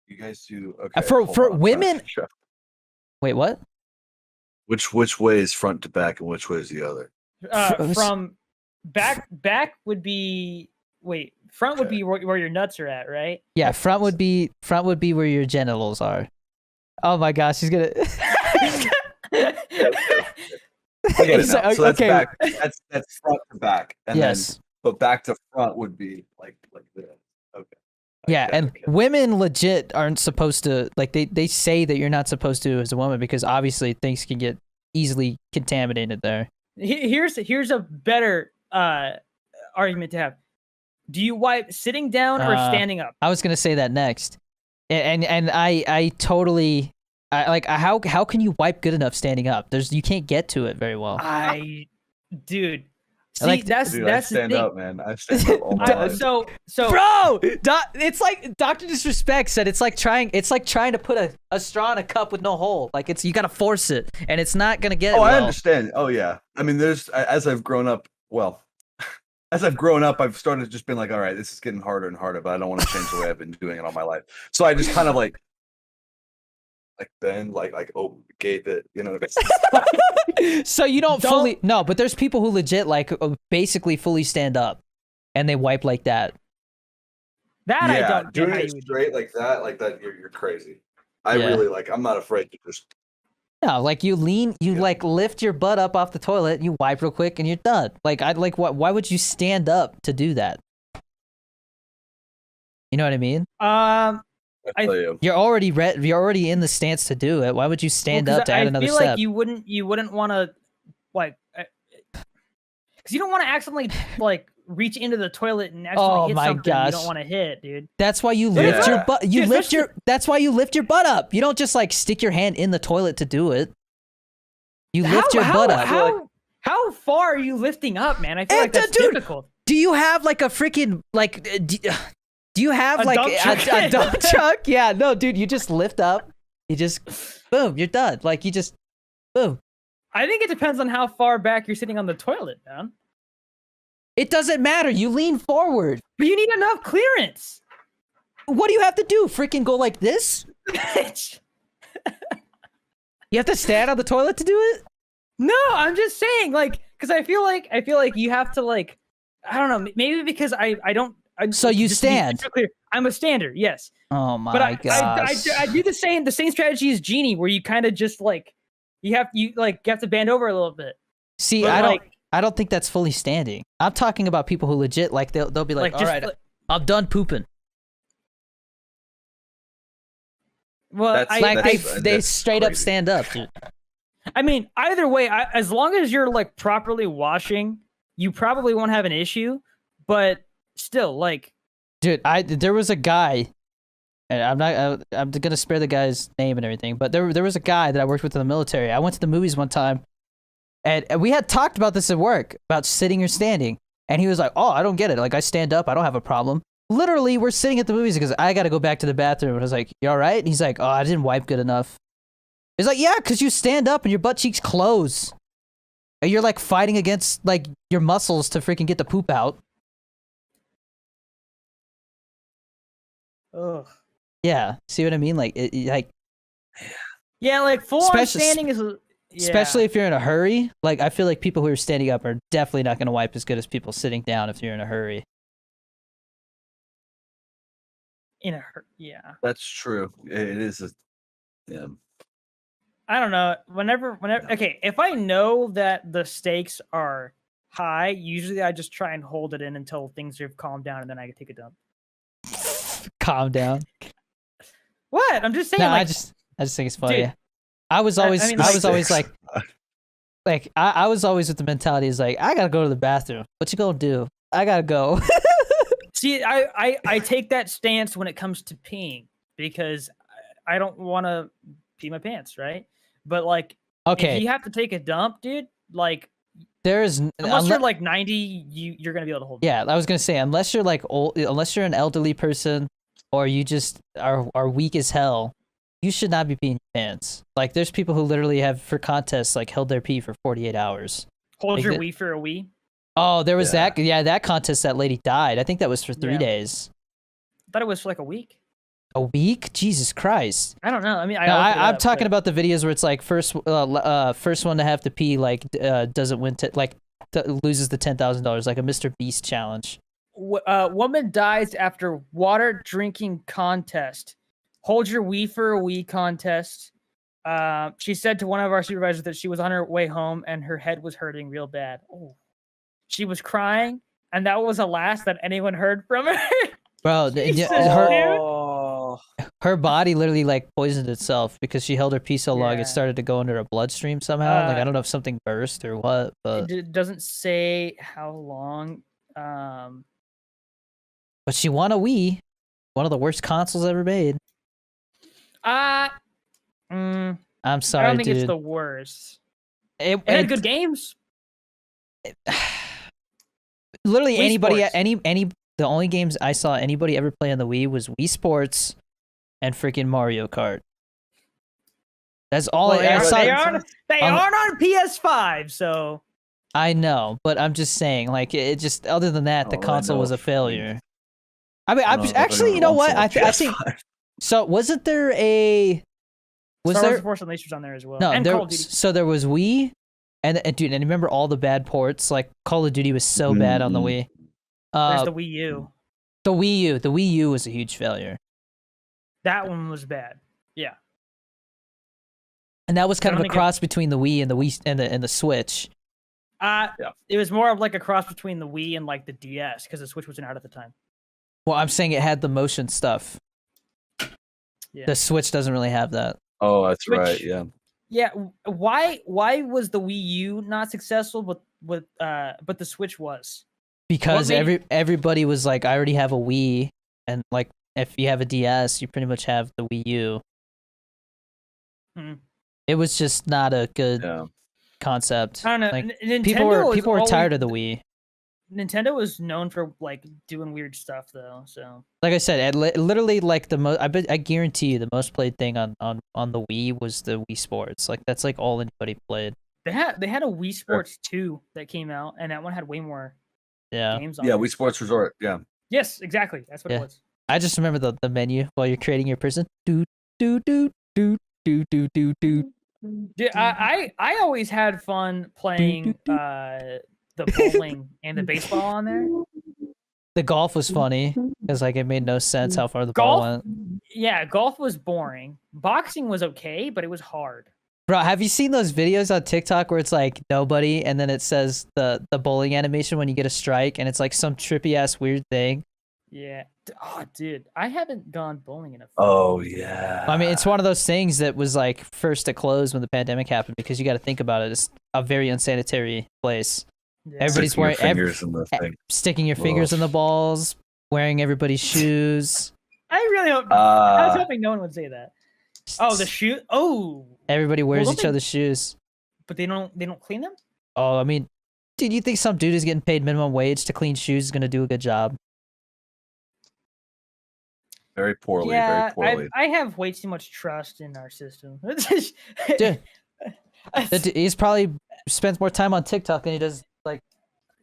[SPEAKER 3] You guys do okay.
[SPEAKER 1] For
[SPEAKER 3] hold on, I'm trying to
[SPEAKER 1] women-
[SPEAKER 3] figure out
[SPEAKER 1] Wait, what?
[SPEAKER 3] which way is front to back and which way is the other?
[SPEAKER 2] From back would be front would be where your nuts are at, right?
[SPEAKER 1] Yeah, front would be where your genitals are. Oh my gosh, he's gonna.
[SPEAKER 3] I get it
[SPEAKER 1] So-
[SPEAKER 3] now. So that's
[SPEAKER 1] okay.
[SPEAKER 3] back. That's front to back, and
[SPEAKER 1] Yes.
[SPEAKER 3] then but back to front would be like this. Okay.
[SPEAKER 1] Yeah,
[SPEAKER 3] Okay,
[SPEAKER 1] and
[SPEAKER 3] okay.
[SPEAKER 1] women legit aren't supposed to, like, they say that you're not supposed to as a woman because obviously things can get easily contaminated there.
[SPEAKER 2] Here's a better argument to have. Do you wipe sitting down or standing up?
[SPEAKER 1] I was gonna say that next, and I totally, how can you wipe good enough standing up? You can't get to it very well.
[SPEAKER 2] Dude. See,
[SPEAKER 1] like-
[SPEAKER 2] that's
[SPEAKER 3] Dude, I
[SPEAKER 2] that's the
[SPEAKER 3] stand
[SPEAKER 2] thing.
[SPEAKER 3] up, man. I stand up all my life.
[SPEAKER 2] So
[SPEAKER 1] Bro, it's like Dr. Disrespect said. It's like trying to put a straw in a cup with no hole. Like you gotta force it, and it's not gonna get.
[SPEAKER 3] Oh, I
[SPEAKER 1] well.
[SPEAKER 3] understand. Oh, yeah. I mean, as I've grown up, I've started just being like, all right, this is getting harder and harder, but I don't want to change the way I've been doing it all my life. So I just kind of like bend, gape it, you know.
[SPEAKER 1] So you don't fully no, but there's people who legit like basically fully stand up, and they wipe like that.
[SPEAKER 2] that I
[SPEAKER 3] Yeah,
[SPEAKER 2] don't get
[SPEAKER 3] doing
[SPEAKER 2] how
[SPEAKER 3] it
[SPEAKER 2] you would do.
[SPEAKER 3] straight like that, you're crazy. I
[SPEAKER 1] Yeah.
[SPEAKER 3] really I'm not afraid to just.
[SPEAKER 1] No, like you like lift your butt up off the toilet, you wipe real quick, and you're done. Like why would you stand up to do that? You know what I mean?
[SPEAKER 3] I tell you.
[SPEAKER 1] You're already in the stance to do it. Why would you stand
[SPEAKER 2] Well, 'cause
[SPEAKER 1] up to add another
[SPEAKER 2] I feel
[SPEAKER 1] step?
[SPEAKER 2] like you wouldn't want to because you don't want to accidentally reach into the toilet and accidentally
[SPEAKER 1] Oh
[SPEAKER 2] hit
[SPEAKER 1] my
[SPEAKER 2] something
[SPEAKER 1] gosh.
[SPEAKER 2] you don't want to hit, dude.
[SPEAKER 1] That's why you
[SPEAKER 3] Yeah.
[SPEAKER 1] lift your butt. You
[SPEAKER 2] Dude,
[SPEAKER 1] lift
[SPEAKER 2] especially-
[SPEAKER 1] That's why you lift your butt up. You don't just like stick your hand in the toilet to do it. You lift your butt up.
[SPEAKER 2] How far are you lifting up, man? I feel
[SPEAKER 1] Eh,
[SPEAKER 2] like that's
[SPEAKER 1] dude,
[SPEAKER 2] difficult.
[SPEAKER 1] Do you have like a freaking do you have
[SPEAKER 2] A
[SPEAKER 1] like
[SPEAKER 2] dump truck?
[SPEAKER 1] a dump truck? Yeah, no, dude. You just lift up. You just boom, you're done. Like you just boom.
[SPEAKER 2] I think it depends on how far back you're sitting on the toilet, man.
[SPEAKER 1] It doesn't matter. You lean forward.
[SPEAKER 2] But you need enough clearance.
[SPEAKER 1] What do you have to do? Freaking go like this? You have to stand on the toilet to do it?
[SPEAKER 2] No, I'm just saying, like, because I feel like you have to, like, I don't know, maybe because I don't.
[SPEAKER 1] So you
[SPEAKER 2] just to be
[SPEAKER 1] stand.
[SPEAKER 2] super clear, I'm a stander, yes.
[SPEAKER 1] Oh my
[SPEAKER 2] But I
[SPEAKER 1] gosh.
[SPEAKER 2] do the same strategy as Genie, where you kind of just like you have to bend over a little bit.
[SPEAKER 1] See,
[SPEAKER 2] But,
[SPEAKER 1] I don't think that's fully standing. I'm talking about people who legit like they'll be like, all right, I'm done pooping.
[SPEAKER 2] Well,
[SPEAKER 3] That's-
[SPEAKER 1] Like
[SPEAKER 3] that's-
[SPEAKER 1] they
[SPEAKER 3] that's
[SPEAKER 1] straight up
[SPEAKER 3] crazy.
[SPEAKER 1] stand up, dude.
[SPEAKER 2] I mean, either way, as long as you're like properly washing, you probably won't have an issue. But still, like,
[SPEAKER 1] Dude, there was a guy, and I'm gonna spare the guy's name and everything, but there was a guy that I worked with in the military. I went to the movies one time, and we had talked about this at work about sitting or standing, and he was like, "Oh, I don't get it. Like I stand up, I don't have a problem." Literally, we're sitting at the movies because I got to go back to the bathroom, and I was like, "You all right?" And he's like, "Oh, I didn't wipe good enough." He's like, "Yeah, because you stand up and your butt cheeks close, and you're like fighting against like your muscles to freaking get the poop out."
[SPEAKER 2] ugh.
[SPEAKER 1] Yeah, see what I mean? Like, like
[SPEAKER 2] Yeah, like full on
[SPEAKER 1] Especially-
[SPEAKER 2] standing is.
[SPEAKER 1] especially if you're in a hurry. Like, I feel like people who are standing up are definitely not going to wipe as good as people sitting down if you're in a hurry.
[SPEAKER 2] Yeah.
[SPEAKER 3] That's true. It is a. Yeah.
[SPEAKER 2] I don't know. Whenever, okay, if I know that the stakes are high, usually I just try and hold it in until things have calmed down, and then I can take a dump.
[SPEAKER 1] Calm down.
[SPEAKER 2] What? I'm just saying.
[SPEAKER 1] No,
[SPEAKER 2] like,
[SPEAKER 1] I just think it's funny.
[SPEAKER 2] dude,
[SPEAKER 1] I was
[SPEAKER 2] I
[SPEAKER 1] always,
[SPEAKER 2] mean,
[SPEAKER 1] I was always
[SPEAKER 3] Six.
[SPEAKER 1] like, I was always with the mentality is like, I gotta go to the bathroom. What you gonna do? I gotta go.
[SPEAKER 2] see, I take that stance when it comes to peeing because I don't want to pee my pants, right? But like,
[SPEAKER 1] Okay,
[SPEAKER 2] if you have to take a dump, dude, like,
[SPEAKER 1] there is
[SPEAKER 2] unless you're like 90, you're gonna be able to hold.
[SPEAKER 1] yeah, I was gonna say unless you're like old, unless you're an elderly person or you just are weak as hell, you should not be peeing your pants. Like there's people who literally have for contests like held their pee for 48 hours.
[SPEAKER 2] Hold
[SPEAKER 1] Like
[SPEAKER 2] your
[SPEAKER 1] the-
[SPEAKER 2] wee for a wee.
[SPEAKER 1] Oh, there was
[SPEAKER 3] Yeah.
[SPEAKER 1] that contest that lady died. I think that was for 3
[SPEAKER 2] Yeah.
[SPEAKER 1] days.
[SPEAKER 2] I thought it was for like a week.
[SPEAKER 1] A week? Jesus Christ.
[SPEAKER 2] I don't know. I mean,
[SPEAKER 1] No, I'm talking about the videos where it's like first one to have to pee like doesn't win loses the $10,000 like a Mr. Beast challenge.
[SPEAKER 2] Woman dies after water drinking contest. Hold your wee for a wee contest. She said to one of our supervisors that she was on her way home and her head was hurting real bad. Oh. She was crying, and that was the last that anyone heard from her.
[SPEAKER 1] Bro,
[SPEAKER 2] Jesus,
[SPEAKER 1] her body literally like poisoned itself because she held her pee so long
[SPEAKER 2] Yeah.
[SPEAKER 1] it started to go into her bloodstream somehow. Like I
[SPEAKER 2] Uh,
[SPEAKER 1] don't know if something burst or what, but
[SPEAKER 2] Doesn't say how long.
[SPEAKER 1] she won a Wii, one of the worst consoles ever made.
[SPEAKER 2] Mm,
[SPEAKER 1] I'm
[SPEAKER 2] I
[SPEAKER 1] sorry,
[SPEAKER 2] don't think
[SPEAKER 1] dude.
[SPEAKER 2] it's the worst.
[SPEAKER 1] It
[SPEAKER 2] It had good games.
[SPEAKER 1] literally
[SPEAKER 2] Wii
[SPEAKER 1] anybody
[SPEAKER 2] Sports.
[SPEAKER 1] any the only games I saw anybody ever play on the Wii was Wii Sports and freaking Mario Kart. That's all
[SPEAKER 2] Well,
[SPEAKER 1] I saw.
[SPEAKER 2] they
[SPEAKER 1] on-
[SPEAKER 2] aren't on PS5, so
[SPEAKER 1] I know, but I'm just saying, like, it just other than that, the
[SPEAKER 3] Oh, I
[SPEAKER 1] console
[SPEAKER 3] know
[SPEAKER 1] was a
[SPEAKER 3] if-
[SPEAKER 1] failure. I mean,
[SPEAKER 3] I
[SPEAKER 1] I'm
[SPEAKER 3] don't
[SPEAKER 1] just,
[SPEAKER 3] know if
[SPEAKER 1] actually, you
[SPEAKER 3] anyone
[SPEAKER 1] know what?
[SPEAKER 3] wants it
[SPEAKER 1] I
[SPEAKER 3] on
[SPEAKER 1] think
[SPEAKER 3] PS5.
[SPEAKER 1] so. Wasn't there a was
[SPEAKER 2] Star Wars:
[SPEAKER 1] there
[SPEAKER 2] The Force Unleashed was on there as well.
[SPEAKER 1] no?
[SPEAKER 2] and
[SPEAKER 1] There
[SPEAKER 2] Call of Duty.
[SPEAKER 1] so there was Wii, and dude, and remember all the bad ports? Like Call of Duty was so bad on the
[SPEAKER 3] Mhm.
[SPEAKER 1] Wii.
[SPEAKER 2] There's the Wii U.
[SPEAKER 1] The Wii U was a huge failure,
[SPEAKER 2] That one was bad. Yeah.
[SPEAKER 1] and that was kind
[SPEAKER 2] I
[SPEAKER 1] of
[SPEAKER 2] don't
[SPEAKER 1] a
[SPEAKER 2] think
[SPEAKER 1] cross between the Wii and the Wii and the Switch.
[SPEAKER 3] Yeah.
[SPEAKER 2] It was more of like a cross between the Wii and like the DS because the Switch wasn't out at the time.
[SPEAKER 1] Well, I'm saying it had the motion stuff.
[SPEAKER 2] Yeah.
[SPEAKER 1] The Switch doesn't really have that.
[SPEAKER 3] Oh, that's
[SPEAKER 2] Switch-
[SPEAKER 3] right. Yeah.
[SPEAKER 2] Yeah. Why was the Wii U not successful, but the Switch was?
[SPEAKER 1] Because
[SPEAKER 2] made
[SPEAKER 1] everybody was like, I already have a Wii, and like if you have a DS, you pretty much have the Wii U.
[SPEAKER 2] Hmm.
[SPEAKER 1] It was just not a good
[SPEAKER 3] Yeah.
[SPEAKER 1] concept.
[SPEAKER 2] I don't know.
[SPEAKER 1] Like,
[SPEAKER 2] Nintendo
[SPEAKER 1] people were
[SPEAKER 2] is always-
[SPEAKER 1] tired of the Wii.
[SPEAKER 2] Nintendo was known for like doing weird stuff though. So
[SPEAKER 1] Like I said, literally like the most. I guarantee you the most played thing on the Wii was the Wii Sports. Like that's like all anybody played.
[SPEAKER 2] they had a Wii Sports 2 that came out, and that one had way more
[SPEAKER 1] Yeah.
[SPEAKER 2] games on
[SPEAKER 3] Yeah,
[SPEAKER 2] it.
[SPEAKER 3] Wii Sports Resort. Yeah.
[SPEAKER 2] Yes, exactly. That's what
[SPEAKER 1] Yeah.
[SPEAKER 2] it was.
[SPEAKER 1] I just remember the menu while you're creating your person. Do do do do do do do do.
[SPEAKER 2] Dude, I always had fun playing the bowling and the baseball on there.
[SPEAKER 1] The golf was funny because like it made no sense how far the ball
[SPEAKER 2] Golf,
[SPEAKER 1] went.
[SPEAKER 2] yeah, golf was boring. Boxing was okay, but it was hard.
[SPEAKER 1] Bro, have you seen those videos on TikTok where it's like nobody and then it says the bowling animation when you get a strike and it's like some trippy ass weird thing?
[SPEAKER 2] Yeah. Oh, dude, I haven't gone bowling in a.
[SPEAKER 3] Oh yeah.
[SPEAKER 1] I mean, it's one of those things that was like first to close when the pandemic happened because you got to think about it. It's a very unsanitary place.
[SPEAKER 2] Yeah.
[SPEAKER 1] Everybody's
[SPEAKER 3] Sticking your
[SPEAKER 1] wearing
[SPEAKER 3] fingers in the thing.
[SPEAKER 1] sticking your fingers in the balls, wearing everybody's shoes.
[SPEAKER 2] I really hope. I was
[SPEAKER 3] Uh,
[SPEAKER 2] hoping no one would say that. Oh, the shoe. Oh,
[SPEAKER 1] Everybody wears
[SPEAKER 2] don't
[SPEAKER 1] each
[SPEAKER 2] they-
[SPEAKER 1] other's shoes.
[SPEAKER 2] but they don't clean them.
[SPEAKER 1] Oh, I mean, dude, you think some dude who's getting paid minimum wage to clean shoes is gonna do a good job?
[SPEAKER 3] very poorly.
[SPEAKER 2] Yeah,
[SPEAKER 3] Very poorly.
[SPEAKER 2] I have way too much trust in our system.
[SPEAKER 1] Dude, he's probably spends more time on TikTok than he does like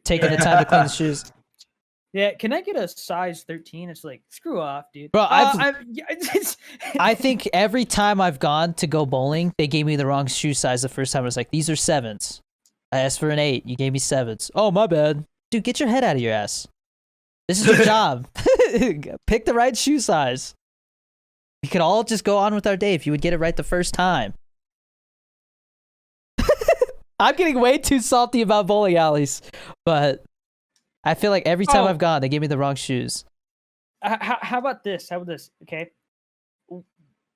[SPEAKER 1] taking the time to clean his shoes.
[SPEAKER 2] Yeah, can I get a size 13? It's like screw off, dude.
[SPEAKER 1] Bro,
[SPEAKER 2] I
[SPEAKER 1] I think every time I've gone to go bowling, they gave me the wrong shoe size the first time. I was like, these are 7s. I asked for an 8. You gave me 7s. Oh, my bad. Dude, get your head out of your ass. This is your job. Pick the right shoe size. We could all just go on with our day if you would get it right the first time. I'm getting way too salty about bowling alleys, but I feel like every time
[SPEAKER 2] Oh.
[SPEAKER 1] I've gone, they give me the wrong shoes.
[SPEAKER 2] how about this? How about this? Okay.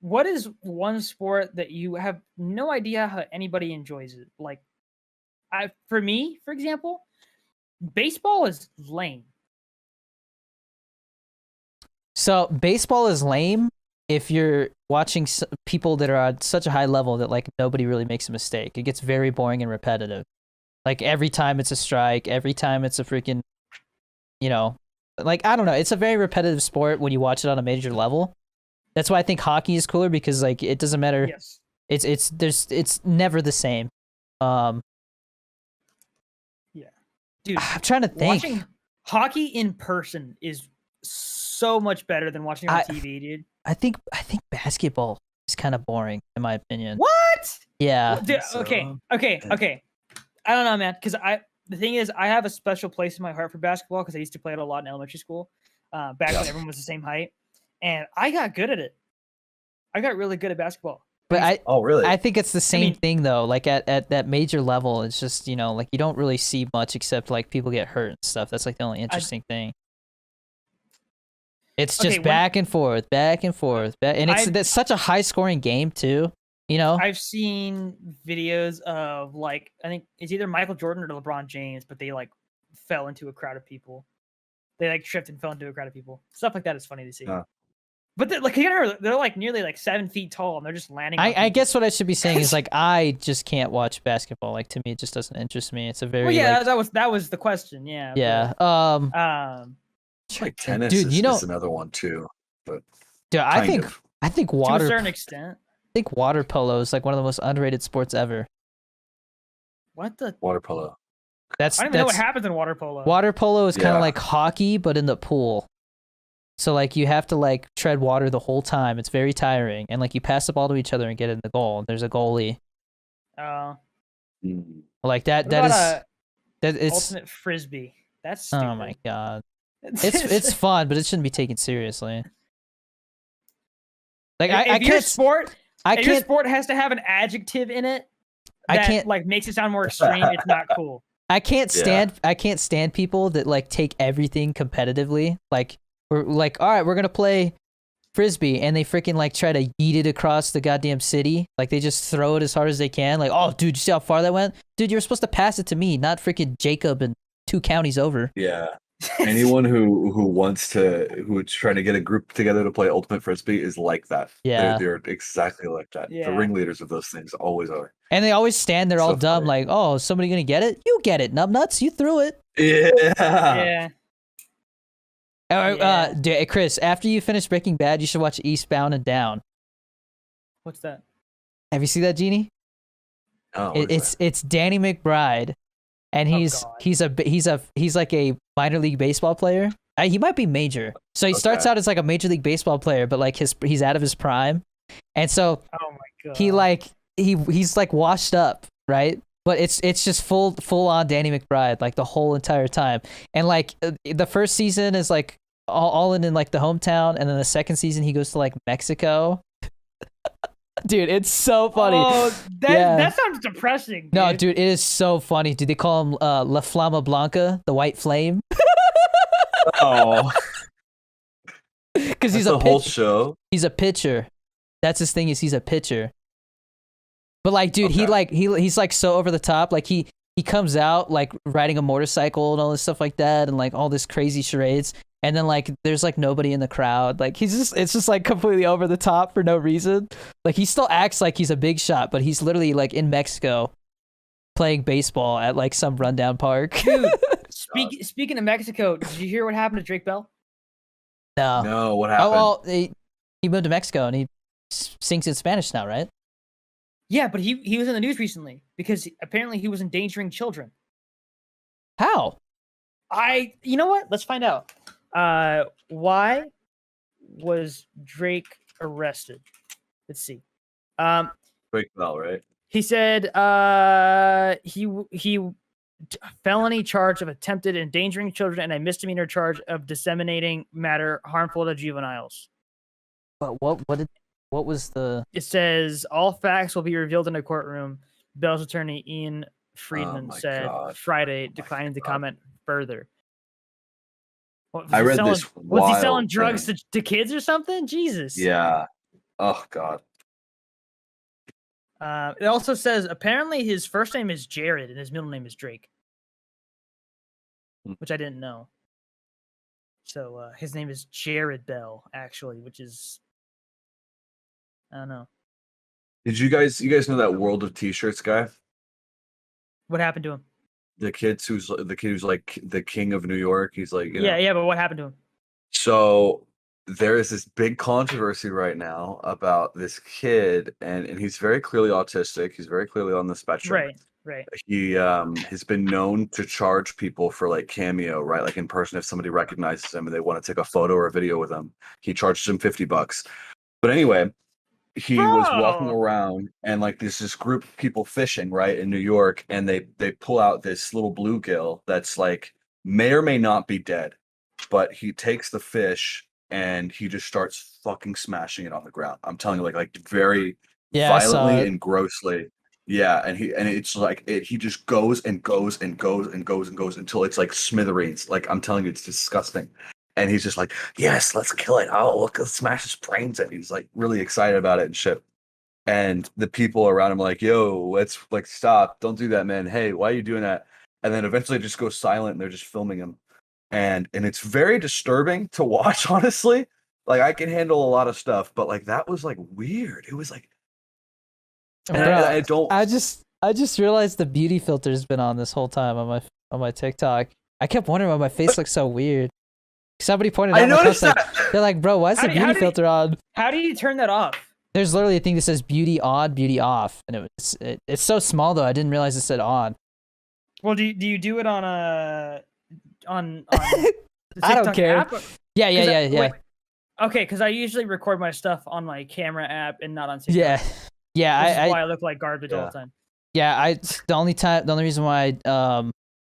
[SPEAKER 2] What is one sport that you have no idea how anybody enjoys it? Like, for me, for example, baseball is lame.
[SPEAKER 1] So baseball is lame if you're watching people that are at such a high level that like nobody really makes a mistake. It gets very boring and repetitive. Like every time it's a strike, every time it's a freaking, you know, like I don't know. It's a very repetitive sport when you watch it on a major level. That's why I think hockey is cooler because like it doesn't matter.
[SPEAKER 2] Yes.
[SPEAKER 1] It's never the same.
[SPEAKER 2] Dude,
[SPEAKER 1] I'm trying to think.
[SPEAKER 2] watching hockey in person is so much better than watching it on TV, dude.
[SPEAKER 1] I think basketball is kind of boring in my opinion.
[SPEAKER 2] What?
[SPEAKER 1] Yeah.
[SPEAKER 2] Dude,
[SPEAKER 3] so.
[SPEAKER 2] okay. I don't know, man. Because the thing is, I have a special place in my heart for basketball because I used to play it a lot in elementary school, back when everyone was the same height, and I got good at it. I got really good at basketball.
[SPEAKER 1] But
[SPEAKER 3] Oh really?
[SPEAKER 1] I think it's the same
[SPEAKER 2] mean-
[SPEAKER 1] thing though. Like at that major level, it's just, you know, like you don't really see much except like people get hurt and stuff. That's like the only interesting thing. It's just
[SPEAKER 2] Okay,
[SPEAKER 1] back and forth, and it's such a high scoring game too. You know,
[SPEAKER 2] I've seen videos of like I think it's either Michael Jordan or LeBron James, but they like fell into a crowd of people. They like tripped and fell into a crowd of people. Stuff like that is funny to see. But they're like they're like nearly like 7 feet tall and they're just landing. on
[SPEAKER 1] I
[SPEAKER 2] people.
[SPEAKER 1] guess what I should be saying is like I just can't watch basketball. Like to me, it just doesn't interest me. It's a very
[SPEAKER 2] Well, yeah,
[SPEAKER 1] like,
[SPEAKER 2] that was the question. Yeah.
[SPEAKER 1] yeah.
[SPEAKER 2] but,
[SPEAKER 3] It's like tennis
[SPEAKER 1] dude,
[SPEAKER 3] is,
[SPEAKER 1] you know,
[SPEAKER 3] is another one too. But
[SPEAKER 1] dude, I
[SPEAKER 3] kind
[SPEAKER 1] think
[SPEAKER 3] of.
[SPEAKER 1] I think
[SPEAKER 2] to a
[SPEAKER 1] water
[SPEAKER 2] certain extent.
[SPEAKER 1] polo is like one of the most underrated sports ever.
[SPEAKER 2] What the?
[SPEAKER 3] water polo.
[SPEAKER 1] That's
[SPEAKER 2] I don't even know what
[SPEAKER 1] that's
[SPEAKER 2] happens in water polo.
[SPEAKER 1] water polo is kind of
[SPEAKER 3] Yeah.
[SPEAKER 1] like hockey but in the pool. So like you have to like tread water the whole time. It's very tiring, and like you pass the ball to each other and get in the goal. And there's a goalie
[SPEAKER 3] Mm.
[SPEAKER 1] like that.
[SPEAKER 2] What
[SPEAKER 1] That
[SPEAKER 2] about
[SPEAKER 1] is that it's.
[SPEAKER 2] ultimate frisbee. That's stupid.
[SPEAKER 1] Oh my god, it's fun, but it shouldn't be taken seriously. Like
[SPEAKER 2] if
[SPEAKER 1] I
[SPEAKER 2] your
[SPEAKER 1] can't.
[SPEAKER 2] sport,
[SPEAKER 1] I
[SPEAKER 2] if your
[SPEAKER 1] can't.
[SPEAKER 2] sport has to have an adjective in it.
[SPEAKER 1] I
[SPEAKER 2] That,
[SPEAKER 1] can't-
[SPEAKER 2] like makes it sound more extreme. It's not cool.
[SPEAKER 1] I can't
[SPEAKER 3] Yeah.
[SPEAKER 1] stand. I can't stand people that like take everything competitively. Like we're like, all right, we're gonna play frisbee, and they freaking like try to yeet it across the goddamn city. Like they just throw it as hard as they can. Like, oh, dude, you see how far that went? Dude, you were supposed to pass it to me, not freaking Jacob and 2 counties over.
[SPEAKER 3] Yeah. Anyone who's trying to get a group together to play Ultimate Frisbee is like that.
[SPEAKER 1] Yeah.
[SPEAKER 3] They're exactly like that. The
[SPEAKER 2] Yeah.
[SPEAKER 3] ringleaders of those things always are.
[SPEAKER 1] And they always stand there all
[SPEAKER 3] So
[SPEAKER 1] dumb,
[SPEAKER 3] funny.
[SPEAKER 1] like, "Oh, is somebody gonna get it? You get it, numbnuts. You threw it."
[SPEAKER 3] Yeah.
[SPEAKER 2] Yeah. Yeah.
[SPEAKER 1] Chris, after you finish Breaking Bad, you should watch Eastbound and Down.
[SPEAKER 2] What's that?
[SPEAKER 1] Have you seen that, Genie?
[SPEAKER 3] Oh, what is
[SPEAKER 1] It's Danny McBride, and
[SPEAKER 2] Oh,
[SPEAKER 1] he's
[SPEAKER 2] God.
[SPEAKER 1] he's like a minor league baseball player. He might be major. So he starts
[SPEAKER 3] Okay.
[SPEAKER 1] out as like a major league baseball player, but like he's out of his prime, and so
[SPEAKER 2] Oh my god.
[SPEAKER 1] he's like washed up, right? But it's just full on Danny McBride like the whole entire time, and like the first season is like all in like the hometown, and then the second season he goes to like Mexico. Dude, it's so funny.
[SPEAKER 2] Oh,
[SPEAKER 1] Yeah.
[SPEAKER 2] that sounds depressing.
[SPEAKER 1] No, dude, it is so funny. Dude, they call him La Flama Blanca, the White Flame,
[SPEAKER 3] Oh,
[SPEAKER 1] because
[SPEAKER 3] that's the whole show.
[SPEAKER 1] he's a pitcher. That's his thing, is he's a pitcher. But like, dude,
[SPEAKER 3] Okay.
[SPEAKER 1] he's like so over the top. Like he comes out like riding a motorcycle and all this stuff like that, and like all this crazy charades. And then like there's like nobody in the crowd. Like it's just like completely over the top for no reason. Like he still acts like he's a big shot, but he's literally like in Mexico playing baseball at like some rundown park.
[SPEAKER 2] Dude, speaking of Mexico, did you hear what happened to Drake Bell?
[SPEAKER 1] No.
[SPEAKER 3] No, what
[SPEAKER 1] Oh
[SPEAKER 3] happened?
[SPEAKER 1] well, he moved to Mexico and he sings in Spanish now, right?
[SPEAKER 2] Yeah, but he was in the news recently because apparently he was endangering children.
[SPEAKER 1] How?
[SPEAKER 2] You know what? Let's find out. Why was Drake arrested? Let's see.
[SPEAKER 3] Break Bell, right?
[SPEAKER 2] He said he felony charge of attempted endangering children and a misdemeanor charge of disseminating matter harmful to juveniles.
[SPEAKER 1] But what was the?
[SPEAKER 2] It says all facts will be revealed in a courtroom. Bell's attorney Ian Friedman
[SPEAKER 3] my
[SPEAKER 2] said
[SPEAKER 3] God.
[SPEAKER 2] Friday,
[SPEAKER 3] my
[SPEAKER 2] declining to
[SPEAKER 3] God.
[SPEAKER 2] comment further. What,
[SPEAKER 3] I
[SPEAKER 2] he
[SPEAKER 3] read
[SPEAKER 2] selling,
[SPEAKER 3] this
[SPEAKER 2] Was he selling
[SPEAKER 3] wild
[SPEAKER 2] drugs
[SPEAKER 3] thing.
[SPEAKER 2] to kids or something? Jesus.
[SPEAKER 3] Yeah. Oh God.
[SPEAKER 2] It also says apparently his first name is Jared and his middle name is Drake, which I didn't know. So his name is Jared Bell, actually, which is I don't know
[SPEAKER 3] Did you guys know that World of T-shirts guy?
[SPEAKER 2] what happened to him.
[SPEAKER 3] The kid who's like the king of New York. He's like, you know.
[SPEAKER 2] Yeah, but what happened to him?
[SPEAKER 3] So there is this big controversy right now about this kid, and he's very clearly autistic. He's very clearly on the spectrum.
[SPEAKER 2] Right.
[SPEAKER 3] He has been known to charge people for like cameo, right? Like in person, if somebody recognizes him and they want to take a photo or a video with him, he charges him $50. But anyway, he was walking
[SPEAKER 2] Bro.
[SPEAKER 3] around and like there's this group of people fishing right in New York, and they pull out this little bluegill that's like may or may not be dead, but he takes the fish and he just starts fucking smashing it on the ground. I'm telling you, like very
[SPEAKER 1] Yeah, I saw
[SPEAKER 3] violently
[SPEAKER 1] it.
[SPEAKER 3] and grossly. Yeah, and it's like he just goes and goes and goes and goes and goes until it's like smithereens. Like I'm telling you, it's disgusting. And he's just like, yes, let's kill it. Oh, look, let's smash his brains in. He's like really excited about it and shit. And the people around him are like, yo, let's like stop. Don't do that, man. Hey, why are you doing that? And then eventually just go silent and they're just filming him. And it's very disturbing to watch, honestly. Like I can handle a lot of stuff, but like that was like weird. It was like and
[SPEAKER 1] Bro,
[SPEAKER 3] I don't
[SPEAKER 1] I just realized the beauty filter's been on this whole time on my TikTok. I kept wondering why my face looks so weird. Somebody pointed out.
[SPEAKER 3] I
[SPEAKER 1] like,
[SPEAKER 3] noticed
[SPEAKER 1] like,
[SPEAKER 3] that.
[SPEAKER 1] they're like, bro, why is the
[SPEAKER 2] How
[SPEAKER 1] beauty
[SPEAKER 2] do you-
[SPEAKER 1] filter on?
[SPEAKER 2] How do you turn that off?
[SPEAKER 1] There's literally a thing that says beauty on, beauty off, and it's so small though. I didn't realize it said on.
[SPEAKER 2] Well, do you do it on the
[SPEAKER 1] I don't
[SPEAKER 2] TikTok
[SPEAKER 1] care.
[SPEAKER 2] app?
[SPEAKER 1] Yeah.
[SPEAKER 2] Wait, okay, because I usually record my stuff on my camera app and not on TikTok.
[SPEAKER 1] Yeah.
[SPEAKER 2] Which
[SPEAKER 1] Yeah,
[SPEAKER 2] is why I look like garbage all
[SPEAKER 3] Yeah.
[SPEAKER 2] the time.
[SPEAKER 1] yeah, the only reason why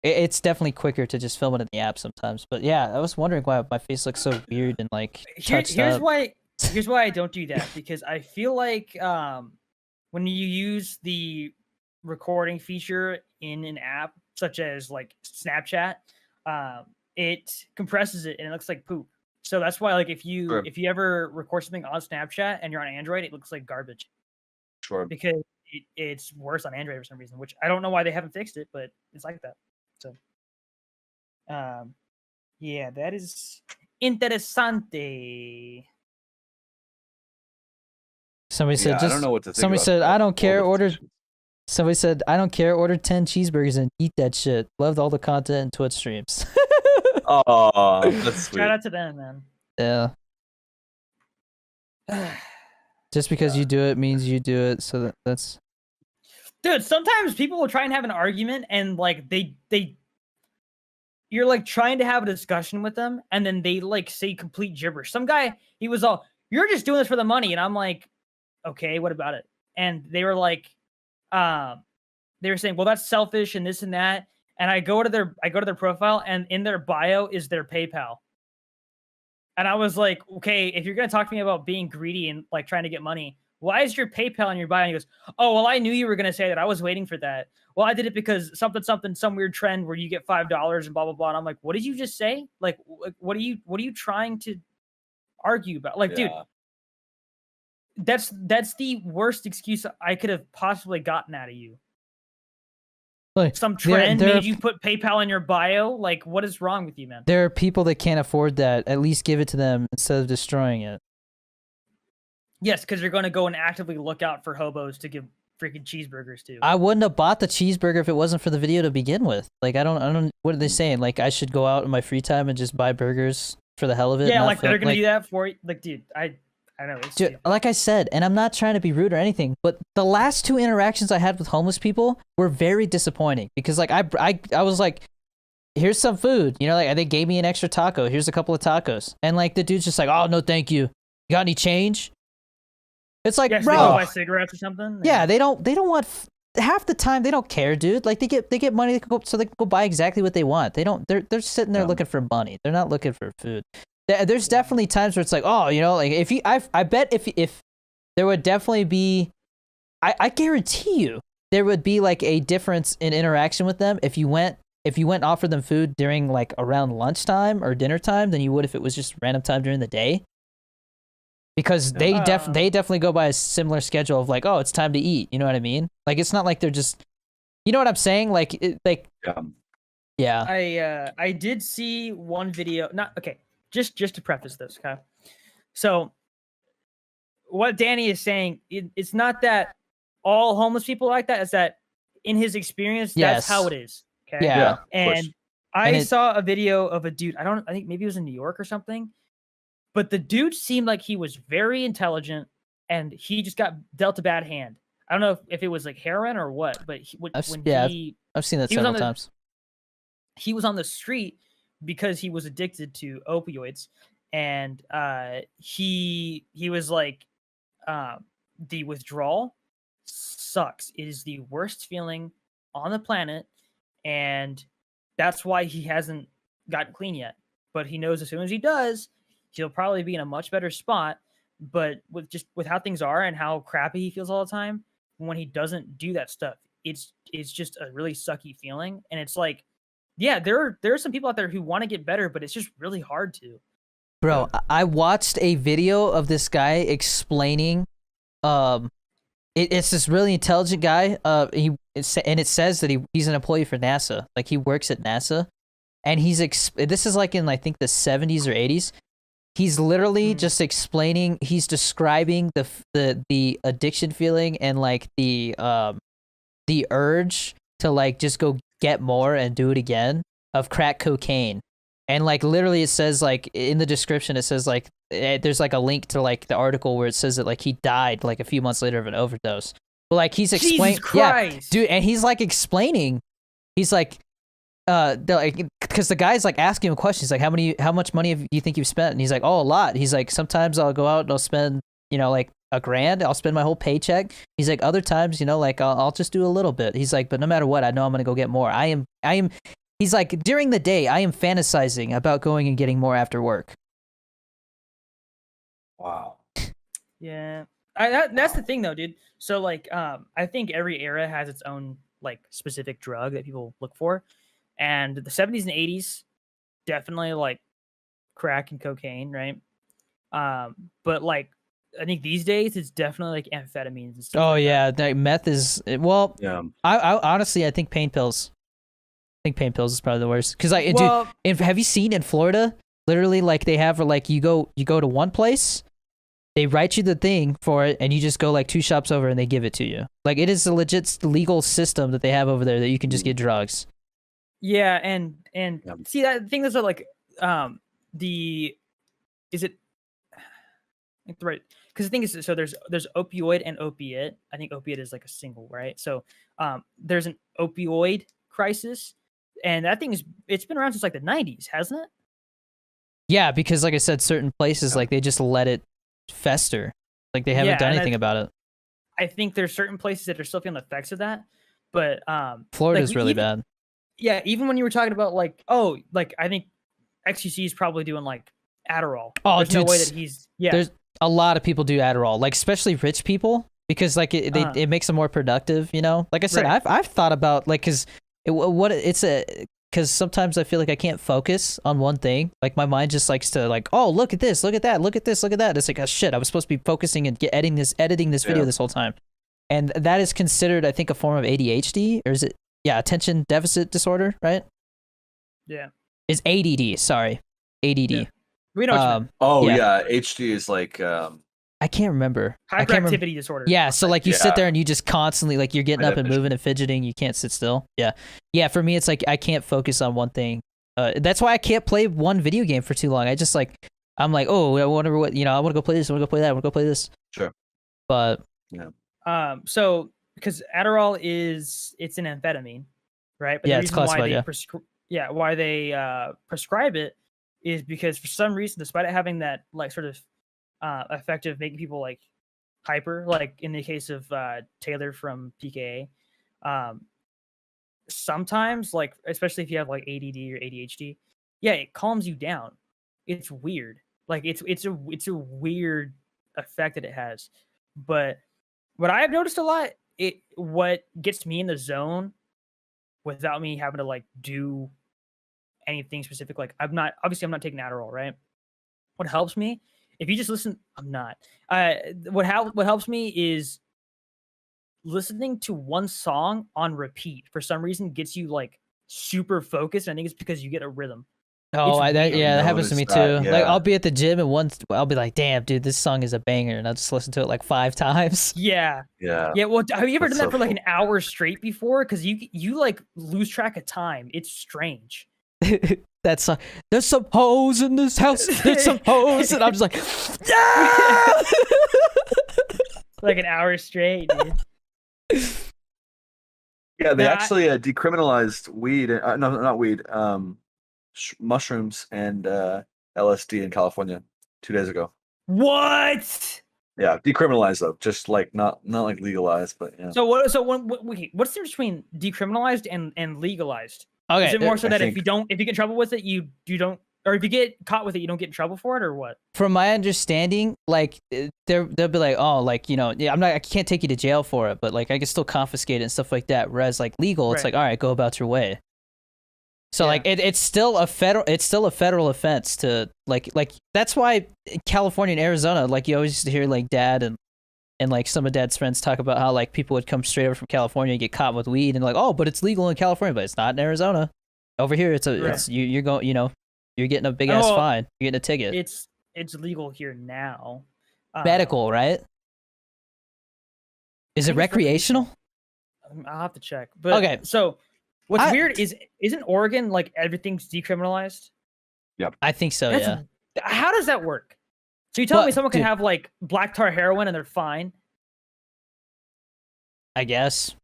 [SPEAKER 1] it's definitely quicker to just film it in the app sometimes. But yeah, I was wondering why my face looks so weird and like touched
[SPEAKER 2] Here's
[SPEAKER 1] up.
[SPEAKER 2] why I don't do that, because I feel like when you use the recording feature in an app such as like Snapchat, it compresses it and it looks like poop. So that's why, like, if you
[SPEAKER 3] Sure.
[SPEAKER 2] ever record something on Snapchat and you're on Android, it looks like garbage
[SPEAKER 3] Sure.
[SPEAKER 2] because it's worse on Android for some reason, which I don't know why they haven't fixed it, but it's like that. So Yeah, that is interesante.
[SPEAKER 1] Somebody said
[SPEAKER 3] Yeah, I
[SPEAKER 1] just.
[SPEAKER 3] don't know what to think.
[SPEAKER 1] Somebody
[SPEAKER 3] about
[SPEAKER 1] said
[SPEAKER 3] that.
[SPEAKER 1] I don't
[SPEAKER 3] All
[SPEAKER 1] care.
[SPEAKER 3] the
[SPEAKER 1] Order.
[SPEAKER 3] decisions.
[SPEAKER 1] Somebody said I don't care. Order 10 cheeseburgers and eat that shit. Loved all the content and Twitch streams.
[SPEAKER 3] Oh, that's sweet.
[SPEAKER 2] Shout out to them, man.
[SPEAKER 1] Yeah. Just because you do it means you do it. So that's.
[SPEAKER 2] Dude, sometimes people will try and have an argument and like they you're like trying to have a discussion with them and then they like say complete gibberish. Some guy, he was all, "You're just doing this for the money." And I'm like, "Okay, what about it?" And they were like, they were saying, "Well, that's selfish and this and that." And I go to their profile and in their bio is their PayPal. And I was like, "Okay, if you're gonna talk to me about being greedy and like trying to get money, why is your PayPal in your bio?" And he goes, "Oh, well, I knew you were gonna say that. I was waiting for that. Well, I did it because some weird trend where you get $5 and blah blah blah." And I'm like, "What did you just say? Like, what are you trying to argue about?" Like, dude,
[SPEAKER 3] Yeah.
[SPEAKER 2] that's the worst excuse I could have possibly gotten out of you.
[SPEAKER 1] Like,
[SPEAKER 2] Some trend
[SPEAKER 1] there
[SPEAKER 2] made you put PayPal in your bio. Like, what is wrong with you, man?
[SPEAKER 1] There are people that can't afford that. At least give it to them instead of destroying it.
[SPEAKER 2] Yes, because you're going to go and actively look out for hobos to give freaking cheeseburgers to.
[SPEAKER 1] I wouldn't have bought the cheeseburger if it wasn't for the video to begin with. Like I don't. What are they saying? Like I should go out in my free time and just buy burgers for the hell of it?
[SPEAKER 2] Yeah,
[SPEAKER 1] not
[SPEAKER 2] like
[SPEAKER 1] for-
[SPEAKER 2] they're gonna do that for you. Like, dude, I know. It's
[SPEAKER 1] Dude, like I said, and I'm not trying to be rude or anything, but the last 2 interactions I had with homeless people were very disappointing because like I was like, here's some food, you know, like they gave me an extra taco. Here's a couple of tacos, and like the dude's just like, oh no, thank you. You got any change? It's like,
[SPEAKER 2] yeah, so
[SPEAKER 1] bro,
[SPEAKER 2] they go buy cigarettes or something.
[SPEAKER 1] yeah, they don't want. Half the time they don't care, dude. Like they get money so they can go buy exactly what they want. They don't. They're sitting there
[SPEAKER 3] Yeah.
[SPEAKER 1] looking for money. They're not looking for food. There's definitely times where it's like, oh, you know, like if you, I bet if there would definitely be, I guarantee you there would be like a difference in interaction with them if you went and offered them food during like around lunchtime or dinner time than you would if it was just random time during the day. Because they definitely go by a similar schedule of like, oh, it's time to eat. You know what I mean? Like it's not like they're just, you know what I'm saying? Like yeah.
[SPEAKER 2] I did see one video. Not okay. Just to preface this, okay. So what Danny is saying, it's not that all homeless people are like that. It's that in his experience, that's how
[SPEAKER 1] Yes.
[SPEAKER 2] it is. Okay.
[SPEAKER 1] Yeah.
[SPEAKER 3] Yeah. Of
[SPEAKER 2] And
[SPEAKER 3] course.
[SPEAKER 2] I
[SPEAKER 1] And it-
[SPEAKER 2] saw a video of a dude. I think maybe it was in New York or something. But the dude seemed like he was very intelligent, and he just got dealt a bad hand. I don't know if it was like heroin or what, but
[SPEAKER 1] I've seen that
[SPEAKER 2] he was
[SPEAKER 1] several
[SPEAKER 2] on the-
[SPEAKER 1] times.
[SPEAKER 2] he was on the street because he was addicted to opioids, and he was like, the withdrawal sucks. It is the worst feeling on the planet, and that's why he hasn't gotten clean yet. But he knows as soon as he does, he'll probably be in a much better spot. But with how things are and how crappy he feels all the time, when he doesn't do that stuff, it's just a really sucky feeling. And it's like, yeah, there are some people out there who want to get better, but it's just really hard to.
[SPEAKER 1] Bro, I watched a video of this guy explaining, it's this really intelligent guy. It says that he's an employee for NASA, like he works at NASA, and this is like in I think the 70s or 80s. He's literally just explaining. He's describing the addiction feeling and like the urge to like just go get more and do it again of crack cocaine. And like literally it says like in the description, it says like there's like a link to like the article where it says that like he died like a few months later of an overdose. But like he's explaining,
[SPEAKER 2] Jesus Christ.
[SPEAKER 1] dude, and he's like explaining, he's like, because the guy's like asking him questions like how much money do you think you've spent? And he's like, oh, a lot. He's like, sometimes I'll go out and I'll spend, you know, like $1,000. I'll spend my whole paycheck. He's like, other times, you know, like I'll just do a little bit. He's like, but no matter what, I know I'm gonna go get more. I am. He's like, during the day, I am fantasizing about going and getting more after work.
[SPEAKER 3] Wow.
[SPEAKER 2] Yeah, that's the thing though, dude. So like, I think every era has its own like specific drug that people look for, and the 70s and 80s definitely like crack and cocaine, right? But like, I think these days it's definitely like amphetamines and stuff.
[SPEAKER 1] Oh
[SPEAKER 2] like that.
[SPEAKER 1] yeah, meth is well.
[SPEAKER 3] Yeah.
[SPEAKER 1] I honestly I think pain pills. think pain pills is probably the worst. Because like,
[SPEAKER 2] Well,
[SPEAKER 1] dude, have you seen in Florida? Literally, like they have like you go to one place, they write you the thing for it, and you just go like 2 shops over, and they give it to you. Like it is a legit legal system that they have over there that you can just get drugs.
[SPEAKER 2] yeah, and
[SPEAKER 3] Yeah.
[SPEAKER 2] see that thing that's like the is it I think the right because the thing is so there's opioid and opiate. I think opiate is like a single, right? So there's an opioid crisis, and that thing it's been around since like the 90s, hasn't it?
[SPEAKER 1] Yeah, because like I said, certain places like they just let it fester. Like they haven't
[SPEAKER 2] Yeah,
[SPEAKER 1] done
[SPEAKER 2] and
[SPEAKER 1] anything about it.
[SPEAKER 2] I think there's certain places that are still feeling the effects of that, but
[SPEAKER 1] Florida's
[SPEAKER 2] like,
[SPEAKER 1] really
[SPEAKER 2] even-
[SPEAKER 1] bad.
[SPEAKER 2] Yeah, even when you were talking about like, oh, like I think XQC is probably doing like Adderall.
[SPEAKER 1] Oh,
[SPEAKER 2] there's no
[SPEAKER 1] dude,
[SPEAKER 2] way that he's
[SPEAKER 1] there's a lot of people do Adderall, like especially rich people, because like it makes them more productive. You know, like I said,
[SPEAKER 2] Right.
[SPEAKER 1] I've thought about like because sometimes I feel like I can't focus on one thing. Like my mind just likes to like, oh, look at this, look at that, look at this, look at that. It's like, oh shit, I was supposed to be focusing and editing this video this whole time, and that is considered, I think, a form of ADHD, or is it? Yeah, attention deficit disorder, right?
[SPEAKER 2] Yeah.
[SPEAKER 1] Is ADD? Sorry, ADD.
[SPEAKER 2] Yeah. We know what you mean.
[SPEAKER 3] Oh
[SPEAKER 1] Yeah.
[SPEAKER 3] yeah, HD is like
[SPEAKER 1] I can't remember. I can't remember.
[SPEAKER 2] Hyperactivity disorder.
[SPEAKER 1] Yeah, so like you sit
[SPEAKER 3] Yeah.
[SPEAKER 1] there and you just constantly like you're getting
[SPEAKER 3] By
[SPEAKER 1] up and
[SPEAKER 3] definition.
[SPEAKER 1] moving and fidgeting. You can't sit still. Yeah. For me, it's like I can't focus on one thing. That's why I can't play one video game for too long. I just like I'm like, oh, I wonder what I want to go play this. I want to go play that. I want to go play this.
[SPEAKER 3] Sure.
[SPEAKER 1] But
[SPEAKER 2] So because Adderall it's an amphetamine, right? But
[SPEAKER 1] Yeah,
[SPEAKER 2] the
[SPEAKER 1] it's
[SPEAKER 2] reason why
[SPEAKER 1] classified,
[SPEAKER 2] they why they prescribe it is because for some reason, despite it having that like sort of effective making people like hyper, like in the case of Taylor from PKA, sometimes like especially if you have like ADD or ADHD, yeah, it calms you down. It's weird. Like it's a weird effect that it has. But what I've noticed a lot, what gets me in the zone without me having to like do anything specific, like I'm not taking Adderall, right? What helps me, if you just listen, I'm not. What helps me is listening to one song on repeat for some reason gets you like super focused. And I think it's because you get a rhythm.
[SPEAKER 1] oh,
[SPEAKER 2] It's weird.
[SPEAKER 1] that happens to me
[SPEAKER 3] Noticed
[SPEAKER 1] too.
[SPEAKER 3] that,
[SPEAKER 1] Like
[SPEAKER 3] yeah.
[SPEAKER 1] I'll be at the gym and I'll be like, damn, dude, this song is a banger, and I'll just listen to it like 5 times.
[SPEAKER 2] Yeah.
[SPEAKER 3] yeah.
[SPEAKER 2] Yeah. Well, have you ever
[SPEAKER 3] That's
[SPEAKER 2] done that
[SPEAKER 3] so
[SPEAKER 2] for like
[SPEAKER 3] cool.
[SPEAKER 2] an hour straight before? Because you like lose track of time. It's strange.
[SPEAKER 1] That song. There's some hoes in this house. There's some hoes, and I'm just like, yeah!
[SPEAKER 2] Like an hour straight, dude.
[SPEAKER 3] Yeah, they
[SPEAKER 2] Yeah,
[SPEAKER 3] actually decriminalized weed. No, not weed. Mushrooms and LSD in California 2 days ago.
[SPEAKER 2] What?
[SPEAKER 3] Yeah, decriminalized though, just like not like legalized, but yeah.
[SPEAKER 2] So what? So wait, what's the difference between decriminalized and legalized?
[SPEAKER 1] Okay,
[SPEAKER 2] Is it more so
[SPEAKER 3] I
[SPEAKER 2] that if
[SPEAKER 3] think-
[SPEAKER 2] you get in trouble with it, you don't, or if you get caught with it, you don't get in trouble for it, or what?
[SPEAKER 1] from my understanding, like they'll be like, oh, like yeah, I can't take you to jail for it, but like I can still confiscate it and stuff like that. Whereas like legal, it's
[SPEAKER 2] Right.
[SPEAKER 1] like, all right, go about your way. So
[SPEAKER 2] Yeah.
[SPEAKER 1] like it's still a federal offense to like that's why in California and Arizona, like you always used to hear like dad and like some of dad's friends talk about how like people would come straight over from California and get caught with weed and like, oh, but it's legal in California, but it's not in Arizona. Over here, it's
[SPEAKER 2] Right.
[SPEAKER 1] you're going, you're getting a big ass
[SPEAKER 2] Oh,
[SPEAKER 1] fine. You're getting a ticket.
[SPEAKER 2] It's legal here now.
[SPEAKER 1] Medical, right? Is
[SPEAKER 2] I
[SPEAKER 1] it
[SPEAKER 2] think it's
[SPEAKER 1] recreational?
[SPEAKER 2] I'll have to check. But
[SPEAKER 1] Okay.
[SPEAKER 2] So what's
[SPEAKER 1] I-
[SPEAKER 2] weird is isn't Oregon like everything's decriminalized?
[SPEAKER 1] I think so.
[SPEAKER 2] That's-
[SPEAKER 1] Yeah.
[SPEAKER 2] How does that work? So you telling me
[SPEAKER 1] But,
[SPEAKER 2] someone can
[SPEAKER 1] dude-
[SPEAKER 2] have like black tar heroin and they're fine?
[SPEAKER 1] I guess.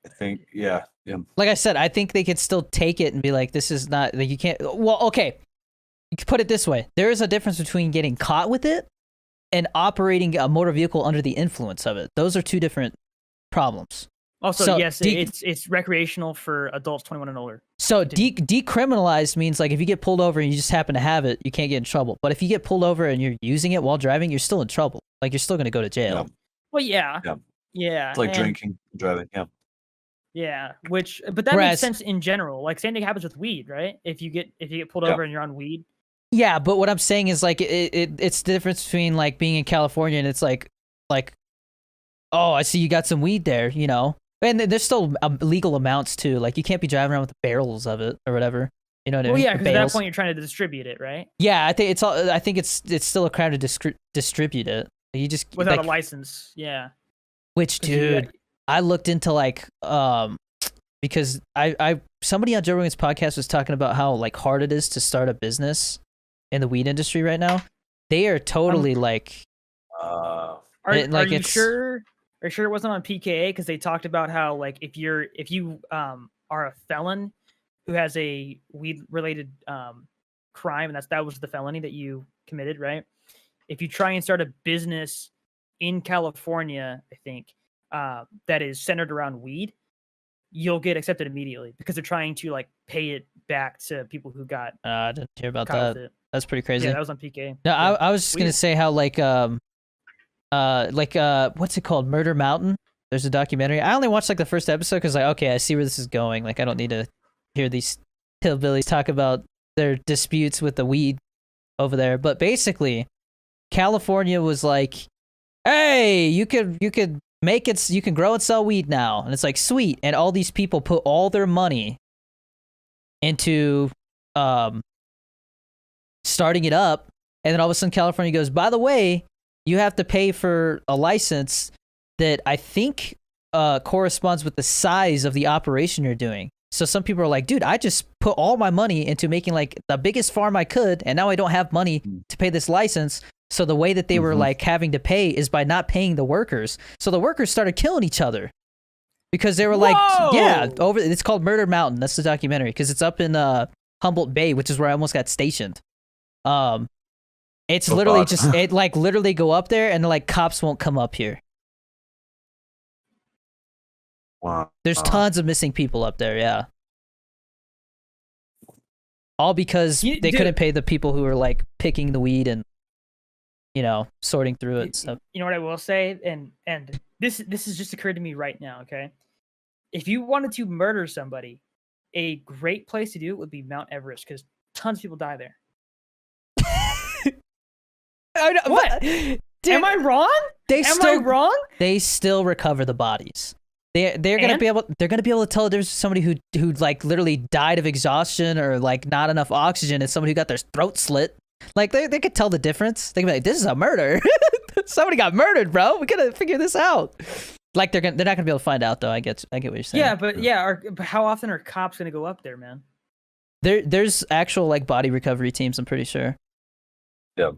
[SPEAKER 3] I think yeah.
[SPEAKER 1] Like I said, I think they could still take it and be like, this is not like you can't. Well, okay. You could put it this way: there is a difference between getting caught with it and operating a motor vehicle under the influence of it. Those are two different problems.
[SPEAKER 2] Also,
[SPEAKER 1] So,
[SPEAKER 2] yes, it's recreational for adults 21 and older.
[SPEAKER 1] So decriminalized means like if you get pulled over and you just happen to have it, you can't get in trouble. But if you get pulled over and you're using it while driving, you're still in trouble. Like you're still going to go to jail.
[SPEAKER 3] Yeah.
[SPEAKER 2] Well, yeah,
[SPEAKER 3] Yeah.
[SPEAKER 2] yeah,
[SPEAKER 3] It's like
[SPEAKER 2] and-
[SPEAKER 3] drinking, and driving. Yeah.
[SPEAKER 2] Yeah, but that
[SPEAKER 1] Whereas-
[SPEAKER 2] makes sense in general. Like same thing happens with weed, right? If you get pulled
[SPEAKER 3] Yeah.
[SPEAKER 2] over and you're on weed,
[SPEAKER 1] Yeah, but what I'm saying is like it's the difference between like being in California and it's like, oh, I see you got some weed there, And there's still legal amounts too. Like you can't be driving around with barrels of it or whatever. You know what I
[SPEAKER 2] Well,
[SPEAKER 1] mean?
[SPEAKER 2] yeah,
[SPEAKER 1] Or
[SPEAKER 2] because at that
[SPEAKER 1] bales.
[SPEAKER 2] point you're trying to distribute it, right?
[SPEAKER 1] Yeah, I think it's all. I think it's still a crime to distribute it. You just
[SPEAKER 2] Without
[SPEAKER 1] like,
[SPEAKER 2] a license. Yeah.
[SPEAKER 1] which
[SPEAKER 2] 'Cause you got-
[SPEAKER 1] dude, I looked into like because I somebody on Joe Rogan's podcast was talking about how like hard it is to start a business in the weed industry right now. They are totally like
[SPEAKER 3] Uh,
[SPEAKER 2] Are,
[SPEAKER 1] It- like,
[SPEAKER 2] are you
[SPEAKER 1] it's-
[SPEAKER 2] sure? Are you sure it wasn't on PKA? Because they talked about how like if you are a felon who has a weed related crime, and that was the felony that you committed, right? If you try and start a business in California, I think that is centered around weed, you'll get accepted immediately because they're trying to like pay it back to people who got
[SPEAKER 1] I didn't hear about
[SPEAKER 2] caught
[SPEAKER 1] that.
[SPEAKER 2] with it.
[SPEAKER 1] That's pretty crazy.
[SPEAKER 2] Yeah, that was on PKA.
[SPEAKER 1] No,
[SPEAKER 2] Yeah.
[SPEAKER 1] I was just gonna
[SPEAKER 2] Weird.
[SPEAKER 1] say how like what's it called? Murder Mountain. There's a documentary. I only watched like the first episode because like, okay, I see where this is going. Like I don't need to hear these hillbillies talk about their disputes with the weed over there. But basically, California was like, hey, you could make it, you can grow and sell weed now, and it's like sweet. And all these people put all their money into starting it up, and then all of a sudden California goes, by the way, you have to pay for a license that I think corresponds with the size of the operation you're doing. So some people are like, dude, I just put all my money into making like the biggest farm I could, and now I don't have money to pay this license. So the way that they were like having to pay is by not paying the workers. So the workers started killing each other because they were like, yeah,
[SPEAKER 2] Whoa!
[SPEAKER 1] it's called Murder Mountain. That's the documentary because it's up in Humboldt Bay, which is where I almost got stationed. It's
[SPEAKER 3] Oh,
[SPEAKER 1] literally
[SPEAKER 3] God.
[SPEAKER 1] just it like literally go up there and like cops won't come up here.
[SPEAKER 3] wow.
[SPEAKER 1] There's tons of missing people up there, yeah. All because
[SPEAKER 2] You-
[SPEAKER 1] they
[SPEAKER 2] dude-
[SPEAKER 1] couldn't pay the people who were like picking the weed and sorting through it and stuff.
[SPEAKER 2] You know what I will say, and this has just occurred to me right now. Okay, if you wanted to murder somebody, a great place to do it would be Mount Everest because tons of people die there. What?
[SPEAKER 1] Dude,
[SPEAKER 2] Am I wrong?
[SPEAKER 1] they
[SPEAKER 2] Am
[SPEAKER 1] still
[SPEAKER 2] I wrong?
[SPEAKER 1] they still recover the bodies. They're gonna
[SPEAKER 2] And?
[SPEAKER 1] be able to tell if there's somebody who like literally died of exhaustion or like not enough oxygen and somebody who got their throat slit. Like they could tell the difference. They could be like, this is a murder. Somebody got murdered, bro. We gotta figure this out. Like they're not gonna be able to find out though. I get what you're saying.
[SPEAKER 2] Yeah, but but how often are cops gonna go up there, man?
[SPEAKER 1] There's actual like body recovery teams. I'm pretty sure.
[SPEAKER 3] Yeah.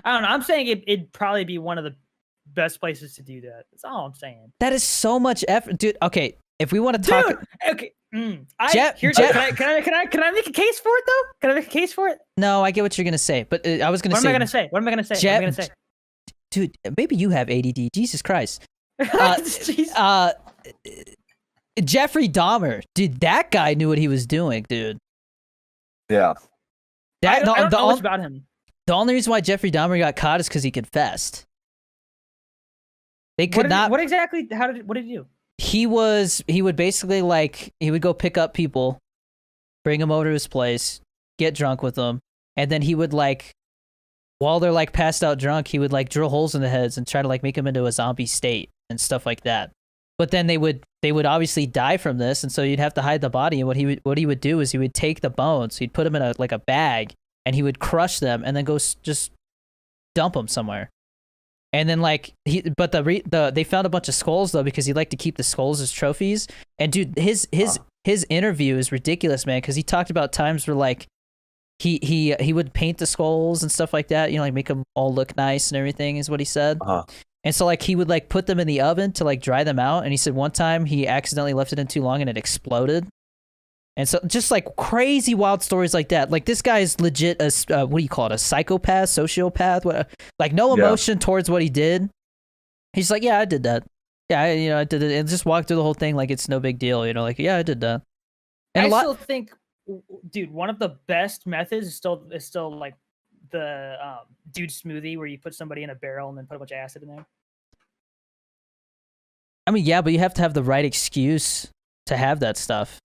[SPEAKER 2] I don't know. I'm saying it'd probably be one of the best places to do that. That's all I'm saying.
[SPEAKER 1] That is so much effort, dude. Okay, if we want to talk,
[SPEAKER 2] Dude, okay.
[SPEAKER 1] Jeff-
[SPEAKER 2] Here's
[SPEAKER 1] Jeff-
[SPEAKER 2] can I make a case for it though? Can I make a case for it?
[SPEAKER 1] no, I get what you're gonna say, but I was gonna
[SPEAKER 2] What
[SPEAKER 1] say,
[SPEAKER 2] am I gonna say? What am I gonna say? What am I gonna say?
[SPEAKER 1] dude, maybe you have ADD. Jesus Christ.
[SPEAKER 2] Jeez.
[SPEAKER 1] Jeffrey Dahmer, dude, that guy knew what he was doing, dude.
[SPEAKER 3] Yeah.
[SPEAKER 2] I
[SPEAKER 1] That
[SPEAKER 2] don't know much
[SPEAKER 1] the
[SPEAKER 2] about him.
[SPEAKER 1] only reason why Jeffrey Dahmer got caught is because he confessed. They
[SPEAKER 2] What
[SPEAKER 1] could
[SPEAKER 2] did,
[SPEAKER 1] not.
[SPEAKER 2] what exactly? What did he do?
[SPEAKER 1] He would basically like he would go pick up people, bring them over to his place, get drunk with them, and then he would like, while they're like passed out drunk, he would like drill holes in the heads and try to like make them into a zombie state and stuff like that. But then they would obviously die from this, and so you'd have to hide the body. And what he would do is he would take the bones, he'd put them in a bag, and he would crush them, and then go just dump them somewhere. And then like they found a bunch of skulls though because he liked to keep the skulls as trophies. And dude, his interview is ridiculous, man, because he talked about times where like he would paint the skulls and stuff like that, like make them all look nice and everything is what he said.
[SPEAKER 3] Uh-huh.
[SPEAKER 1] And so like he would like put them in the oven to like dry them out. And he said one time he accidentally left it in too long and it exploded. And so just like crazy wild stories like that. Like this guy is legit a what do you call it? A psychopath, sociopath, what? Like no
[SPEAKER 3] Yeah.
[SPEAKER 1] emotion towards what he did. He's like, yeah, I did that. Yeah, I did it, and just walked through the whole thing like it's no big deal. Like yeah, I did that. And
[SPEAKER 2] I
[SPEAKER 1] a lot.
[SPEAKER 2] still think, dude, one of the best methods is still like the dude smoothie where you put somebody in a barrel and then put a bunch of acid in there.
[SPEAKER 1] I mean, yeah, but you have to have the right excuse to have that stuff.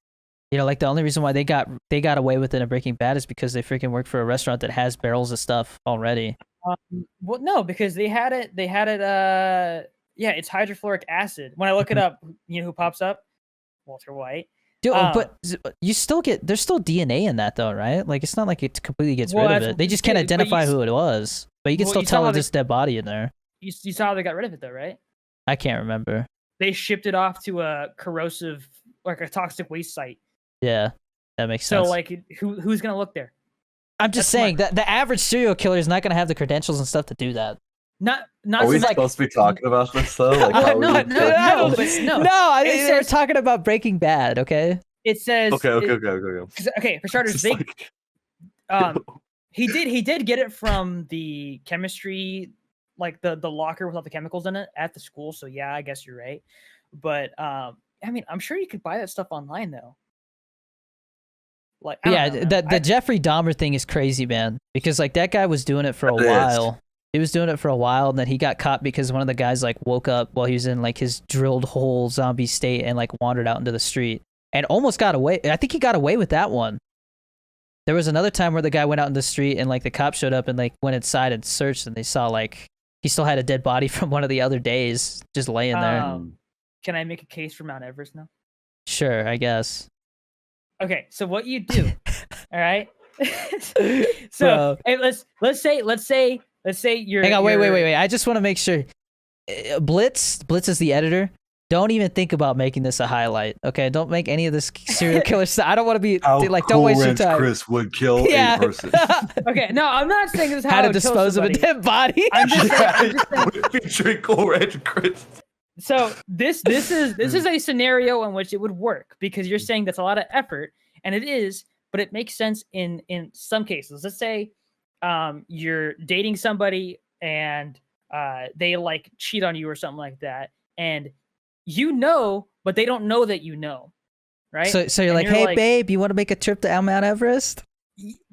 [SPEAKER 1] Like the only reason why they got away with it in Breaking Bad is because they freaking work for a restaurant that has barrels of stuff already.
[SPEAKER 2] Well, no, because they had it Yeah, it's hydrofluoric acid. When I look it up, you know who pops up? Walter White.
[SPEAKER 1] Dude,
[SPEAKER 2] Um,
[SPEAKER 1] but you still get there's still DNA in that though, right? Like it's not like it completely gets
[SPEAKER 2] Well,
[SPEAKER 1] rid of
[SPEAKER 2] that's-
[SPEAKER 1] it. They just can't
[SPEAKER 2] but you
[SPEAKER 1] identify
[SPEAKER 2] s-
[SPEAKER 1] who it was, but you can
[SPEAKER 2] well,
[SPEAKER 1] still
[SPEAKER 2] you saw
[SPEAKER 1] tell
[SPEAKER 2] how
[SPEAKER 1] it's
[SPEAKER 2] they-
[SPEAKER 1] this dead body in there.
[SPEAKER 2] You saw how they got rid of it though, right?
[SPEAKER 1] I can't remember.
[SPEAKER 2] They shipped it off to a corrosive, like a toxic waste site.
[SPEAKER 1] Yeah, that makes
[SPEAKER 2] So
[SPEAKER 1] sense.
[SPEAKER 2] like, who's gonna look there?
[SPEAKER 1] I'm just
[SPEAKER 2] that's
[SPEAKER 1] saying that the average serial killer is not going to have the credentials and stuff to do that.
[SPEAKER 2] Not
[SPEAKER 3] Are we
[SPEAKER 2] like
[SPEAKER 3] supposed to be talking about this though? Like,
[SPEAKER 2] Well,
[SPEAKER 3] how
[SPEAKER 2] no,
[SPEAKER 3] we-
[SPEAKER 2] no, but no.
[SPEAKER 1] no, I
[SPEAKER 2] It
[SPEAKER 1] mean, we're
[SPEAKER 2] says-
[SPEAKER 1] talking about Breaking Bad, okay?
[SPEAKER 2] it says.
[SPEAKER 3] Okay.
[SPEAKER 2] Okay, for starters,
[SPEAKER 3] It's
[SPEAKER 2] they
[SPEAKER 3] like-
[SPEAKER 2] he did get it from the chemistry, like the locker with all the chemicals in it at the school. So yeah, I guess you're right. But I mean, I'm sure you could buy that stuff online though. Like, I don't
[SPEAKER 1] Yeah,
[SPEAKER 2] know, man.
[SPEAKER 1] the Jeffrey Dahmer thing is crazy, man. Because like that guy was doing it for a
[SPEAKER 3] It is.
[SPEAKER 1] while. He was doing it for a while, and then he got caught because one of the guys like woke up while he was in like his drilled hole zombie state and like wandered out into the street and almost got away. I think he got away with that one. There was another time where the guy went out in the street and like the cops showed up and like went inside and searched and they saw like he still had a dead body from one of the other days just laying there.
[SPEAKER 2] Can I make a case for Mount Everest now?
[SPEAKER 1] Sure, I guess.
[SPEAKER 2] Okay, so what you do, all right?
[SPEAKER 1] Bro.
[SPEAKER 2] So hey, let's say you're.
[SPEAKER 1] Hang on,
[SPEAKER 2] you're-
[SPEAKER 1] wait. I just want to make sure. Blitz is the editor. Don't even think about making this a highlight, okay? Don't make any of this serial killer stuff. I don't want to be
[SPEAKER 3] How
[SPEAKER 1] like, don't
[SPEAKER 3] Cool
[SPEAKER 1] waste your
[SPEAKER 3] Ranch
[SPEAKER 1] time.
[SPEAKER 3] Chris would kill
[SPEAKER 1] Yeah.
[SPEAKER 3] a person.
[SPEAKER 2] Okay, no, I'm not saying this is
[SPEAKER 1] How
[SPEAKER 2] I
[SPEAKER 1] to
[SPEAKER 2] would kill
[SPEAKER 1] dispose of a
[SPEAKER 2] somebody.
[SPEAKER 1] dead body.
[SPEAKER 2] I'm just saying,
[SPEAKER 3] Featuring Cool Ranch Chris.
[SPEAKER 2] so this is a scenario in which it would work because you're saying that's a lot of effort, and it is, but it makes sense in some cases. Let's say you're dating somebody and they like cheat on you or something like that, and you know, but they don't know that you know, right?
[SPEAKER 1] So you're
[SPEAKER 2] And
[SPEAKER 1] like, hey, babe, you want to make a trip to Mount Everest?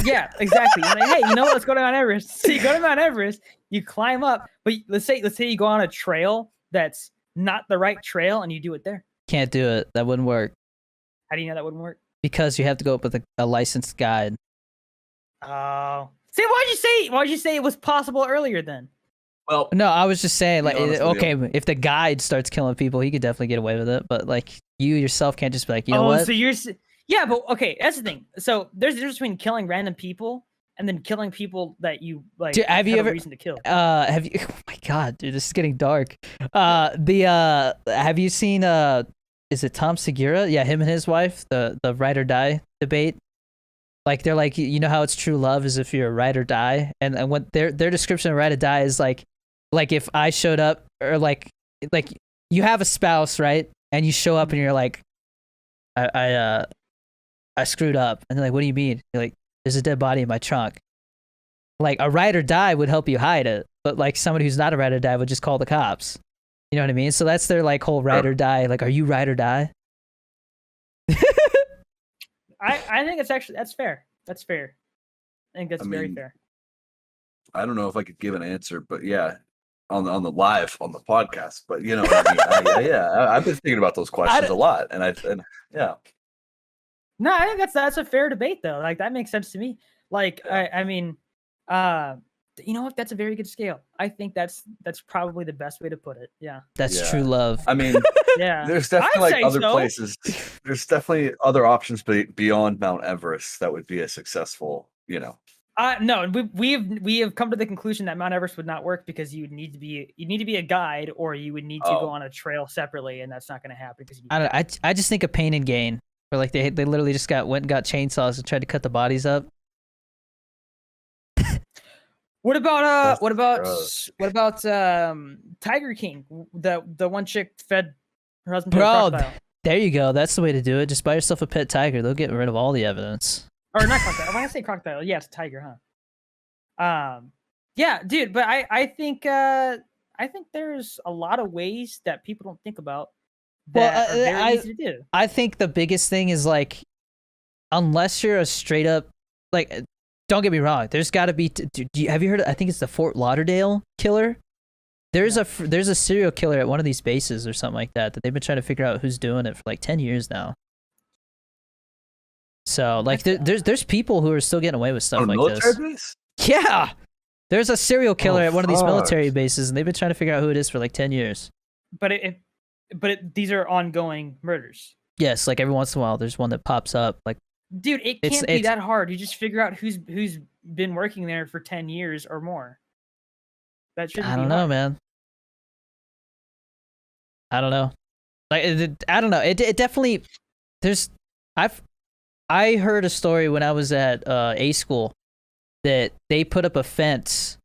[SPEAKER 2] Yeah, exactly. You're like, hey, you know what? Let's go to Mount Everest. So you go to Mount Everest, you climb up, but let's say you go on a trail that's not the right trail, and you do it there.
[SPEAKER 1] Can't do it. That wouldn't work
[SPEAKER 2] How do you know that wouldn't work?
[SPEAKER 1] because you have to go up with a licensed guide.
[SPEAKER 2] Oh, see, why'd you say it was possible earlier then?
[SPEAKER 3] Well,
[SPEAKER 1] No, I was just saying, like,
[SPEAKER 3] Be honest with you.
[SPEAKER 1] okay, if the guide starts killing people, he could definitely get away with it. But like, you yourself can't just be like, you know what?
[SPEAKER 2] So yeah, but okay, that's the thing. So there's a difference between killing random people and then killing people that you like.
[SPEAKER 1] Dude, have you
[SPEAKER 2] a
[SPEAKER 1] ever-
[SPEAKER 2] reason to kill?
[SPEAKER 1] Have you? Oh my god, dude, this is getting dark. Have you seen is it Tom Segura? Yeah, him and his wife, the ride or die debate. Like they're like, you know how it's true love is if you're a ride or die, and what their description of ride or die is like if I showed up or like you have a spouse, right, and you show up and you're like, I screwed up, and they're like, what do you mean? You're like, there's a dead body in my trunk. Like a ride or die would help you hide it, but like somebody who's not a ride or die would just call the cops. You know what I mean? So that's their like whole ride or die. Like, are you ride or die?
[SPEAKER 2] I think that's fair. That's fair. I think that's
[SPEAKER 3] I
[SPEAKER 2] very
[SPEAKER 3] mean,
[SPEAKER 2] fair.
[SPEAKER 3] I don't know if I could give an answer, but yeah, on the live on the podcast. But you know, what I mean, I've been thinking about those questions a lot, and yeah.
[SPEAKER 2] No, I think that's a fair debate though. Like that makes sense to me. Like I mean, you know what? That's a very good scale. I think that's probably the best way to put it. Yeah.
[SPEAKER 1] That's
[SPEAKER 3] Yeah.
[SPEAKER 1] true love.
[SPEAKER 3] I mean,
[SPEAKER 2] Yeah.
[SPEAKER 3] there's definitely
[SPEAKER 2] I'd
[SPEAKER 3] like
[SPEAKER 2] say
[SPEAKER 3] other
[SPEAKER 2] so.
[SPEAKER 3] places. There's definitely other options beyond Mount Everest that would be a successful. You know,
[SPEAKER 2] No, we have come to the conclusion that Mount Everest would not work because you need to be a guide or you would need to go
[SPEAKER 3] Oh.
[SPEAKER 2] on a trail separately, and that's not going to happen because
[SPEAKER 1] I don't. I just think of Pain and Gain, where like they literally just went and got chainsaws and tried to cut the bodies up.
[SPEAKER 2] What about
[SPEAKER 3] That's
[SPEAKER 2] what about
[SPEAKER 3] gross.
[SPEAKER 2] Tiger King? The one chick fed her husband to a
[SPEAKER 1] Bro,
[SPEAKER 2] crocodile.
[SPEAKER 1] there you go. That's the way to do it. Just buy yourself a pet tiger. They'll get rid of all the evidence.
[SPEAKER 2] Or not crocodile. When I say crocodile, yeah, it's a tiger, huh? Yeah, dude, but I think there's a lot of ways that people don't think about that
[SPEAKER 1] Well,
[SPEAKER 2] are very
[SPEAKER 1] I-
[SPEAKER 2] easy to do.
[SPEAKER 1] I think the biggest thing is like, unless you're a straight up like, don't get me wrong. There's got to be. Have you heard? I think it's the Fort Lauderdale killer. There's a serial killer at one of these bases or something like that they've been trying to figure out who's doing it for like 10 years now. So like there's people who are still getting away with stuff
[SPEAKER 3] on a
[SPEAKER 1] like
[SPEAKER 3] military
[SPEAKER 1] this.
[SPEAKER 3] base.
[SPEAKER 1] Yeah, there's a serial killer
[SPEAKER 3] Oh,
[SPEAKER 1] at one of these
[SPEAKER 3] fuck.
[SPEAKER 1] military bases, and they've been trying to figure out who it is for like 10 years.
[SPEAKER 2] these are ongoing murders.
[SPEAKER 1] Yes, like every once in a while, there's one that pops up. Like,
[SPEAKER 2] Dude, it
[SPEAKER 1] It's-
[SPEAKER 2] can't be
[SPEAKER 1] it's-
[SPEAKER 2] that hard. You just figure out who's been working there for 10 years or more. That shouldn't
[SPEAKER 1] I
[SPEAKER 2] be
[SPEAKER 1] don't know,
[SPEAKER 2] hard.
[SPEAKER 1] man. I don't know. Like, I don't know. It definitely. I heard a story when I was at A school that they put up a fence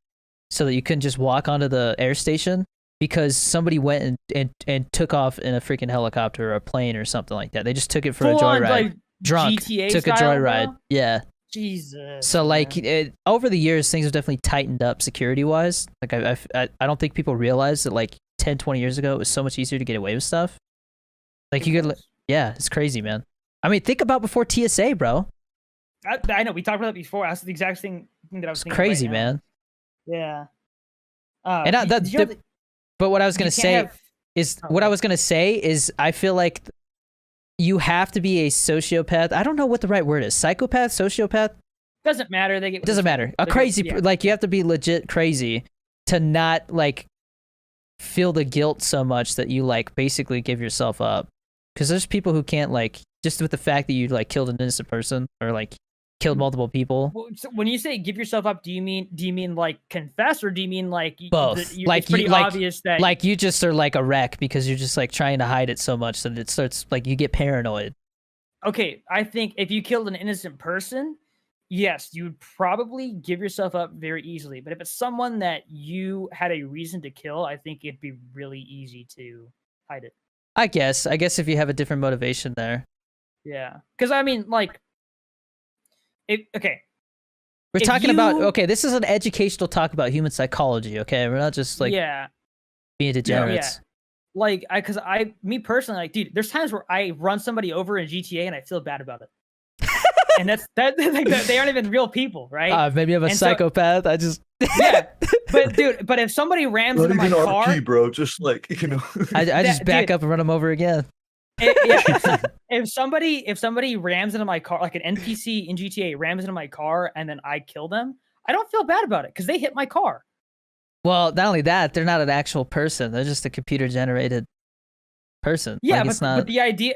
[SPEAKER 1] so that you couldn't just walk onto the air station because somebody went and took off in a freaking helicopter or a plane or something like that. They just took it for
[SPEAKER 2] Full
[SPEAKER 1] a
[SPEAKER 2] on,
[SPEAKER 1] joyride.
[SPEAKER 2] like,
[SPEAKER 1] Drunk.
[SPEAKER 2] GTA
[SPEAKER 1] Took
[SPEAKER 2] style,
[SPEAKER 1] a joyride.
[SPEAKER 2] bro?
[SPEAKER 1] Yeah.
[SPEAKER 2] Jesus.
[SPEAKER 1] So like
[SPEAKER 2] man.
[SPEAKER 1] over the years, things have definitely tightened up security wise. Like I don't think people realize that like 10, 20 years ago, it was so much easier to get away with stuff. Like you could, yeah, it's crazy, man. I mean, think about before TSA, bro.
[SPEAKER 2] I know we talked about that before. That's the exact thing that I was
[SPEAKER 1] It's
[SPEAKER 2] thinking
[SPEAKER 1] crazy,
[SPEAKER 2] right now.
[SPEAKER 1] man.
[SPEAKER 2] Yeah.
[SPEAKER 1] And
[SPEAKER 2] did you know that
[SPEAKER 1] but what I was
[SPEAKER 2] you
[SPEAKER 1] gonna
[SPEAKER 2] can't
[SPEAKER 1] say
[SPEAKER 2] have-
[SPEAKER 1] is
[SPEAKER 2] Oh,
[SPEAKER 1] what I
[SPEAKER 2] okay.
[SPEAKER 1] was gonna say is I feel like you have to be a sociopath. I don't know what the right word is. Psychopath, sociopath.
[SPEAKER 2] doesn't matter. They get.
[SPEAKER 1] It doesn't matter. A crazy, like you have to be legit crazy to not like feel the guilt so much that you like basically give yourself up. Because there's people who can't like just with the fact that you like killed an innocent person or like killed multiple people.
[SPEAKER 2] Well, so when you say give yourself up, do you mean like confess, or do you mean like
[SPEAKER 1] Both. Like,
[SPEAKER 2] it's pretty
[SPEAKER 1] you- like-
[SPEAKER 2] obvious that
[SPEAKER 1] Like you just are like a wreck because you're just like trying to hide it so much that it starts like you get paranoid.
[SPEAKER 2] okay, I think if you killed an innocent person, yes, you would probably give yourself up very easily. But if it's someone that you had a reason to kill, I think it'd be really easy to hide it.
[SPEAKER 1] I guess if you have a different motivation there.
[SPEAKER 2] Yeah, because I mean, like, okay,
[SPEAKER 1] We're
[SPEAKER 2] If
[SPEAKER 1] talking about
[SPEAKER 2] you-
[SPEAKER 1] okay, this is an educational talk about human psychology, okay? We're not just like
[SPEAKER 2] yeah,
[SPEAKER 1] being degenerates.
[SPEAKER 2] like me personally, like, dude, there's times where I run somebody over in GTA and I feel bad about it. And that's like they aren't even real people, right?
[SPEAKER 1] Maybe I'm a
[SPEAKER 2] And so-
[SPEAKER 1] psychopath. I just
[SPEAKER 2] Yeah, but dude, but if somebody rams
[SPEAKER 3] Not
[SPEAKER 2] into my
[SPEAKER 3] even
[SPEAKER 2] car,
[SPEAKER 3] RP, bro. Just like
[SPEAKER 1] I
[SPEAKER 2] That-
[SPEAKER 1] just back
[SPEAKER 2] dude.
[SPEAKER 1] up and run them over again.
[SPEAKER 2] if somebody rams into my car, like an NPC in GTA rams into my car, and then I kill them, I don't feel bad about it because they hit my car.
[SPEAKER 1] Well, not only that, they're not an actual person. They're just a computer generated person.
[SPEAKER 2] Yeah,
[SPEAKER 1] Like,
[SPEAKER 2] but,
[SPEAKER 1] it's not.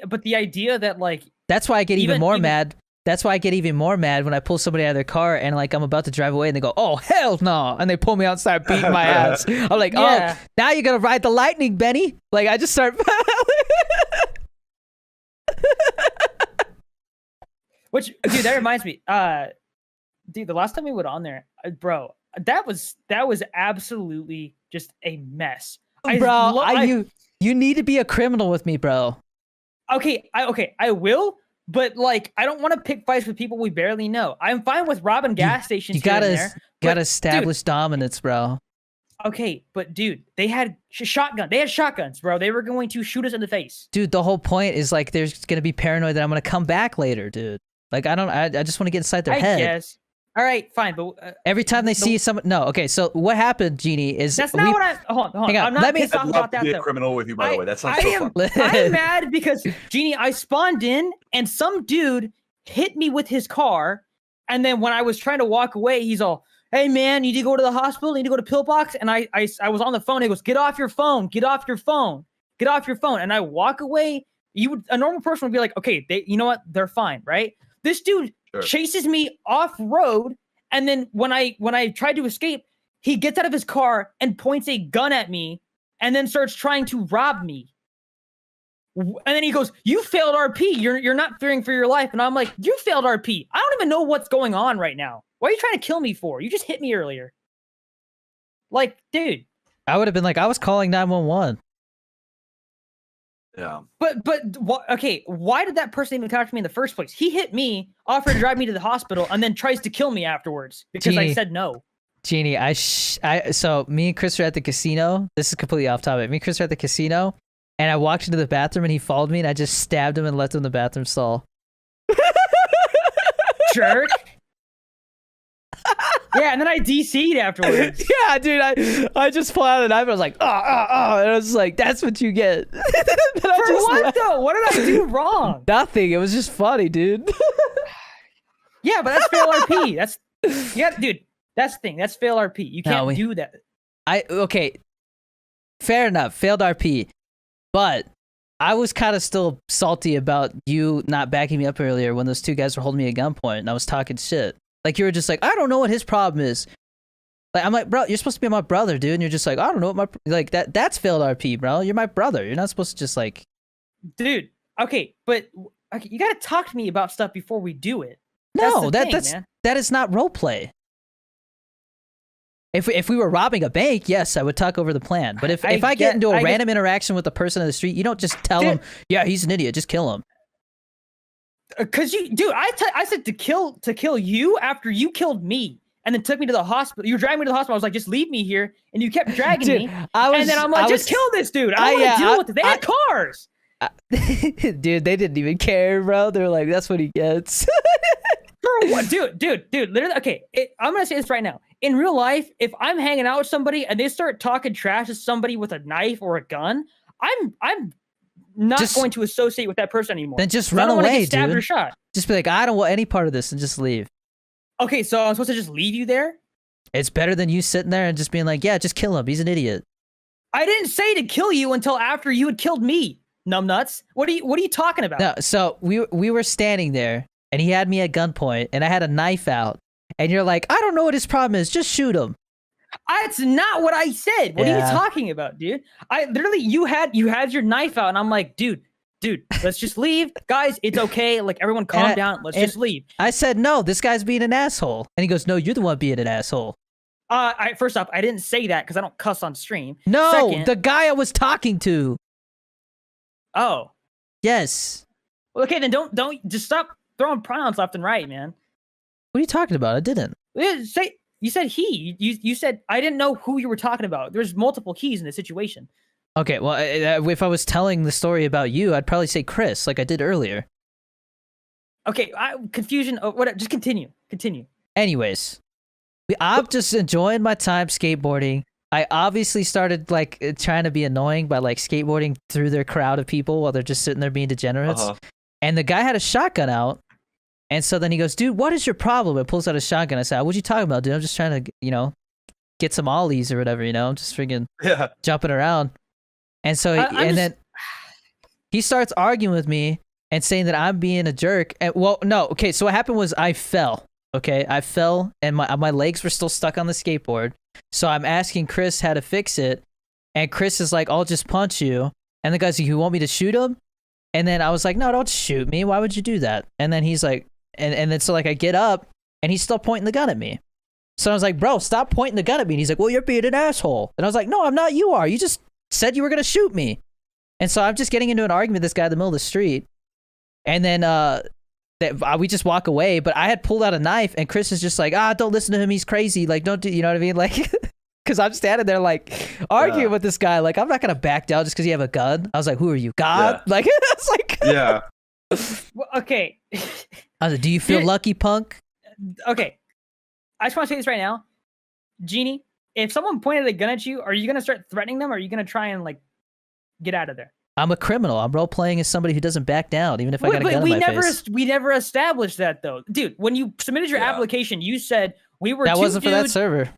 [SPEAKER 2] but the idea that like
[SPEAKER 1] That's why I get even
[SPEAKER 2] even-
[SPEAKER 1] more
[SPEAKER 2] even-
[SPEAKER 1] mad. That's why I get even more mad when I pull somebody out of their car and like I'm about to drive away and they go, "Oh hell no!" and they pull me outside beating my ass. I'm like,
[SPEAKER 2] Yeah.
[SPEAKER 1] "Oh, now you're gonna ride the lightning, Benny." Like I just start.
[SPEAKER 2] which dude, that reminds me, dude, the last time we went on there, bro, that was absolutely just a mess.
[SPEAKER 1] Bro, you need to be a criminal with me, bro.
[SPEAKER 2] I will, but like I don't want to pick fights with people we barely know. I'm fine with robbing gas stations
[SPEAKER 1] You
[SPEAKER 2] here and
[SPEAKER 1] gotta
[SPEAKER 2] there.
[SPEAKER 1] gotta
[SPEAKER 2] but,
[SPEAKER 1] establish dominance, bro.
[SPEAKER 2] Okay, but dude, they had shotgun. They had shotguns, bro. They were going to shoot us in the face.
[SPEAKER 1] Dude, the whole point is like there's gonna be paranoid that I'm gonna come back later, dude. Like I just want to get inside their
[SPEAKER 2] I
[SPEAKER 1] head.
[SPEAKER 2] guess. All right, fine, but
[SPEAKER 1] Every time they see someone, no, okay. So what happened, Genie, is
[SPEAKER 2] that's not what I. Hold on.
[SPEAKER 1] Hang on,
[SPEAKER 2] I'm not
[SPEAKER 1] let me-
[SPEAKER 2] pissed off
[SPEAKER 3] I'd
[SPEAKER 2] about
[SPEAKER 3] love to
[SPEAKER 2] that
[SPEAKER 3] be a
[SPEAKER 2] though.
[SPEAKER 3] criminal with you, by the way. That sounds
[SPEAKER 2] I
[SPEAKER 3] so
[SPEAKER 2] am,
[SPEAKER 3] fun.
[SPEAKER 2] I'm mad because Genie, I spawned in and some dude hit me with his car, and then when I was trying to walk away, he's all, "Hey man, you need to go to the hospital. You need to go to Pillbox." And I was on the phone. He goes, "Get off your phone. Get off your phone. Get off your phone." And I walk away. A normal person would be like, "Okay, you know what? They're fine, right?" This dude
[SPEAKER 3] Sure.
[SPEAKER 2] chases me off road, and then when I tried to escape, he gets out of his car and points a gun at me, and then starts trying to rob me. And then he goes, "You failed RP. You're not fearing for your life." And I'm like, "You failed RP. I don't even know what's going on right now. What are you trying to kill me for? You just hit me earlier." Like, dude.
[SPEAKER 1] I would have been like, I was calling 911.
[SPEAKER 3] Yeah.
[SPEAKER 2] Okay, why did that person even talk to me in the first place? He hit me, offered to drive me to the hospital, and then tries to kill me afterwards because I
[SPEAKER 1] Genie.
[SPEAKER 2] said no.
[SPEAKER 1] Genie, so me and Chris were at the casino. This is completely off topic. Me and Chris were at the casino, and I walked into the bathroom, and he followed me, and I just stabbed him and left him in the bathroom stall.
[SPEAKER 2] Jerk. Yeah, and then I DC'd afterwards.
[SPEAKER 1] Yeah, dude, I just pulled out a knife, and I was like, and I was like, that's what you get. Then I
[SPEAKER 2] For
[SPEAKER 1] just
[SPEAKER 2] what
[SPEAKER 1] left.
[SPEAKER 2] though? What did I do wrong?
[SPEAKER 1] Nothing. It was just funny, dude.
[SPEAKER 2] Yeah, but that's fail RP. Dude. That's the thing. That's fail RP. You
[SPEAKER 1] No,
[SPEAKER 2] can't do that.
[SPEAKER 1] Okay. Fair enough. Failed RP. But I was kind of still salty about you not backing me up earlier when those two guys were holding me at gunpoint and I was talking shit. Like, you were just like, I don't know what his problem is. Like, I'm like, bro, you're supposed to be my brother, dude. And you're just like, I don't know what like, that's failed RP, bro. You're my brother. You're not supposed to just like.
[SPEAKER 2] Dude, okay, but okay, you gotta talk to me about stuff before we do it.
[SPEAKER 1] No,
[SPEAKER 2] That's the thing, man.
[SPEAKER 1] that is not roleplay. If we were robbing a bank, yes, I would talk over the plan. But if I get into a random interaction with a person in the street, you don't just tell him, yeah, he's an idiot, just kill him.
[SPEAKER 2] Cause I said to kill you after you killed me and then took me to the hospital. You were dragging me to the hospital. I was like, just leave me here, and you kept dragging me. And then I'm like, just kill this dude. I don't want to deal with it. They had cars.
[SPEAKER 1] Dude, they didn't even care, bro. They're like, that's what he gets.
[SPEAKER 2] For what? Dude, literally. Okay, I'm gonna say this right now. In real life, if I'm hanging out with somebody and they start talking trash to somebody with a knife or a gun, I'm not going to associate with that person anymore.
[SPEAKER 1] Then just run away,
[SPEAKER 2] get stabbed
[SPEAKER 1] dude.
[SPEAKER 2] or shot.
[SPEAKER 1] Just be like, I don't want any part of this, and just leave.
[SPEAKER 2] Okay, so I'm supposed to just leave you there?
[SPEAKER 1] It's better than you sitting there and just being like, yeah, just kill him. He's an idiot.
[SPEAKER 2] I didn't say to kill you until after you had killed me, numbnuts. What are you talking about?
[SPEAKER 1] No, so we were standing there, and he had me at gunpoint, and I had a knife out, and you're like, I don't know what his problem is. Just shoot him.
[SPEAKER 2] That's not what I said. What are you talking about, dude? I literally, you had your knife out, and I'm like, dude, let's just leave, guys. It's okay. Like, everyone, calm down. Let's just leave.
[SPEAKER 1] I said, no, this guy's being an asshole, and he goes, no, you're the one being an asshole.
[SPEAKER 2] First off, I didn't say that because I don't cuss on stream.
[SPEAKER 1] No,
[SPEAKER 2] Second,
[SPEAKER 1] the guy I was talking to.
[SPEAKER 2] Oh,
[SPEAKER 1] yes.
[SPEAKER 2] okay, then don't just stop throwing pronouns left and right, man.
[SPEAKER 1] What are you talking about? I didn't.
[SPEAKER 2] You said he. You said I didn't know who you were talking about. There's multiple he's in this situation.
[SPEAKER 1] Okay, well, if I was telling the story about you, I'd probably say Chris, like I did earlier.
[SPEAKER 2] Okay, confusion. Oh, whatever. Just continue.
[SPEAKER 1] Anyways, I'm just enjoying my time skateboarding. I obviously started like trying to be annoying by like skateboarding through their crowd of people while they're just sitting there being degenerates. And the guy had a shotgun out. And so then he goes, dude, what is your problem? And pulls out a shotgun. I said, what you talking about, dude? I'm just trying to, get some ollies or whatever, I'm just freaking jumping around. And so, then he starts arguing with me and saying that I'm being a jerk. And okay. So what happened was I fell. Okay, I fell and my legs were still stuck on the skateboard. So I'm asking Chris how to fix it, and Chris is like, "I'll just punch you." And the guy's like, "You want me to shoot him?" And then I was like, "No, don't shoot me. Why would you do that?" And then he's like, and then so like I get up and he's still pointing the gun at me. So I was like, "Bro, stop pointing the gun at me." And he's like, "Well, you're being an asshole." And I was like, "No, I'm not. You are. You just said you were gonna shoot me." And so I'm just getting into an argument with this guy in the middle of the street, and then we just walk away. But I had pulled out a knife, and Chris is just like, don't listen to him. He's crazy. Like, don't do, you know what I mean? Like, because I'm standing there like arguing with this guy. Like, I'm not gonna back down just because you have a gun. I was like, who are you, God?
[SPEAKER 3] Yeah.
[SPEAKER 1] Like, it's like,
[SPEAKER 3] yeah.
[SPEAKER 2] Well, okay.
[SPEAKER 1] I was like, do you feel lucky, punk?
[SPEAKER 2] Okay. I just want to say this right now, Genie. If someone pointed a gun at you, are you gonna start threatening them, or are you gonna try and like get out of there?
[SPEAKER 1] I'm a criminal. I'm role playing as somebody who doesn't back down, even if I got a gun in my face.
[SPEAKER 2] We never established that, though, dude. When you submitted your application, you said we were.
[SPEAKER 1] That wasn't for that server.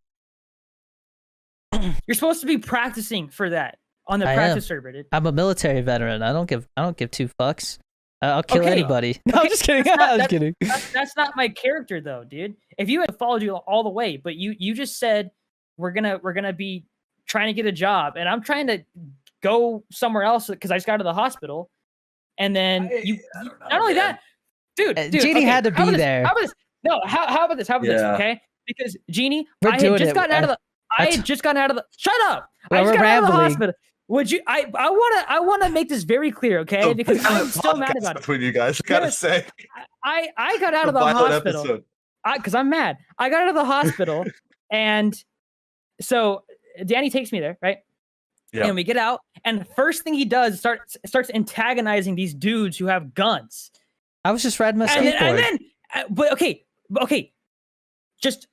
[SPEAKER 2] You're supposed to be practicing for that on the practice server, dude.
[SPEAKER 1] I'm a military veteran. I don't give two fucks. I'll kill anybody. No, I'm just kidding. I'm just kidding.
[SPEAKER 2] That's not my character, though, dude. If you had followed you all the way, but you just said we're gonna be trying to get a job, and I'm trying to go somewhere else because I just got to the hospital, and then not only that, dude,
[SPEAKER 1] Genie had to be there.
[SPEAKER 2] How about this? No, how about this? How about this? Okay, because Genie, I had just gotten out of the. Shut up! I just got out of the hospital. Would you? I wanna make this very clear, okay? Because I'm still mad about it.
[SPEAKER 3] Between you guys, I gotta say,
[SPEAKER 2] I got out of the hospital because I'm mad. I got out of the hospital, and so Danny takes me there, right? Yeah. And we get out, and the first thing he does starts antagonizing these dudes who have guns.
[SPEAKER 1] I was just riding my skateboard.
[SPEAKER 2] But okay, just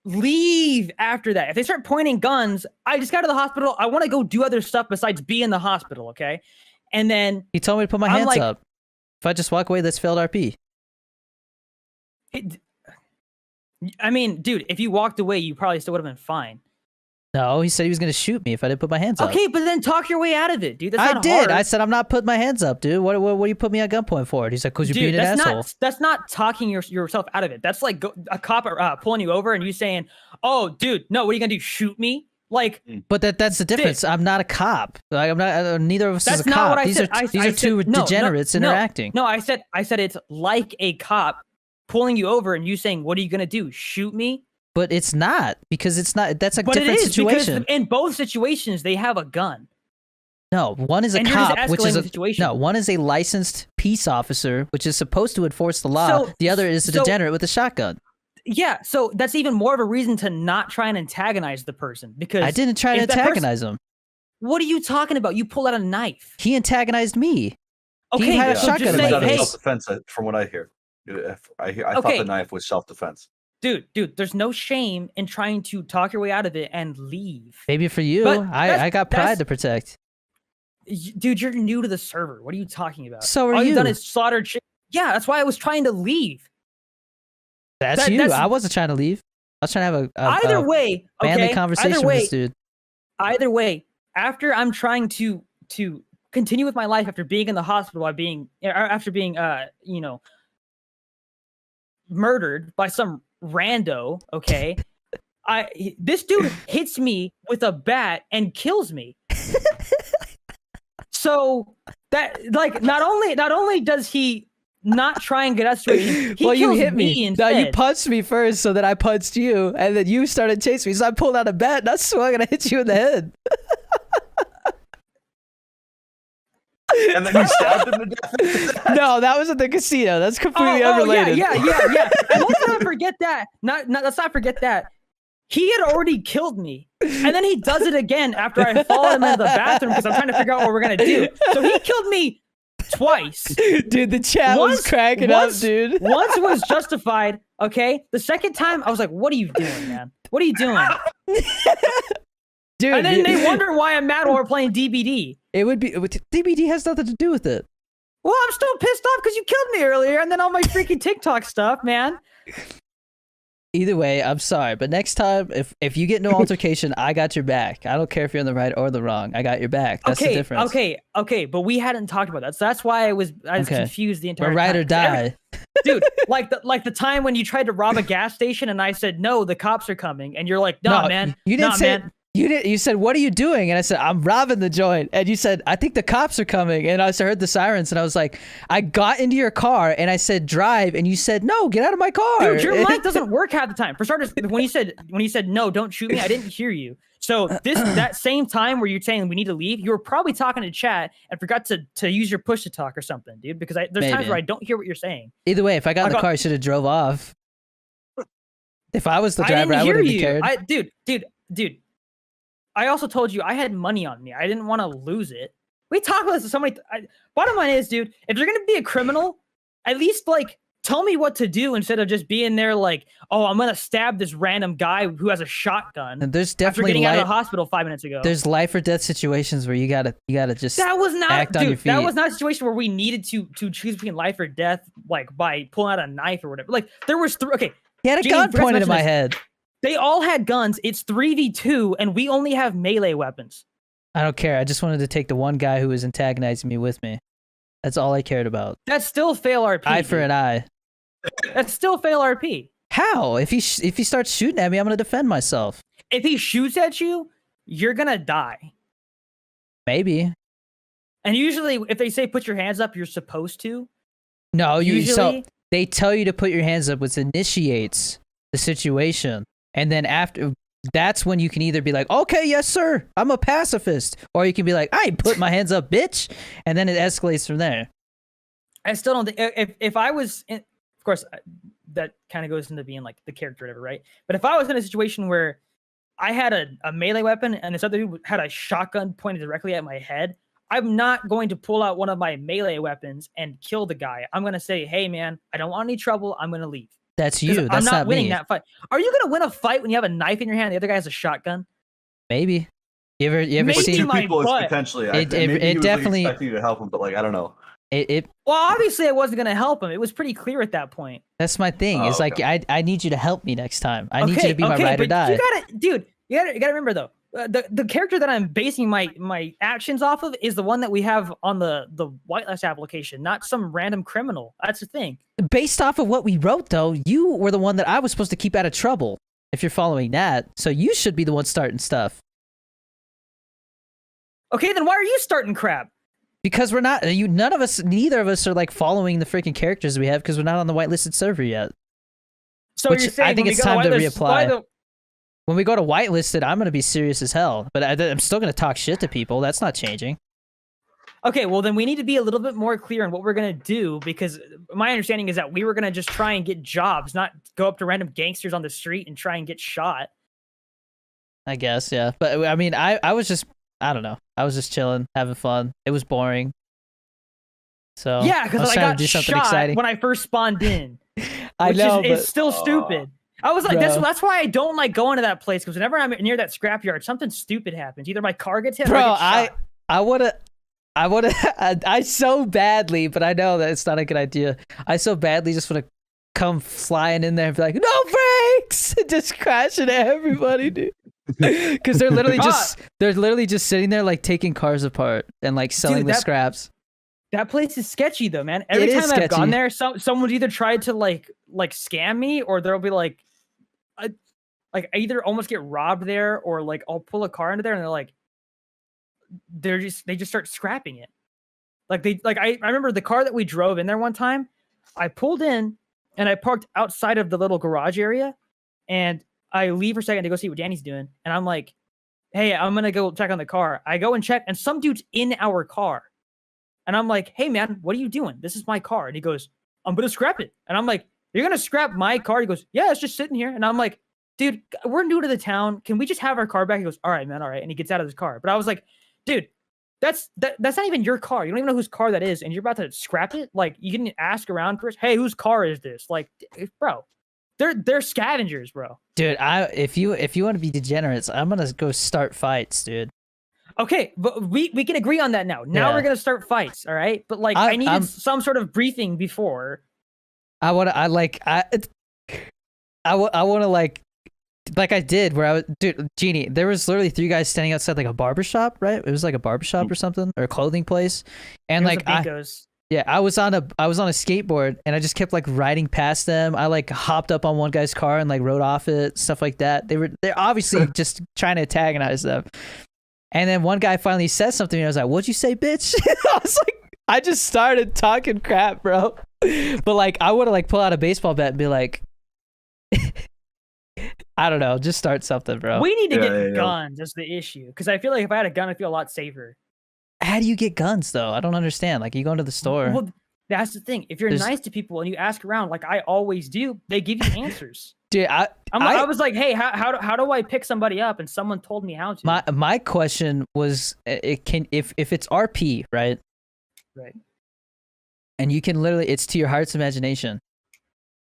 [SPEAKER 2] leave after that. If they start pointing guns, I just got to the hospital. I want to go do other stuff besides be in the hospital, okay? And then
[SPEAKER 1] he told me to put my hands up. If I just walk away, that's failed RP.
[SPEAKER 2] I mean, dude, if you walked away, you probably still would have been fine.
[SPEAKER 1] No, he said he was gonna shoot me if I didn't put my hands up.
[SPEAKER 2] Okay, but then talk your way out of it, dude. That's
[SPEAKER 1] I
[SPEAKER 2] not
[SPEAKER 1] did.
[SPEAKER 2] hard.
[SPEAKER 1] I said I'm not putting my hands up, dude. What do you put me at gunpoint for? He's like, because you're
[SPEAKER 2] Dude,
[SPEAKER 1] being an
[SPEAKER 2] that's
[SPEAKER 1] asshole.
[SPEAKER 2] that's not talking yourself out of it. That's like a cop pulling you over and you saying, "Oh, dude, no, what are you gonna do? Shoot me?" Like,
[SPEAKER 1] But that's the difference. I'm not a cop. Like I'm not. Neither of us
[SPEAKER 2] that's
[SPEAKER 1] is a
[SPEAKER 2] not
[SPEAKER 1] cop.
[SPEAKER 2] what I
[SPEAKER 1] These
[SPEAKER 2] said.
[SPEAKER 1] are
[SPEAKER 2] I
[SPEAKER 1] these are
[SPEAKER 2] said-
[SPEAKER 1] two
[SPEAKER 2] no,
[SPEAKER 1] degenerates
[SPEAKER 2] no,
[SPEAKER 1] interacting.
[SPEAKER 2] No, I said it's like a cop pulling you over and you saying, "What are you gonna do? Shoot me?"
[SPEAKER 1] But it's not because it's not. That's a
[SPEAKER 2] But it
[SPEAKER 1] different
[SPEAKER 2] is
[SPEAKER 1] situation.
[SPEAKER 2] because in both situations they have a gun.
[SPEAKER 1] No, one is a
[SPEAKER 2] And you're just
[SPEAKER 1] cop, which is
[SPEAKER 2] escalating
[SPEAKER 1] a
[SPEAKER 2] the situation.
[SPEAKER 1] no. One is a licensed peace officer, which is supposed to enforce the law.
[SPEAKER 2] So-
[SPEAKER 1] The other is a
[SPEAKER 2] so-
[SPEAKER 1] degenerate with a shotgun.
[SPEAKER 2] Yeah, so that's even more of a reason to not try and antagonize the person because
[SPEAKER 1] I didn't try to
[SPEAKER 2] if that person-
[SPEAKER 1] antagonize him.
[SPEAKER 2] What are you talking about? You pulled out a knife.
[SPEAKER 1] He antagonized me.
[SPEAKER 2] Okay,
[SPEAKER 1] had a
[SPEAKER 2] so
[SPEAKER 1] shotgun
[SPEAKER 2] just
[SPEAKER 1] in
[SPEAKER 2] say,
[SPEAKER 1] my
[SPEAKER 3] out of
[SPEAKER 2] hey,
[SPEAKER 1] face.
[SPEAKER 3] self-defense, from what I hear. I thought
[SPEAKER 2] Okay.
[SPEAKER 3] the knife was self-defense.
[SPEAKER 2] dude, there's no shame in trying to talk your way out of it and leave.
[SPEAKER 1] Maybe for you,
[SPEAKER 2] But
[SPEAKER 1] I got pride
[SPEAKER 2] that's-
[SPEAKER 1] to protect.
[SPEAKER 2] Dude, you're new to the server. What are you talking about?
[SPEAKER 1] So are
[SPEAKER 2] All
[SPEAKER 1] you.
[SPEAKER 2] you've done is slaughtered chick. Yeah, that's why I was trying to leave.
[SPEAKER 1] That's you. I wasn't trying to leave. I was trying to have
[SPEAKER 2] Either
[SPEAKER 1] a
[SPEAKER 2] way,
[SPEAKER 1] manly
[SPEAKER 2] okay?
[SPEAKER 1] conversation
[SPEAKER 2] Either
[SPEAKER 1] with
[SPEAKER 2] way,
[SPEAKER 1] this dude.
[SPEAKER 2] either way, after I'm trying to continue with my life after being in the hospital, after being murdered by some rando, okay? This dude hits me with a bat and kills me. So that like not only does he not try and get us to it, he
[SPEAKER 1] Well, you
[SPEAKER 2] kills
[SPEAKER 1] hit me. No,
[SPEAKER 2] instead.
[SPEAKER 1] you punched me first, so then I punched you, and then you started chasing me. So I pulled out a bat, and I swung, and I hit you in the head.
[SPEAKER 3] And then you stabbed him to death.
[SPEAKER 1] No, that was at the casino. That's completely
[SPEAKER 2] Oh,
[SPEAKER 1] unrelated.
[SPEAKER 2] yeah. And let's not forget that. Let's not forget that. He had already killed me. And then he does it again after I follow him into the bathroom because I'm trying to figure out what we're gonna do. So he killed me twice.
[SPEAKER 1] Dude, the chat was cracking up, dude.
[SPEAKER 2] Once was justified, okay? The second time, I was like, what are you doing, man? What are you doing?
[SPEAKER 1] Dude,
[SPEAKER 2] And then they wonder why I'm mad while we're playing DBD.
[SPEAKER 1] it would be DBD has nothing to do with it.
[SPEAKER 2] Well, I'm still pissed off because you killed me earlier and then all my freaking TikTok stuff, man.
[SPEAKER 1] Either way, I'm sorry, but next time, if you get into an altercation, I got your back. I don't care if you're in the right or the wrong. I got your back. That's the difference.
[SPEAKER 2] Okay, but we hadn't talked about that. So that's why I was
[SPEAKER 1] Okay.
[SPEAKER 2] confused the entire
[SPEAKER 1] We're
[SPEAKER 2] time.
[SPEAKER 1] ride or die.
[SPEAKER 2] Dude, like the time when you tried to rob a gas station and I said, no, the cops are coming. And you're like, no, man.
[SPEAKER 1] You didn't
[SPEAKER 2] nah,
[SPEAKER 1] say.
[SPEAKER 2] man.
[SPEAKER 1] You did. You said, "What are you doing?" And I said, "I'm robbing the joint." And you said, "I think the cops are coming." And I heard the sirens, and I was like, "I got into your car," and I said, "Drive," and you said, "No, get out of my car."
[SPEAKER 2] Dude, your mic doesn't work half the time. For starters, when you said no, don't shoot me, I didn't hear you. So that same time where you're saying we need to leave, you were probably talking to chat and forgot to use your push to talk or something, dude. Because there's times
[SPEAKER 1] Maybe.
[SPEAKER 2] where I don't hear what you're saying.
[SPEAKER 1] Either way, if I got in the car, I should have drove off. If I was the driver, I would have cared.
[SPEAKER 2] Dude. I also told you I had money on me. I didn't want to lose it. We talk about this to so many. Bottom line is, dude, if you're gonna be a criminal, at least like tell me what to do instead of just being there like, oh, I'm gonna stab this random guy who has a shotgun.
[SPEAKER 1] And there's
[SPEAKER 2] After
[SPEAKER 1] definitely
[SPEAKER 2] getting out of the hospital 5 minutes ago.
[SPEAKER 1] there's life or death situations where you gotta just
[SPEAKER 2] That was not,
[SPEAKER 1] act on your
[SPEAKER 2] dude. That
[SPEAKER 1] feet.
[SPEAKER 2] was not a situation where we needed to choose between life or death, like by pulling out a knife or whatever. Like there was okay.
[SPEAKER 1] He had a
[SPEAKER 2] Gene,
[SPEAKER 1] gun
[SPEAKER 2] forgot to
[SPEAKER 1] pointed at
[SPEAKER 2] mention
[SPEAKER 1] my
[SPEAKER 2] this.
[SPEAKER 1] head.
[SPEAKER 2] They all had guns. It's 3v2, and we only have melee weapons.
[SPEAKER 1] I don't care. I just wanted to take the one guy who was antagonizing me with me. That's all I cared about.
[SPEAKER 2] That's still fail RP.
[SPEAKER 1] Eye for an eye.
[SPEAKER 2] That's still fail RP.
[SPEAKER 1] How? If he starts shooting at me, I'm gonna defend myself.
[SPEAKER 2] If he shoots at you, you're gonna die.
[SPEAKER 1] Maybe.
[SPEAKER 2] And usually, if they say put your hands up, you're supposed to.
[SPEAKER 1] No,
[SPEAKER 2] Usually,
[SPEAKER 1] they tell you to put your hands up, which initiates the situation. And then after, that's when you can either be like, okay, yes, sir, I'm a pacifist. Or you can be like, I ain't put my hands up, bitch. And then it escalates from there.
[SPEAKER 2] I still don't think, if I was, in, of course, that kind of goes into being like the character or whatever, right? But if I was in a situation where I had a melee weapon and this other dude had a shotgun pointed directly at my head, I'm not going to pull out one of my melee weapons and kill the guy. I'm going to say, hey, man, I don't want any trouble. I'm going to leave.
[SPEAKER 1] That's you. That's
[SPEAKER 2] I'm not winning
[SPEAKER 1] me.
[SPEAKER 2] that fight. Are you gonna win a fight when you have a knife in your hand and the other guy has a shotgun?
[SPEAKER 1] Maybe. You ever
[SPEAKER 2] Maybe
[SPEAKER 3] With
[SPEAKER 1] seen
[SPEAKER 3] two
[SPEAKER 2] my
[SPEAKER 3] people, it's
[SPEAKER 2] butt.
[SPEAKER 3] potentially.
[SPEAKER 1] It
[SPEAKER 3] maybe he was,
[SPEAKER 1] definitely-
[SPEAKER 3] like, expecting you to help him, but like I don't know.
[SPEAKER 1] it?
[SPEAKER 2] Well, obviously I wasn't gonna help him. It was pretty clear at that point.
[SPEAKER 1] That's my thing.
[SPEAKER 3] Oh,
[SPEAKER 1] It's like
[SPEAKER 3] okay.
[SPEAKER 1] I need you to help me next time. I need you to be my ride or
[SPEAKER 2] but
[SPEAKER 1] die.
[SPEAKER 2] You gotta remember though. the character that I'm basing my actions off of is the one that we have on the whitelist application, not some random criminal. That's the thing.
[SPEAKER 1] Based off of what we wrote, though, you were the one that I was supposed to keep out of trouble. If you're following that, so you should be the one starting stuff.
[SPEAKER 2] Okay, then why are you starting crap?
[SPEAKER 1] Because we're not. None of us. Neither of us are like following the freaking characters we have because we're not on the whitelisted server yet.
[SPEAKER 2] So
[SPEAKER 1] Which
[SPEAKER 2] you're saying
[SPEAKER 1] I think
[SPEAKER 2] when
[SPEAKER 1] it's
[SPEAKER 2] we go
[SPEAKER 1] time to
[SPEAKER 2] whitelist, why
[SPEAKER 1] reapply.
[SPEAKER 2] the-
[SPEAKER 1] When we go to whitelisted, I'm gonna be serious as hell. But I'm still gonna talk shit to people. That's not changing.
[SPEAKER 2] Okay, well then we need to be a little bit more clear on what we're gonna do, because my understanding is that we were gonna just try and get jobs, not go up to random gangsters on the street and try and get shot.
[SPEAKER 1] I guess, yeah. But I mean, I was just, I don't know. I was just chilling, having fun. It was boring. So
[SPEAKER 2] Yeah, because
[SPEAKER 1] was
[SPEAKER 2] I
[SPEAKER 1] trying
[SPEAKER 2] got
[SPEAKER 1] to do something
[SPEAKER 2] shot
[SPEAKER 1] exciting.
[SPEAKER 2] when I first spawned in.
[SPEAKER 1] I
[SPEAKER 2] Which
[SPEAKER 1] know,
[SPEAKER 2] is
[SPEAKER 1] but
[SPEAKER 2] still stupid. I was like,
[SPEAKER 1] Bro.
[SPEAKER 2] that's why I don't like going to that place, because whenever I'm near that scrapyard, something stupid happens. Either my car gets hit or
[SPEAKER 1] bro,
[SPEAKER 2] I get shot.
[SPEAKER 1] I would have, I so badly, but I know that it's not a good idea. I so badly just want to come flying in there and be like, no brakes, just crashing everybody, dude. Because they're literally just sitting there like taking cars apart and like selling the scraps.
[SPEAKER 2] That place is sketchy though, man. Every
[SPEAKER 1] It is
[SPEAKER 2] time I've gone
[SPEAKER 1] sketchy.
[SPEAKER 2] there, someone's either tried to like scam me, or there'll be like, I either almost get robbed there, or like I'll pull a car into there and they're like, they just start scrapping it. I remember the car that we drove in there one time. I pulled in and I parked outside of the little garage area, and I leave for a second to go see what Danny's doing, and I'm like, hey, I'm gonna go check on the car. I go and check, and some dude's in our car. And I'm like, hey, man, what are you doing? This is my car. And he goes, I'm going to scrap it. And I'm like, you're going to scrap my car? He goes, yeah, it's just sitting here. And I'm like, dude, we're new to the town. Can we just have our car back? He goes, all right, man, all right. And he gets out of his car. But I was like, dude, that's not even your car. You don't even know whose car that is. And you're about to scrap it? Like, you can ask around first, hey, whose car is this? Like, bro, they're scavengers, bro.
[SPEAKER 1] Dude, if you want to be degenerates, I'm gonna go start fights, dude.
[SPEAKER 2] Okay, but we can agree on that now. Now
[SPEAKER 1] Yeah.
[SPEAKER 2] we're gonna start fights, all right? But like, I needed some sort of briefing before.
[SPEAKER 1] I want to like I did where I was, dude, Genie, there was literally 3 guys standing outside like a barbershop, right? It was like a barbershop or something, or a clothing place. And
[SPEAKER 2] It was
[SPEAKER 1] like
[SPEAKER 2] a Binko's.
[SPEAKER 1] I was on a skateboard and I just kept like riding past them. I like hopped up on one guy's car and like rode off it, stuff like that. They're obviously just trying to antagonize them. And then one guy finally says something, and I was like, what'd you say, bitch? I was like, I just started talking crap, bro. But like, I would have like pull out a baseball bat and be like, I don't know, just start something, bro.
[SPEAKER 2] We need to
[SPEAKER 3] Yeah,
[SPEAKER 2] get
[SPEAKER 3] yeah, yeah.
[SPEAKER 2] guns. That's the issue. Because I feel like if I had a gun, I'd feel a lot safer.
[SPEAKER 1] How do you get guns, though? I don't understand. Like, you go into the store.
[SPEAKER 2] Well, that's the thing. If you're
[SPEAKER 1] There's-
[SPEAKER 2] nice to people and you ask around, like I always do, they give you answers.
[SPEAKER 1] Dude,
[SPEAKER 2] I was like, hey, how do I pick somebody up? And someone told me how to.
[SPEAKER 1] my question was, if it's RP, right?
[SPEAKER 2] Right.
[SPEAKER 1] And you can literally, it's to your heart's imagination.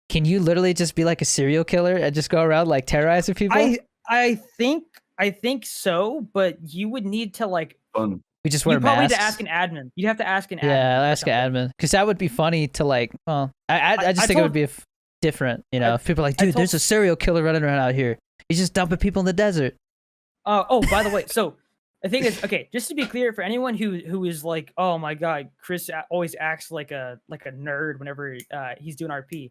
[SPEAKER 1] Can you literally just be like a serial killer and just go around like terrorizing people?
[SPEAKER 2] I think so, but you would need to like.
[SPEAKER 3] Fun.
[SPEAKER 1] We just wear
[SPEAKER 2] You probably need
[SPEAKER 1] masks.
[SPEAKER 2] to ask an admin. You'd have to ask an admin.
[SPEAKER 1] Yeah, I'll
[SPEAKER 2] or
[SPEAKER 1] ask an
[SPEAKER 2] something.
[SPEAKER 1] admin, because that would be funny to like. Well, I just
[SPEAKER 2] I
[SPEAKER 1] think it would
[SPEAKER 2] told-
[SPEAKER 1] be different, you know. If people are like,
[SPEAKER 2] I
[SPEAKER 1] dude, there's
[SPEAKER 2] told-
[SPEAKER 1] a serial killer running around out here. He's just dumping people in the desert.
[SPEAKER 2] Oh, by the way, so the thing is, okay, just to be clear, for anyone who is like, oh my god, Chris always acts like a nerd whenever he's doing RP.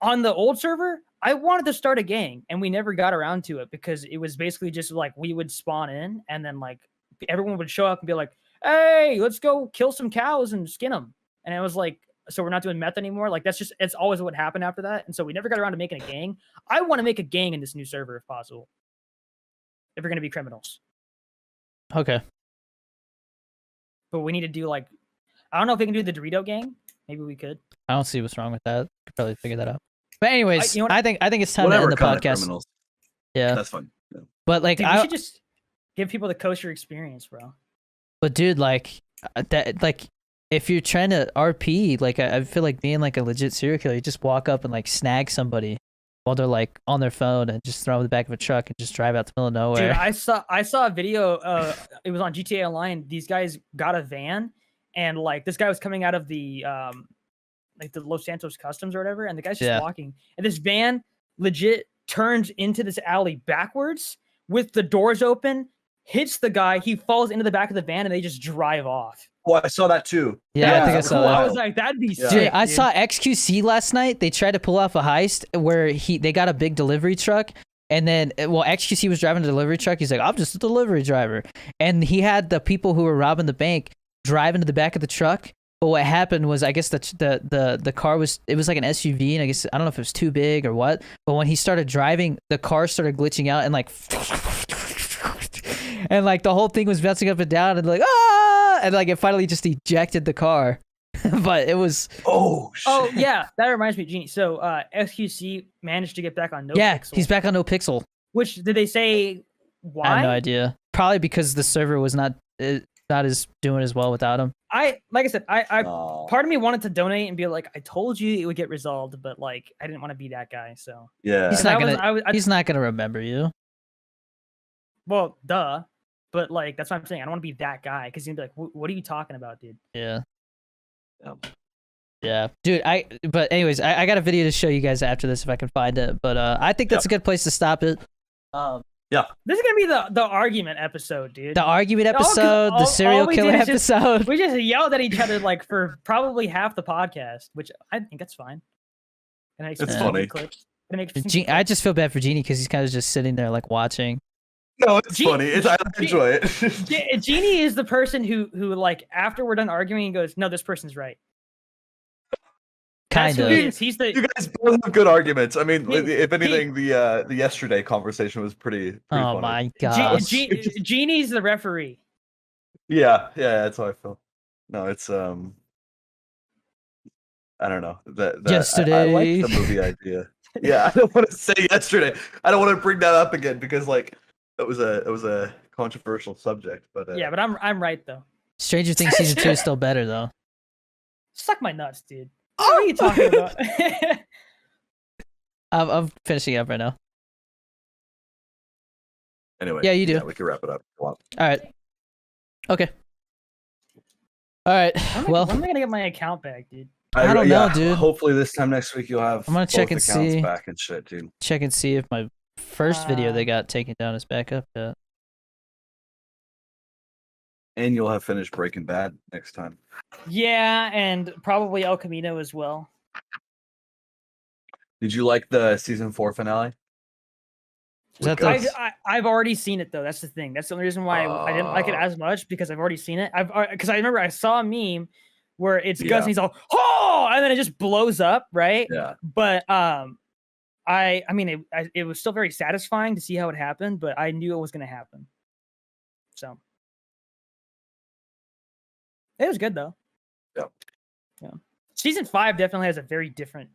[SPEAKER 2] On the old server, I wanted to start a gang, and we never got around to it because it was basically just like we would spawn in, and then like everyone would show up and be like, hey, let's go kill some cows and skin them. And it was like, so we're not doing meth anymore. Like it's always what happened after that. And so we never got around to making a gang. I want to make a gang in this new server if possible. If we're gonna be criminals.
[SPEAKER 1] Okay.
[SPEAKER 2] But we need to do like, I don't know if we can do the Dorito gang. Maybe we could.
[SPEAKER 1] I don't see what's wrong with that. Could probably figure that out. But anyways,
[SPEAKER 2] you know what-
[SPEAKER 1] I think it's time
[SPEAKER 3] Whatever
[SPEAKER 1] to end the
[SPEAKER 3] kind of
[SPEAKER 1] podcast.
[SPEAKER 3] criminals.
[SPEAKER 1] Yeah,
[SPEAKER 3] That's fine. Yeah.
[SPEAKER 1] but like
[SPEAKER 2] Dude, we should just give people the kosher experience, bro.
[SPEAKER 1] but dude, like that, like if you're trying to RP, like I feel like being like a legit serial killer, you just walk up and like snag somebody while they're like on their phone and just throw them in the back of a truck and just drive out to the middle of nowhere.
[SPEAKER 2] Dude, I saw a video. It was on GTA Online. These guys got a van, and like this guy was coming out of the like the Los Santos Customs or whatever, and the guy's just
[SPEAKER 1] Yeah.
[SPEAKER 2] walking, and this van legit turns into this alley backwards with the doors open, hits the guy. He falls into the back of the van, and they just drive off.
[SPEAKER 3] Oh, I saw that too.
[SPEAKER 1] Yeah, I think I
[SPEAKER 3] that's
[SPEAKER 1] saw
[SPEAKER 3] cool.
[SPEAKER 1] that.
[SPEAKER 2] I was like, that'd be
[SPEAKER 3] Yeah.
[SPEAKER 2] sick.
[SPEAKER 1] Dude, I
[SPEAKER 2] dude.
[SPEAKER 1] saw XQC last night. They tried to pull off a heist where they got a big delivery truck, and then XQC was driving a delivery truck. He's like, I'm just a delivery driver, and he had the people who were robbing the bank drive into the back of the truck. But what happened was, I guess the car was like an SUV, and I guess I don't know if it was too big or what. But when he started driving, the car started glitching out and like, and like the whole thing was bouncing up and down and like and like it finally just ejected the car. But it was
[SPEAKER 3] Oh shit.
[SPEAKER 2] Oh yeah, that reminds me, Genie. So XQC managed to get back on NoPixel.
[SPEAKER 1] he's back on NoPixel.
[SPEAKER 2] Which did they say why?
[SPEAKER 1] I have no idea. Probably because the server was not as doing as well without him.
[SPEAKER 2] Like I said, I
[SPEAKER 3] Aw.
[SPEAKER 2] part of me wanted to donate and be like, I told you it would get resolved, but like I didn't want to be that guy. So
[SPEAKER 3] Yeah.
[SPEAKER 1] He's
[SPEAKER 2] And
[SPEAKER 1] not
[SPEAKER 2] I was-
[SPEAKER 1] gonna.
[SPEAKER 2] I was- I-
[SPEAKER 1] He's not gonna remember you.
[SPEAKER 2] well, duh. But like that's what I'm saying. I don't want to be that guy because he'd be like, "What are you talking about, dude?"
[SPEAKER 1] Yeah.
[SPEAKER 3] Yeah.
[SPEAKER 1] Yeah, dude. But anyways, I got a video to show you guys after this if I can find it. But I think that's a good place to stop it.
[SPEAKER 2] This is gonna be the argument episode, dude.
[SPEAKER 1] The argument
[SPEAKER 2] All 'cause
[SPEAKER 1] episode, the
[SPEAKER 2] all
[SPEAKER 1] serial
[SPEAKER 2] we
[SPEAKER 1] killer
[SPEAKER 2] did is just-
[SPEAKER 1] episode.
[SPEAKER 2] We just yelled at each other like for probably half the podcast, which I think that's fine. And I
[SPEAKER 3] It's
[SPEAKER 2] funny
[SPEAKER 3] funny.
[SPEAKER 2] clips. And I make
[SPEAKER 1] I just feel bad for Genie because he's kind of just sitting there like watching.
[SPEAKER 3] No, it's
[SPEAKER 2] Ge-
[SPEAKER 3] funny. I enjoy it.
[SPEAKER 2] Genie is the person who like after we're done arguing, he goes, "No, this person's right." That's
[SPEAKER 1] Kind
[SPEAKER 2] who
[SPEAKER 1] of.
[SPEAKER 2] he is. He's the
[SPEAKER 3] You guys both have good arguments. I mean,
[SPEAKER 2] He-
[SPEAKER 3] if anything, the yesterday conversation was pretty
[SPEAKER 1] Oh
[SPEAKER 3] funny.
[SPEAKER 1] my
[SPEAKER 2] Ge-
[SPEAKER 1] god.
[SPEAKER 2] Genie's the referee.
[SPEAKER 3] Yeah, that's how I feel. No, it's I don't know. I
[SPEAKER 1] Yesterday.
[SPEAKER 3] like the movie idea. Yeah, I don't want to say yesterday. I don't want to bring that up again because like it was a controversial subject. But
[SPEAKER 2] Yeah, but I'm right though.
[SPEAKER 1] Stranger Things season 2 is still better though.
[SPEAKER 2] Suck my nuts, dude. What are you talking about?
[SPEAKER 1] I'm finishing up right now.
[SPEAKER 3] anyway,
[SPEAKER 1] Yeah, you do.
[SPEAKER 3] we can wrap it up. Go on.
[SPEAKER 1] All right. Okay. All right. Well,
[SPEAKER 2] when am I gonna get my account back, dude?
[SPEAKER 1] I don't know, dude.
[SPEAKER 3] Hopefully this time next week you'll have
[SPEAKER 1] I'm gonna check
[SPEAKER 3] both
[SPEAKER 1] and
[SPEAKER 3] accounts
[SPEAKER 1] see.
[SPEAKER 3] back and shit, dude.
[SPEAKER 1] check and see if my first video
[SPEAKER 2] Uh,
[SPEAKER 1] they got taken down is back up yet.
[SPEAKER 3] And you'll have finished Breaking Bad next time.
[SPEAKER 2] Yeah, and probably El Camino as well.
[SPEAKER 3] Did you like the season 4 finale?
[SPEAKER 1] Is that
[SPEAKER 3] With
[SPEAKER 1] the-
[SPEAKER 3] Gus?
[SPEAKER 2] I've already seen it though. That's the thing. That's the only reason why I didn't like it as much because I've already seen it. Because I remember I saw a meme where it's Gus
[SPEAKER 3] Yeah.
[SPEAKER 2] and he's all oh, and then it just blows up, right?
[SPEAKER 3] Yeah.
[SPEAKER 2] But I mean it was still very satisfying to see how it happened, but I knew it was gonna happen. So it was good though.
[SPEAKER 3] Yep.
[SPEAKER 2] Yeah. Season 5 definitely has a very different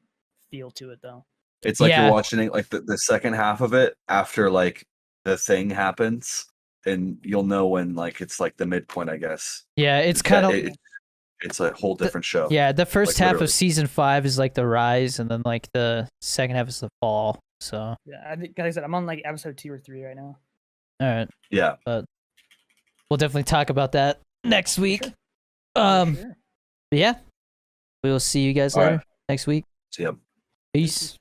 [SPEAKER 2] feel to it though.
[SPEAKER 3] It's like
[SPEAKER 1] Yeah.
[SPEAKER 3] you're watching it like the second half of it after like the thing happens, and you'll know when like it's like the midpoint, I guess.
[SPEAKER 1] Yeah, it's kind of
[SPEAKER 3] It's a whole different show.
[SPEAKER 1] yeah. The first
[SPEAKER 3] like,
[SPEAKER 1] half
[SPEAKER 3] literally.
[SPEAKER 1] of season 5 is like the rise, and then like the second half is the fall. So all
[SPEAKER 2] Yeah, like I said, I'm on like episode 2 or 3 right now.
[SPEAKER 1] right,
[SPEAKER 3] Yeah.
[SPEAKER 1] we'll definitely talk about that next week.
[SPEAKER 2] Sure.
[SPEAKER 1] But
[SPEAKER 2] Sure.
[SPEAKER 1] yeah, we will see you guys
[SPEAKER 3] All right.
[SPEAKER 1] later next week.
[SPEAKER 3] See ya.
[SPEAKER 1] Peace.